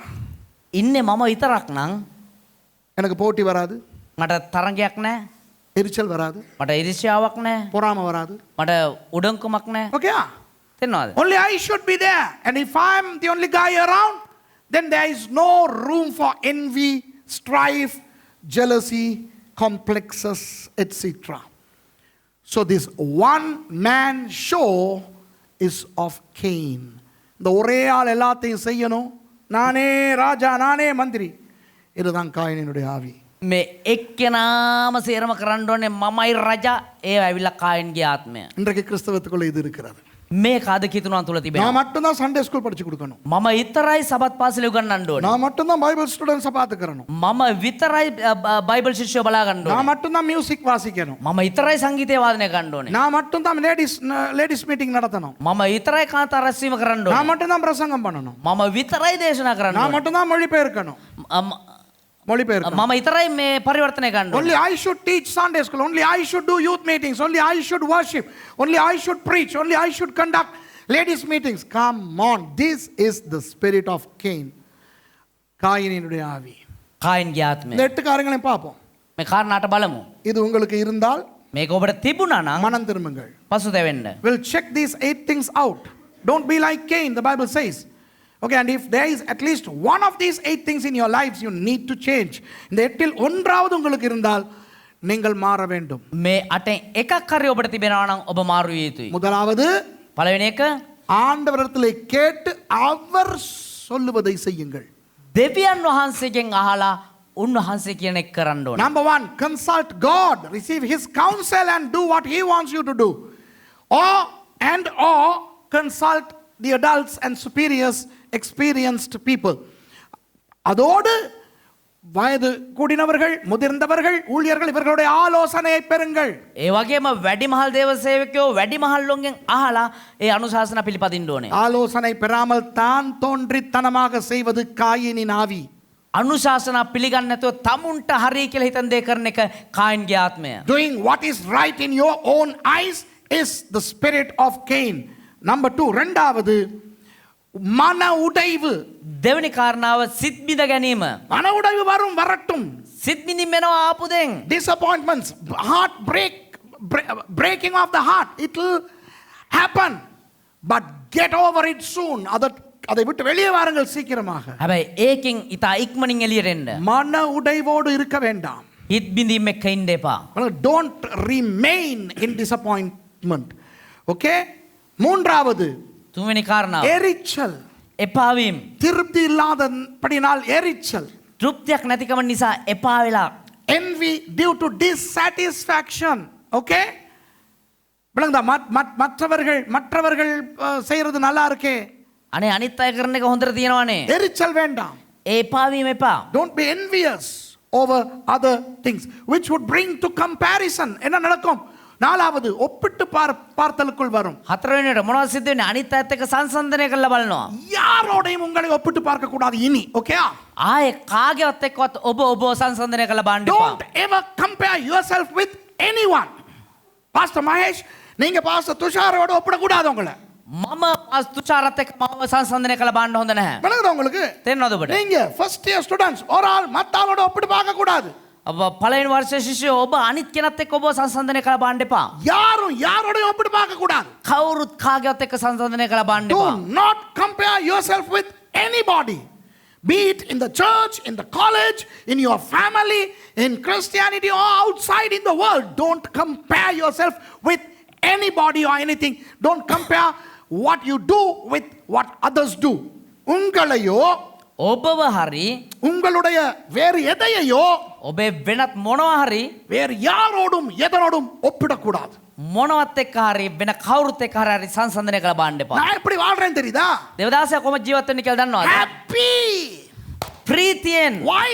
Speaker 2: ඉන්නේ මම විතරක් නම්
Speaker 1: எனக்கு போட்டி வராது,
Speaker 2: මට තරංගයක් නැහැ.
Speaker 1: எரிச்சல் வராது,
Speaker 2: මට ඉරිෂ්‍යාවක් නැහැ.
Speaker 1: பொறாமை வராது.
Speaker 2: මට උඩඟුකමක් නැහැ.
Speaker 1: Okay?
Speaker 2: තේරෙනවද?
Speaker 1: Only I should be there. And if I'm the only guy around, then there is no room for envy, strife, jealousy, complexes, etc. So this one man show is of Cain. இந்த ஒரே ஆள் எல்லாத்தையும் செய்யணும், நானே ராஜா நானே மந்திரி, இதுதான் காயினுடைய ஆவி.
Speaker 2: මේ එක්කෙනාම සේරම කරන්න ඕනේ මමයි රජා. ඒ ඇවිල්ලා කායින්ගේ ආත්මය.
Speaker 1: இன்றைக்கு கிறிஸ்தவத்துக்குள்ள இது இருக்கிறது.
Speaker 2: මේ කාද කිතුණන් තුල තිබෙනවා.
Speaker 1: நான் மட்டும் தான் சண்டே ஸ்கூல் படிச்சு கொடுக்கணும்.
Speaker 2: මම විතරයි සබත් පාසල උගන්වන්න ඕනේ.
Speaker 1: நான் மட்டும் தான் பைபிள் ஸ்டூடண்ட்ஸை பார்த்துக்கறணும்.
Speaker 2: මම විතරයි බයිබල් ශිෂ්‍යයෝ බලා ගන්න
Speaker 1: நான்
Speaker 2: ඕනේ.
Speaker 1: மட்டும் தான் மியூசிக் வாசிக்கணும்.
Speaker 2: මම විතරයි සංගීතය වාදනය කරන්න ඕනේ.
Speaker 1: நான் மட்டும் தான் லேடிஸ் மீட்டிங் நடத்தணும்.
Speaker 2: මම විතරයි කාන්තා රැස්වීම කරන්න
Speaker 1: நான்
Speaker 2: ඕනේ.
Speaker 1: மட்டும் தான் பிரசங்கம் பண்ணணும்.
Speaker 2: මම විතරයි දේශනා කරන්න
Speaker 1: நான்
Speaker 2: ඕනේ.
Speaker 1: மட்டும் தான் மொழிபெயர்க்கணும். மொழிபெயர்க்கணும்.
Speaker 2: මම විතරයි මේ පරිවර්තනය කරන්න ඕනේ.
Speaker 1: Only I should teach Sunday school. Only I should do youth meetings. Only I should worship. Only I should preach. Only I should conduct ladies meetings. Come on. This is the spirit of Cain. காயினுடைய ஆவி.
Speaker 2: කායින්ගේ ආත්මය.
Speaker 1: இந்த 8 காரியங்களையும் பார்ப்போம்.
Speaker 2: මේ කාරණාට බලමු.
Speaker 1: இது உங்களுக்கு இருந்தால்
Speaker 2: මේක ඔබට තිබුණා නම්
Speaker 1: மனம் திரும்புங்கள்.
Speaker 2: පසුතැවෙන්න.
Speaker 1: We'll check these 8 things out. Don't be like Cain, the Bible says. Okay, and if there is at least one of these 8 things in your lives, you need to change. இந்த 8ல் ஒன்றாவது உங்களுக்கு இருந்தால் நீங்கள் மாற வேண்டும்.
Speaker 2: මේ අටෙන් එකක් හරි ඔබට තිබෙනවා නම් ඔබ මාරු විය යුතුයි.
Speaker 1: முதலாவது
Speaker 2: පළවෙනි එක
Speaker 1: ஆண்டவரிடத்திலே கேட்டு அவர் சொல்லுவதை செய்யுங்கள்.
Speaker 3: දෙවියන් වහන්සේගෙන් අහලා උන්වහන්සේ කියන එක කරන්න ඕන.
Speaker 1: Number 1, consult God, receive his counsel and do what he wants you to do. Or consult the adults and superiors, experienced people. அதோடு வயது கூடினவர்கள், முதிர்ந்தவர்கள், ஊழியர்கள் இவர்களுடைய ஆலோசனையை பெறுங்கள்.
Speaker 2: ඒ වගේම වැඩිමහල් දේව සේවකයෝ වැඩිමහල්ලොන්ගෙන් අහලා ඒ අනුශාසන පිළිපදින්න ඕනේ.
Speaker 1: ஆலோசனை பெறாமல் தான் தோன்றித்தனமாக செய்வது காயினின் ஆவி.
Speaker 2: අනුශාසනා පිළිගන්නේ නැතුව තමුන්ට හරි කියලා හිතන දේ කරන එක කායින්ගේ ආත්මය.
Speaker 1: Doing what is right in your own eyes is the spirit of Cain. Number 2, இரண்டாவது மன உடைவு.
Speaker 2: දෙවෙනි කාරණාව සිත් බිඳ ගැනීම.
Speaker 1: மன உடைவு வரும், வரட்டும்.
Speaker 2: සිත් බිඳින් වෙනවා ආපු දෙන්.
Speaker 1: Disappointments, heart breaking of the heart, it will happen, but get over it soon. அதை விட்டு வெளியே வாருங்கள் சீக்கிரமாக.
Speaker 2: හැබැයි ඒකෙන් ඉතා ඉක්මනින් එළියට එන්න.
Speaker 1: மன உடைவோடு இருக்க வேண்டாம்.
Speaker 2: හිත් බිඳීම එක්ක ඉන්න එපා.
Speaker 1: Don't remain in disappointment. Okay? மூன்றாவது
Speaker 2: තුන්වෙනි කාරණාව
Speaker 1: எரிச்சல்.
Speaker 2: එපා වීම.
Speaker 1: திருப்தி இல்லாதபடினால் எரிச்சல்.
Speaker 2: තෘප්තියක් නැතිකම නිසා එපා වෙලා
Speaker 1: envy due to dissatisfaction. Okay? விளங்குதா? மற்றவர்கள் செய்யறது நல்லா இருக்கே,
Speaker 2: අනේ අනිත් අය කරන එක හොඳට තියෙනවානේ.
Speaker 1: எரிச்சல் வேண்டாம்.
Speaker 2: ඒ එපා වීම එපා.
Speaker 1: Don't be envious over other things which would bring to comparison. என்ன நடக்கும்? நாலாவது ஒப்பிட்டு பார்த்தலுக்குள் வரும்.
Speaker 2: හතරවෙනියට මොනවද සිද්ධ වෙන්නේ? අනිත් අයත් එක්ක සංසන්දනය කරලා බලනවා.
Speaker 1: யாரோடையும் உங்களை ஒப்பிட்டு பார்க்க கூடாது இனி. ஓகே?
Speaker 2: ආයේ කාගේවත් එක්කවත් ඔබ සංසන්දනය කරලා බලන්න එපා.
Speaker 1: Don't ever compare yourself with anyone. Pastor Mahesh, நீங்க பாஸ்டர் துஷாரோட ஒப்பிட கூடாது உங்களை.
Speaker 2: මම තුෂාරත් එක්ක මම සංසන්දනය කරලා බලන්න හොඳ නැහැ.
Speaker 1: விளங்குதா உங்களுக்கு?
Speaker 2: තේරෙනවද ඔබට?
Speaker 1: நீங்க ஃபர்ஸ்ட் இயர் ஸ்டூடண்ட்ஸ் ஒரு ஆள் மத்த ஆளோட ஒப்பிட்டு பார்க்க கூடாது.
Speaker 2: පළවෙනි වර්ෂයේ ශිෂ්‍යයෝ ඔබ අනිත් කෙනත් එක්ක ඔබ සංසන්දනය කරලා බලන්න එපා.
Speaker 1: யாரும் யாரோடையும் ஒப்பிட்டு பார்க்க கூடாது.
Speaker 2: කවුරුත් කාගේවත් එක්ක සංසන්දනය කරලා බලන්න
Speaker 1: Do
Speaker 2: එපා.
Speaker 1: not compare yourself with anybody. Be it in the church, in the college, in your family, in Christianity or outside in the world. Don't compare yourself with anybody or anything. Don't compare what you do with what others do. உங்களையோ
Speaker 2: ඔබව හරි
Speaker 1: உங்களுடைய வேறு எதையோ
Speaker 2: ඔබේ වෙනත් මොනවා හරි
Speaker 1: வேறு யாரோடும் எதனோடும் ஒப்பிடக்கூடாது.
Speaker 2: මොනවත් එක්ක හරි වෙන කවුරුත් එක්ක හරි සංසන්දනය කරලා බලන්න එපා.
Speaker 1: நான் எப்படி வாழ்றேன்னு தெரியுதா?
Speaker 2: දෙවදාසයා කොහොමද ජීවත් වෙන්නේ කියලා දන්නවද?
Speaker 1: Happy.
Speaker 2: ප්‍රීතියෙන්.
Speaker 1: Why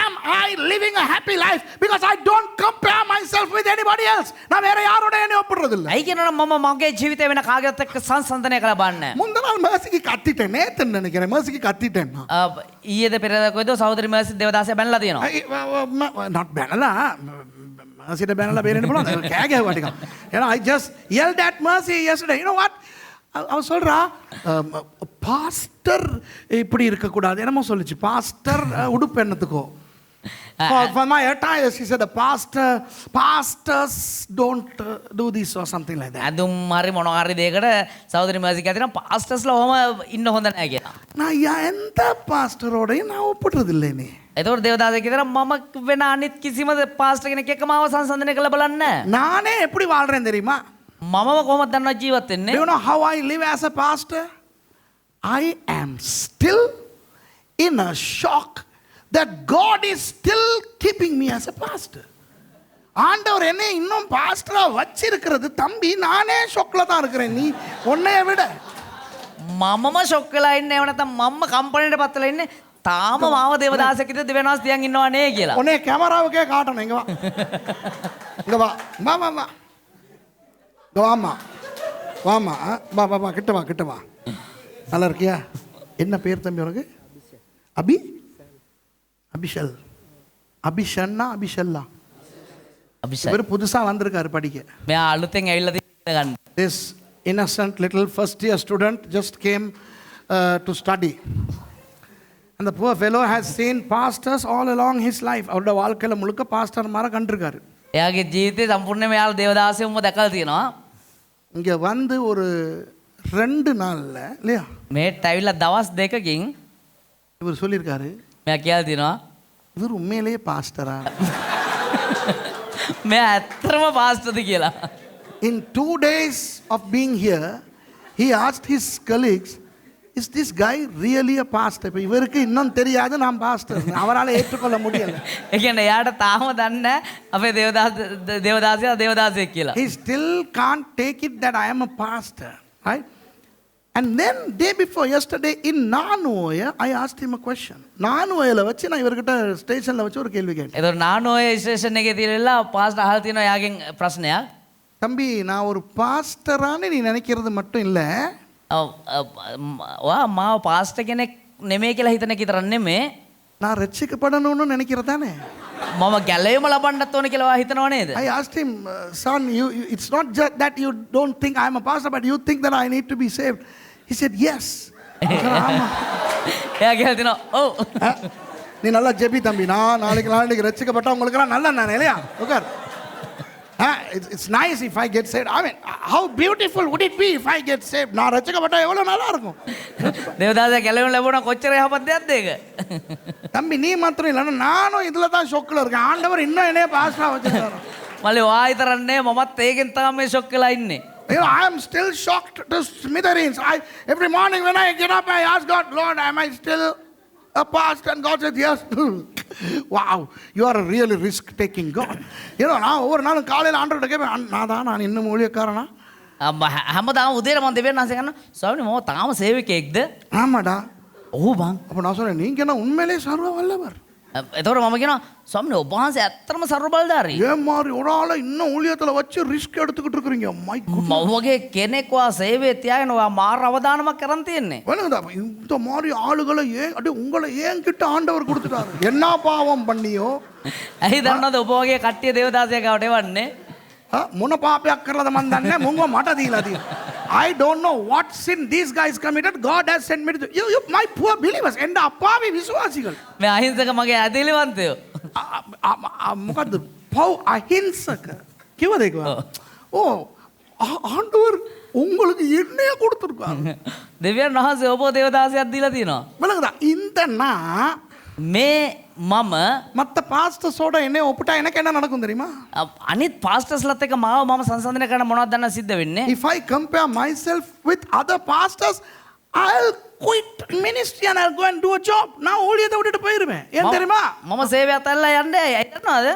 Speaker 1: am I living a happy life? Because I don't compare myself with anybody else. நான் வேற யாரோட என்ன ஒப்பிடுறது இல்ல.
Speaker 2: ඇයි කියනවනම් මම මගේ ජීවිතේ වෙන කාගේවත් එක්ක සංසන්දනය කරලා බලන්නේ නැහැ.
Speaker 1: முந்தின நாள் மேசிக்கு கத்திட்டேன், நேத்து நினைக்கிறேன் மேசிக்கு கத்திட்டேன் நான்.
Speaker 2: ඊයේද පෙරේද කොයිද සහෝදரி මර්සි දෙවදාසයා බැනලා තියෙනවා.
Speaker 1: not බැනලා mercyට බැනලා බේරෙන්න පුළුවන්. කෑ ගැහුවා ටිකක්. I just yelled at Mercy yesterday. You know what? அவன் சொல்றா பாஸ்டர் இப்படி இருக்கக்கூடாது, என்னமோ சொல்லிச்சு. பாஸ்டர் உடுப்பு என்னத்துக்கோ. For my attire, she said, pastors don't do this or something like that.
Speaker 2: අදුම් හරි මොනවා හරි දෙයකට සහෝදரி මර්සි කියනවා පාස්ටර්ස්ලා ඔහම ඉන්න හොඳ නැහැ කියලා.
Speaker 1: நான் எந்த பாஸ்டரோடையும் நான் ஒப்பிடுறது இல்லை நீ.
Speaker 2: එතකොට දෙවදාස කියනවා මම වෙන අනිත් කිසිම පාස්ටර් කෙනෙක් එක්ක මාව සංසන්දනය කරලා බලන්නේ නැහැ.
Speaker 1: நானே எப்படி வாழ்றேன் தெரியுமா?
Speaker 2: මමම කොහොමද දන්නවද ජීවත්
Speaker 1: Do
Speaker 2: වෙන්නේ?
Speaker 1: you know how I live as a pastor? I am still in a shock that God is still keeping me as a pastor. ஆண்டவர் என்ன இன்னும் பாஸ்டரா வச்சிருக்கிறது தம்பி, நானே ஷொக்ல தான் இருக்கிறேன். நீ உன்னைய விட
Speaker 2: මමම ෂොක් වෙලා ඉන්නේ. එහෙම නැත්නම් මම්ම කම්පැනිට පත්වලා ඉන්නේ. තාම මාව දෙවදාසකිට දෙවෙනස් තියන් ඉන්නව නේ කියලා.
Speaker 1: உன்னைய கேமராவுக்கே காட்டணும். இங்க வா, இங்க வா, வா வா வா, இங்க வாமா, வாமா, வா வா வா, கிட்ட வா, கிட்ட வா. நல்லா இருக்கியா? என்ன பேர் தம்பி உனக்கு? அபிஷல். அபிஷன்னா அபிஷல்லா?
Speaker 2: අபிෂේක්.
Speaker 1: இவர் புதுசா வந்திருக்காரு படிக்க.
Speaker 2: මෙයා අලුතෙන් ඇවිල්ලා තියෙන ගන්න.
Speaker 1: This innocent little first year student just came to study. And the poor fellow has seen pastors all along his life. அவருடைய வாழ்க்கையில முழுக்க பாஸ்டர் மார கண்டிருக்காரு.
Speaker 2: එයාගේ ජීවිතේ සම්පූර්ණයෙන්ම එයාලා දේවදාසයන්ව දැකලා තියෙනවා.
Speaker 1: இங்க வந்து ஒரு 2 நாள்ல இல்லையா
Speaker 2: මේට ඇවිල්ලා දවස් දෙකකින්
Speaker 1: இவர் சொல்லியிருக்காரு,
Speaker 2: මෙයා කියලා තියෙනවා
Speaker 1: இவர் உண்மையிலேயே பாஸ்டரா?
Speaker 2: මෙයා ඇත්තම පාස්ටර්ද කියලා.
Speaker 1: In 2 days of being here, he asked his colleagues, is this guy really a pastor? இப்போ இவருக்கு இன்னும் தெரியாது நான் பாஸ்டர், அவரால் ஏற்றுக்கொள்ள முடியல.
Speaker 2: ඒ කියන්නේ එයාට තාම දන්නේ නැහැ අපේ දේවදාසයා කියලා.
Speaker 1: He still can't take it that I am a pastor, right? And then day before yesterday in Nanuoya, I asked him a question. Nanuoya வச்சு நான் இவர்கிட்ட ஸ்டேஷன்ல வச்சு ஒரு கேள்வி கேட்டேன்.
Speaker 2: ඒතර නානෝයේ ස්ටේෂන් එකේ තියලා පාස්ටර් අහලා තියෙනවා එයාගෙන් ප්‍රශ්නයක්.
Speaker 1: தம்பி, நான் ஒரு பாஸ்டரான்னு நீ நினைக்கிறது மட்டும் இல்லை,
Speaker 2: ඔයා මාව පාස්ටර් කෙනෙක් නෙමෙයි කියලා හිතන එක විතරක් නෙමෙයි,
Speaker 1: நான் ரட்சிக்கப்படணும்னு நினைக்கிறதானே?
Speaker 2: මම ගැලවීම ලබන්නත් ඕන කියලා ඔයා හිතනව නේද?
Speaker 1: I asked him, son, it's not just that you don't think I'm a pastor, but you think that I need to be saved. He said, yes. ஆமா.
Speaker 2: එයා කියලා තිනවා ඔව්.
Speaker 1: நீ நல்லா ஜெபி தம்பி, நான் நாளைக்கு ரட்சிக்கப்பட்டா உங்களுக்கெல்லாம் நல்ல நானே இல்லையா? உட்கார். It's nice if I get saved. I mean, how beautiful would it be if I get saved? நான் ரட்சிக்கப்பட்டா எவ்வளவு நல்லா இருக்கும்.
Speaker 2: දේවදාසයා ගැලවීම ලැබුණා කොච්චර යහපත් දෙයක්ද ඒක?
Speaker 1: தம்பி நீ மாத்திரம் இல்லைன்னா நானும் இதுல தான் ஷொக்கில் இருக்கேன். ஆண்டவர் இன்னும் என்னைய பாஸ்டரா வச்சிருக்காரு.
Speaker 2: මල්ලි ඔයා විතරක් නේ මමත් ඒකෙන් තමයි මේ ෂොක් වෙලා ඉන්නේ.
Speaker 1: You know, I am still shocked to smithereens. Every morning when I get up, I ask God, Lord, am I still a pastor, and God said, yes. Wow, you are a really risk-taking God. நான் ஒவ்வொரு நாளும் காலையில் ஆண்டவர்கிட்ட கேட்பேன், நான் இன்னும் ஊழியக்காரனா?
Speaker 2: හැමදාම උදේට මම දෙවියන් වහන්සේ කරනවා ස්වාමීනි මම තාම සේවකයෙක්ද?
Speaker 1: ஆமாடா.
Speaker 2: ඔව් බං.
Speaker 1: அப்போ நான் சொன்னேன், நீங்க என்ன உண்மையிலே சர்வ வல்லவர்?
Speaker 2: එතකොට මම කියනවා ස්වාමීනි ඔබ වහන්සේ ඇත්තටම ਸਰව බලධාරී.
Speaker 1: ஏன் மாதிரி ஒரு ஆளை இன்னும் ஊழியத்தில் வச்சு ரிஸ்க் எடுத்துக்கிட்டு இருக்கிறீங்க? மை
Speaker 2: මම වගේ කෙනෙක් වා සේවයේ තියාගෙන ඔයා මාර අවදානමක් කරන් තියෙන්නේ.
Speaker 1: வேணுங்கடா, இந்த மாதிரி ஆளுகளை ஏன் உங்களை ஏன் கிட்ட ஆண்டவர் கொடுத்துட்டாரு? என்ன பாவம் பண்ணியோ?
Speaker 2: ඇයි දන්නවද ඔබ වගේ කට්ටිය දේවදාසයෙක්වට එවන්නේ?
Speaker 1: මොන පාපයක් කරලාද මන් දන්නේ. මුංගව මට දීලා තියෙනවා. I don't know what sin these guys committed. God has sent me to you my poor believers. එන්න අපාවි විශ්වාසිகள்.
Speaker 2: මේ අහිංසක මගේ ඇදහිලිවන්තයෝ.
Speaker 1: මොකද්ද? පව් අහිංසක කිව්වද ඒක? ஓ ஆண்டவர் உங்களுக்கு என்னைய கொடுத்துருக்காரு.
Speaker 2: දෙවියන් වහන්සේ ඔබ දේවදාසයක් දීලා තියෙනවා.
Speaker 1: விளங்குதா? இந்த நான்
Speaker 2: මේ මම
Speaker 1: மற்ற பாஸ்டர்ஸோட என்னைய ஒப்பிட்டா எனக்கு என்ன நடக்கும் தெரியுமா?
Speaker 2: අනිත් පාස්ටර්ස්ලත් එක්ක මාව මම සංසන්දනය කරන මොනවද දන්න සිද්ධ වෙන්නේ?
Speaker 1: If I compare myself with other pastors, I'll quit ministry and I'll go and do a job. நான் ஊழியத்தை விட்டுட்டு போயிருவேன். ஏன் தெரியுமா?
Speaker 2: මම සේවය අතල්ලා යන්නේ ඇයි දන්නවද?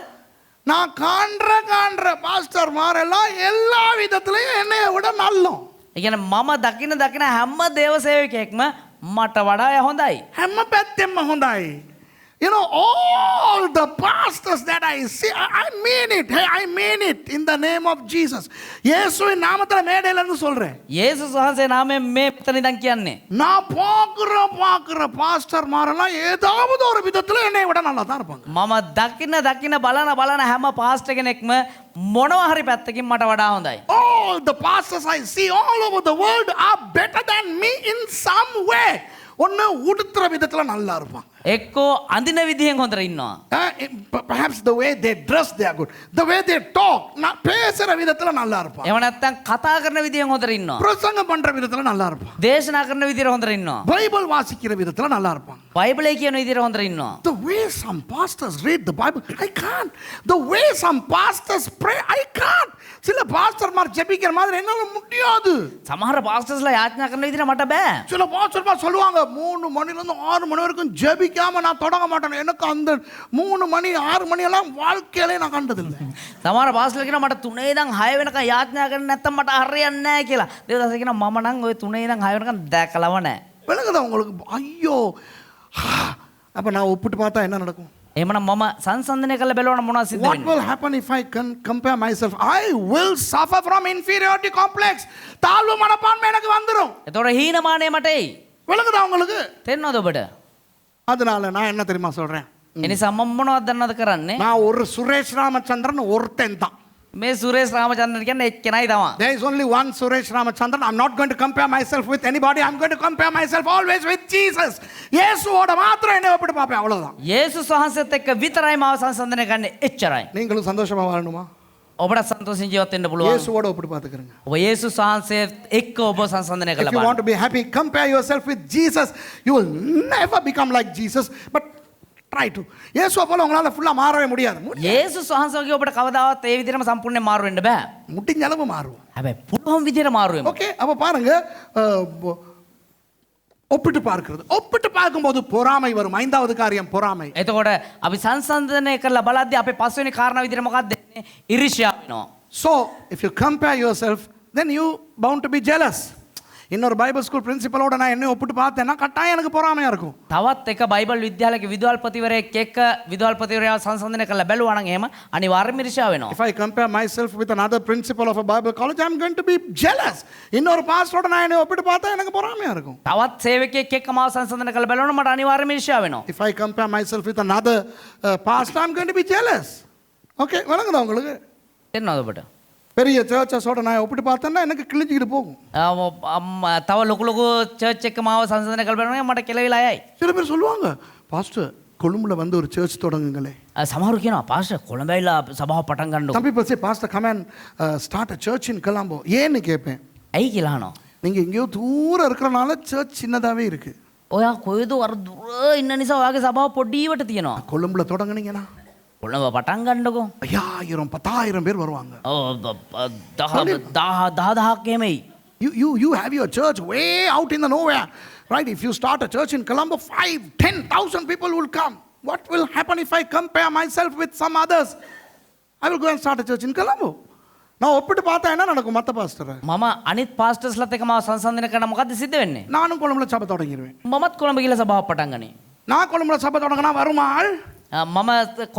Speaker 1: நான் காண்ற பாஸ்டர் மாரெல்லாம் எல்லா விதத்திலையும் என்னைய விட நல்லோம்.
Speaker 2: ඒ කියන්නේ මම දකින හැම දේව සේවකයෙක්ම මට වඩා හොඳයි.
Speaker 1: හැම පැත්තෙන්ම හොඳයි. You know, all the pastors that I see, I mean it. Hey, I mean it in the name of Jesus. இயேசுவின் நாமத்துல மேடையில இருந்து சொல்றேன்.
Speaker 2: යේසුස් වහන්සේ නාමයෙන් මේ මෙතන ඉඳන් කියන්නේ.
Speaker 1: நான் பார்க்குற பாஸ்டர் மாரெல்லாம் ஏதாவது ஒரு விதத்துல என்னை விட நல்லா தான் இருப்பாங்க.
Speaker 2: මම දකින බලන හැම පාස්ටර් කෙනෙක්ම මොනවා හරි පැත්තකින් මට වඩා හොඳයි.
Speaker 1: All the pastors I see all over the world are better than me in some way. ஒன்னு உடுத்துற விதத்துல நல்லா இருப்பாங்க.
Speaker 2: එක්කෝ අඳින විදිහෙන් හොඳට ඉන්නවා.
Speaker 1: Perhaps the way they dress they are good. The way they talk, நான் பேசுற விதத்துல நல்லா இருப்பாங்க.
Speaker 2: එහෙම නැත්නම් කතා කරන විදිහෙන් හොඳට ඉන්නවා.
Speaker 1: பிரசங்கம் பண்ற விதத்துல நல்லா இருப்பாங்க.
Speaker 2: දේශනා කරන විදිහට හොඳට ඉන්නවා.
Speaker 1: பைபிள் வாசிக்கிற விதத்துல நல்லா இருப்பாங்க.
Speaker 2: බයිබලයේ කියන විදිහට හොඳට ඉන්නවා.
Speaker 1: The way some pastors read the Bible, I can't. The way some pastors pray, I can't. சில பாஸ்டர்மார் ஜெபிக்கிற மாதிரி என்னால முடியாது.
Speaker 2: සමහර පාස්ටර්ස්ලා යාඥා කරන විදිහට මට බෑ.
Speaker 1: சில பாஸ்டர்மார் சொல்லுவாங்க 3 மணில இருந்து 6 மணி வரைக்கும் ஜெபிக்காம நான் தொடங்க மாட்டேன். எனக்கு அந்த 3 மணி 6 மணி எல்லாம் வாழ்க்கையிலே நான் கண்டது இல்ல.
Speaker 2: සමහර පාස්ටර්ලා කියනවා මට 3 ඉඳන් 6 වෙනකන් යාඥා කරන්න නැත්තම් මට හරියන්නේ නැහැ කියලා. දේවදාස කියනවා මම නම් ওই 3 ඉඳන් 6 වෙනකන් දැකලව නැහැ.
Speaker 1: விளங்குதா உங்களுக்கு? ஐயோ, அப்ப நான் ஒப்பிட்டு பார்த்தா என்ன நடக்கும்?
Speaker 2: එහෙමනම් මම සංසන්දනය කරලා බලවන මොනවද සිද්ධ
Speaker 1: What
Speaker 2: වෙන්නේ?
Speaker 1: will happen if I can compare myself? I will suffer from inferiority complex. தாழ்வு மனப்பான்மை எனக்கு வந்துரும்.
Speaker 2: එතකොට හීනමානය මට එයි.
Speaker 1: விளங்குதா உங்களுக்கு?
Speaker 2: තේරෙනවද ඔබට?
Speaker 1: அதனால நான் என்ன தெரியுமா சொல்றேன்?
Speaker 2: එනිසා මම මොනවද දන්නවද කරන්නේ?
Speaker 1: நான் ஒரு சுரேஷ் ராமச்சந்திரன் ஒருத்தன் தான்.
Speaker 2: මේ සුරේෂ් රාමචන්ද්‍රන් කියන්නේ එක්කෙනයි තමයි.
Speaker 1: There is only one Suresh Ramachandran. I'm not going to compare myself with anybody. I'm going to compare myself always with Jesus. இயேசுவோட மாத்திரம் என்னை ஒப்பிட்டு பார்ப்பேன், அவ்வளவுதான்.
Speaker 2: යේසුස් වහන්සේත් එක්ක විතරයි මාව සංසන්දනය කරන්නේ එච්චරයි.
Speaker 1: நீங்களும் சந்தோஷமா வாழணுமா?
Speaker 2: ඔබට සන්තෝෂෙන් ජීවත් වෙන්න පුළුවන්.
Speaker 1: இயேசுவோட ஒப்பிட்டு பார்த்துக்கிறங்க.
Speaker 2: ඔබ යේසුස් වහන්සේත් එක්ක ඔබ සංසන්දනය
Speaker 1: If
Speaker 2: කළා
Speaker 1: you want
Speaker 2: බලන්න.
Speaker 1: to be happy, compare yourself with Jesus. You will never become like Jesus, but try to. இயேசுவை போல உங்களால ஃபுல்லா மாறவே முடியாது.
Speaker 2: යේසුස් වහන්සේ වගේ ඔබට කවදාවත් ඒ විදිහටම සම්පූර්ණයෙන් මාරු වෙන්න බෑ.
Speaker 1: முடிஞ்ச அளவு மாறுவோம்.
Speaker 2: හැබැයි පුළුවන් විදිහට මාරු වෙමු.
Speaker 1: ஓகே, அப்ப பாருங்க, ஒப்பிட்டு பார்க்கிறது. ஒப்பிட்டு பார்க்கும்போது பொறாமை வரும். 5வது காரியம் பொறாமை.
Speaker 2: එතකොට අපි සංසන්දනය කරලා බලද්දී අපේ පස්වෙනි කාරණා විදිහට මොකක්ද දෙන්නේ? ඉරිෂ්‍යාව වෙනවා.
Speaker 1: So, if you compare yourself, then you bound to be jealous. இன்னொரு பைபிள் ஸ்கூல் பிரின்சிபலோட நான் என்ன ஒப்பிட்டு பார்த்தேன்னா கட்டாயம் எனக்கு பொறாமையா இருக்கும்.
Speaker 2: තවත් එක බයිබල් විද්‍යාලයක විදුහල්පතිවරයෙක් එක්ක විදුහල්පතිවරයා සංසන්දනය කරලා බැලුවා නම් එහෙම අනිවාර්යයෙන්ම ඉරිෂ්‍යාව වෙනවා.
Speaker 1: If I compare myself with another principal of a Bible college, I'm going to be jealous. இன்னொரு பாஸ்டரோட நான் என்ன ஒப்பிட்டு பார்த்தா எனக்கு பொறாமையா இருக்கும்.
Speaker 2: තවත් සේවකයෙක් එක්ක මාව සංසන්දනය කරලා බලනවා මට අනිවාර්යයෙන්ම ඉරිෂ්‍යාව වෙනවා.
Speaker 1: If I compare myself with another pastor, I'm going to be jealous. Okay, வணங்குதா உங்களுக்கு?
Speaker 2: තේරෙනවද ඔබට?
Speaker 1: பெரிய சர்ச்சஸோட நான் ஒப்பிட்டு பார்த்தேன்னா எனக்கு கிழிஞ்சிக்கிட்டு போகும்.
Speaker 2: තව ලොකු ලොකු චර්ච් එකක මාව සංසන්දනය කරලා බලනවා මට කෙලවිලා යයි.
Speaker 1: சில பேர் சொல்லுவாங்க, பாஸ்டர் கொழும்புல வந்து ஒரு சர்ச் தொடங்குங்களே.
Speaker 2: සමහරු කියනවා පාස්ටර් කොළඹයිලා සභාව පටන් ගන්නකො.
Speaker 1: Some people say, pastor, come and start a church in Colombo. ஏன்னு கேட்பேன்.
Speaker 2: ඇයි කියලා අහනවා.
Speaker 1: நீங்க எங்கேயோ தூரம் இருக்கிறனால சர்ச் சின்னதாவே இருக்கு.
Speaker 2: ඔයා කොයිද අර දුර ඉන්න නිසා ඔයාගේ සභාව පොඩ්ඩීවට තියෙනවා.
Speaker 1: கொழும்புல தொடங்குனீங்கன்னா
Speaker 2: කොළඹ පටන් ගන්නකො.
Speaker 1: 5000 10000 பேர் வருவாங்க.
Speaker 2: ඔව් 10,000ක් එහෙමයි.
Speaker 1: You have your church way out in the nowhere. Right? If you start a church in Colombo, 5,000-10,000 people will come. What will happen if I compare myself with some others? I will go and start a church in Colombo. நான் ஒப்பிட்டு பார்த்தா என்ன நடக்கும் மற்ற pastor?
Speaker 2: මම අනිත් පාස්ටර්ස්ලත් එක්ක මාව සංසන්දනය කරන මොකද්ද සිද්ධ වෙන්නේ?
Speaker 1: நானும் கொழும்புல சபை தொடங்கிடுவேன்.
Speaker 2: මමත් කොළඹ ගිහලා සභාවක් පටන් ගනී.
Speaker 1: நான் கொழும்புல சபை தொடங்கினா வருமா ஆள்?
Speaker 2: මම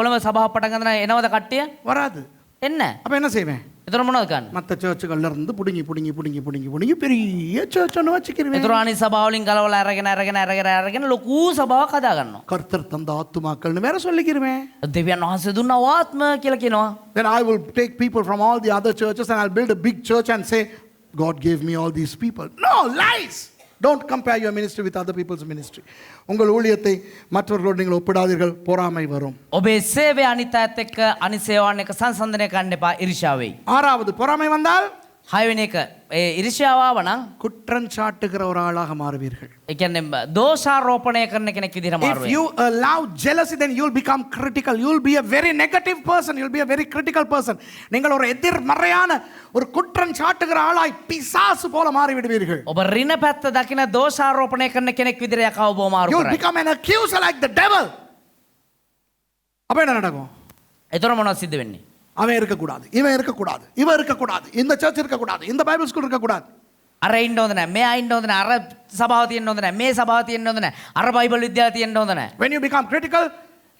Speaker 2: කොළඹ සභාවක් පටන් ගන්න එනවද කට්ටිය?
Speaker 1: வராது.
Speaker 2: එන්න.
Speaker 1: அப்ப என்ன செய்வேன்?
Speaker 2: එතකොට මොනවද කරන්නේ?
Speaker 1: மற்ற சர்ச்சுகள்ல இருந்து புடுங்கி பெரிய சர்ச் ஒன்று வச்சுக்கிறேன்.
Speaker 2: එතකොට අනිත් සභාවලින් ගලවලා අරගෙන ලොකු සභාවක් හදා ගන්නවා.
Speaker 1: கர்த்தர் தந்த ஆத்துமாக்கள்னு வேற சொல்லிக்கிறேன்.
Speaker 2: දෙවියන් වහන්සේ දුන්න ආත්ම කියලා කියනවා.
Speaker 1: Then I will take people from all the other churches and I'll build a big church and say, God gave me all these people. No, lies. Don't compare your ministry with other people's ministry. உங்கள் ஊழியத்தை மற்றவர்களோடு நீங்கள் ஒப்பிடாதீர்கள், பொறாமை வரும்.
Speaker 2: ඔබේ සේවය අනිත් අයත් එක්ක අනිත් සේවාවන් එක්ක සංසන්දනය කරන්න එපා, ඊර්ෂ්‍යාව වෙයි.
Speaker 1: ஆறாவது, பொறாமை வந்தால்
Speaker 2: හයවෙනි එක ඊර්ෂ්‍යාව ආව නම්
Speaker 1: குற்றஞ்சாட்டுகிற ஒரு ஆளாக மாறுவீர்கள்.
Speaker 2: ඒ කියන්නේ දෝෂාරෝපණය කරන කෙනෙක් විදිහට
Speaker 1: If
Speaker 2: මාරු
Speaker 1: you
Speaker 2: වෙනවා.
Speaker 1: allow jealousy, then you'll become critical. You'll be a very negative person. You'll be a very critical person. நீங்கள் ஒரு எதிர்மறையான ஒரு குற்றம் சாட்டுகிற ஆளாய் பிசாசு போல மாறி விடுவீர்கள்.
Speaker 2: ඔබ රින පැත්ත දකින දෝෂාරෝපණය කරන කෙනෙක් විදිහට යකව ඔබව මාරු
Speaker 1: You'll
Speaker 2: කරයි.
Speaker 1: become an accuser like the devil. அப்ப என்ன நடக்கும்?
Speaker 2: එතකොට මොනවද සිද්ධ වෙන්නේ?
Speaker 1: அவன் இருக்கக்கூடாது, இவன் இருக்கக்கூடாது, இவன் இருக்கக்கூடாது, இந்த சர்ச் இருக்கக்கூடாது, இந்த பைபிள் ஸ்கூல் இருக்கக்கூடாது.
Speaker 2: අර ඉන්න හොඳ නැහැ, මෙයා ඉන්න හොඳ නැහැ, අර සභාව තියෙන්න හොඳ නැහැ, මේ සභාව තියෙන්න හොඳ නැහැ, අර බයිබල් විද්‍යාව තියෙන්න හොඳ නැහැ.
Speaker 1: When you become critical,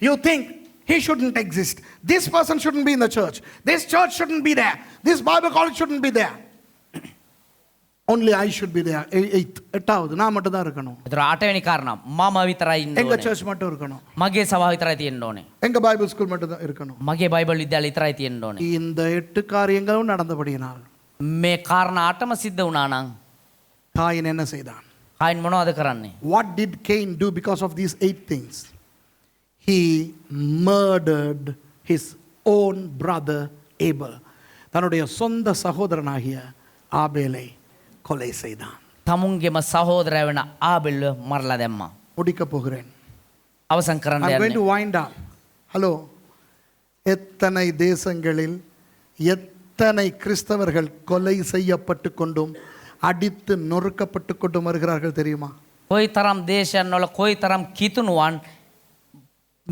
Speaker 1: you think he shouldn't exist. This person shouldn't be in the church. This church shouldn't be there. This Bible college shouldn't be there. Only I should be there. எட்டாவது, நான் மட்டும் தான் இருக்கணும்.
Speaker 2: ඒතර අටවෙනි කාරණා මම විතරයි ඉන්න
Speaker 1: எங்க
Speaker 2: ඕනේ.
Speaker 1: சர்ச் மட்டும் இருக்கணும்.
Speaker 2: මගේ සභාව විතරයි තියෙන්න ඕනේ.
Speaker 1: எங்க பைபிள் ஸ்கூல் மட்டும் தான் இருக்கணும்.
Speaker 2: මගේ බයිබල් විද්‍යාලය විතරයි තියෙන්න ඕනේ.
Speaker 1: இந்த 8 காரியங்களும் நடந்தபடியினால்
Speaker 2: මේ කාරණා අටම සිද්ධ වුණා නම්
Speaker 1: காயின் என்ன செய்தான்?
Speaker 2: කායින් මොනවද කරන්නේ?
Speaker 1: What did Cain do because of these 8 things? He murdered his own brother Abel. தன்னுடைய சொந்த சகோதரனாகிய ஆபேலை கொலை செய்தான்.
Speaker 2: තමුන්ගේම සහෝදරය වෙන ආබෙල්ව මරලා දැම්මා.
Speaker 1: முடிக்க போகிறேன்.
Speaker 2: අවසන් කරන්න
Speaker 1: I'm going
Speaker 2: යන්නේ.
Speaker 1: to wind up. ஹலோ, எத்தனை தேசங்களில் எத்தனை கிறிஸ்தவர்கள் கொலை செய்யப்பட்டு கொண்டும் அடித்து நொறுக்கப்பட்டு கொண்டும் வருகிறார்கள் தெரியுமா?
Speaker 2: කොයිතරම් දේශයන් වල කොයිතරම් කිතුණුවන්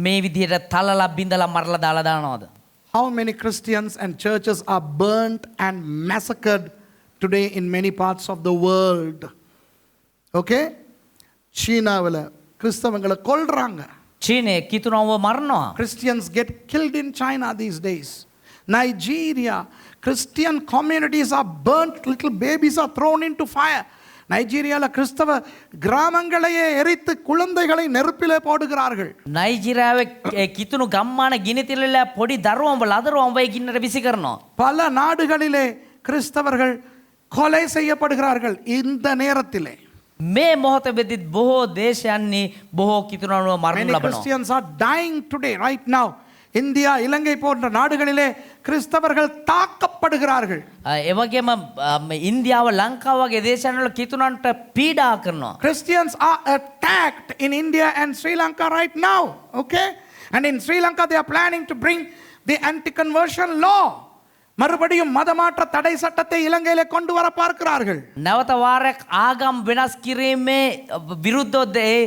Speaker 2: මේ විදිහට තලලා බිඳලා මරලා දාලා දානවද?
Speaker 1: How many Christians and churches are burnt and massacred today in many parts of the world? Okay? சீனாவில் கிறிஸ்தவங்களை கொல்றாங்க.
Speaker 2: චීනයේ කිතුණුව මරනවා.
Speaker 1: Christians get killed in China these days. Nigeria, Christian communities are burnt, little babies are thrown into fire. நைஜீரியாவில் கிறிஸ்தவ கிராமங்களையே எரித்து குழந்தைகளை நெருப்பிலே போடுகிறார்கள்.
Speaker 2: නයිජීරියාවේ කිතුණු ගම්මාන ගිනි තිලලා පොඩි දරුවන්ව ලදරුවන්ව ඒ ගින්නට විසි කරනවා.
Speaker 1: பல நாடுகளிலே கிறிஸ்தவர்கள் கொலை செய்யப்படுகிறார்கள் இந்த நேரத்திலே.
Speaker 2: මේ මොහොත වෙදිත් බොහෝ දේශයන්හි බොහෝ කිතුණුව මරණු
Speaker 1: Many
Speaker 2: ලබනවා.
Speaker 1: Christians are dying today, right now. India, Ilangai போன்ற நாடுகளிலே கிறிஸ்தவர்கள் தாக்கப்படுகிறார்கள்.
Speaker 2: ඒ වගේම ඉන්දියාව ලංකාව වගේ දේශයන්වල කිතුණන්ට පීඩා කරනවා.
Speaker 1: Christians are attacked in India and Sri Lanka right now, okay? And in Sri Lanka they are planning to bring the anti-conversion law. மறுபடியும் மதமாற்ற தடை சட்டத்தை இலங்கையிலே கொண்டு வர பார்க்கிறார்கள்.
Speaker 2: නැවත වාරයක් ආගම් වෙනස් කිරීමේ විරුද්ධව ඒ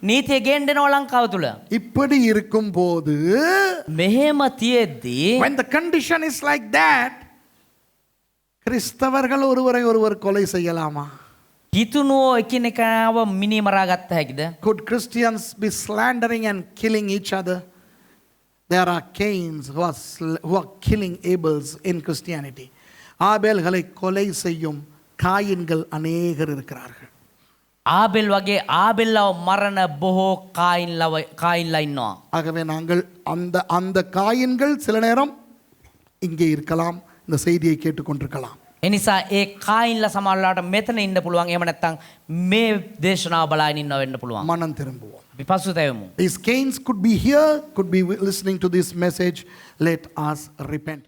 Speaker 2: නීතිය ගෙන්ඩෙනවා ලංකාව තුළ.
Speaker 1: இப்படி இருக்கும்போது
Speaker 2: මෙහෙම තියෙද්දී
Speaker 1: when the condition is like that, கிறிஸ்தவர்கள் ஒருவரை ஒருவர் கொலை செய்யலாமா?
Speaker 2: කිතුණුවෝ එකිනෙකාව මිනි මරා ගත්ත හැකිද?
Speaker 1: Could Christians be slandering and killing each other? There are Cains who are killing Abels in Christianity. ஆபேல்களை கொலை செய்யும் காயின்கள் அநேகர் இருக்கிறார்கள்.
Speaker 2: ආබෙල් වගේ ආබෙල්ලව මරණ බොහෝ කායින්ලා ඉන්නවා.
Speaker 1: ஆகவே நாங்கள் அந்த காயின்கள் சில நேரம் இங்கே இருக்கலாம், இந்த செய்தியை கேட்டுக்கொண்டிருக்கலாம்.
Speaker 2: එනිසා ඒ කායින්ලා සමහරවිට මෙතන ඉන්න පුළුවන්. එහෙම නැත්නම් මේ දේශනාව බලාගෙන ඉන්නව වෙන්න පුළුවන්.
Speaker 1: மனம் திரும்புவோம்.
Speaker 2: අපි පසුතැවෙමු.
Speaker 1: These Cains could be here, could be listening to this message. Let us repent.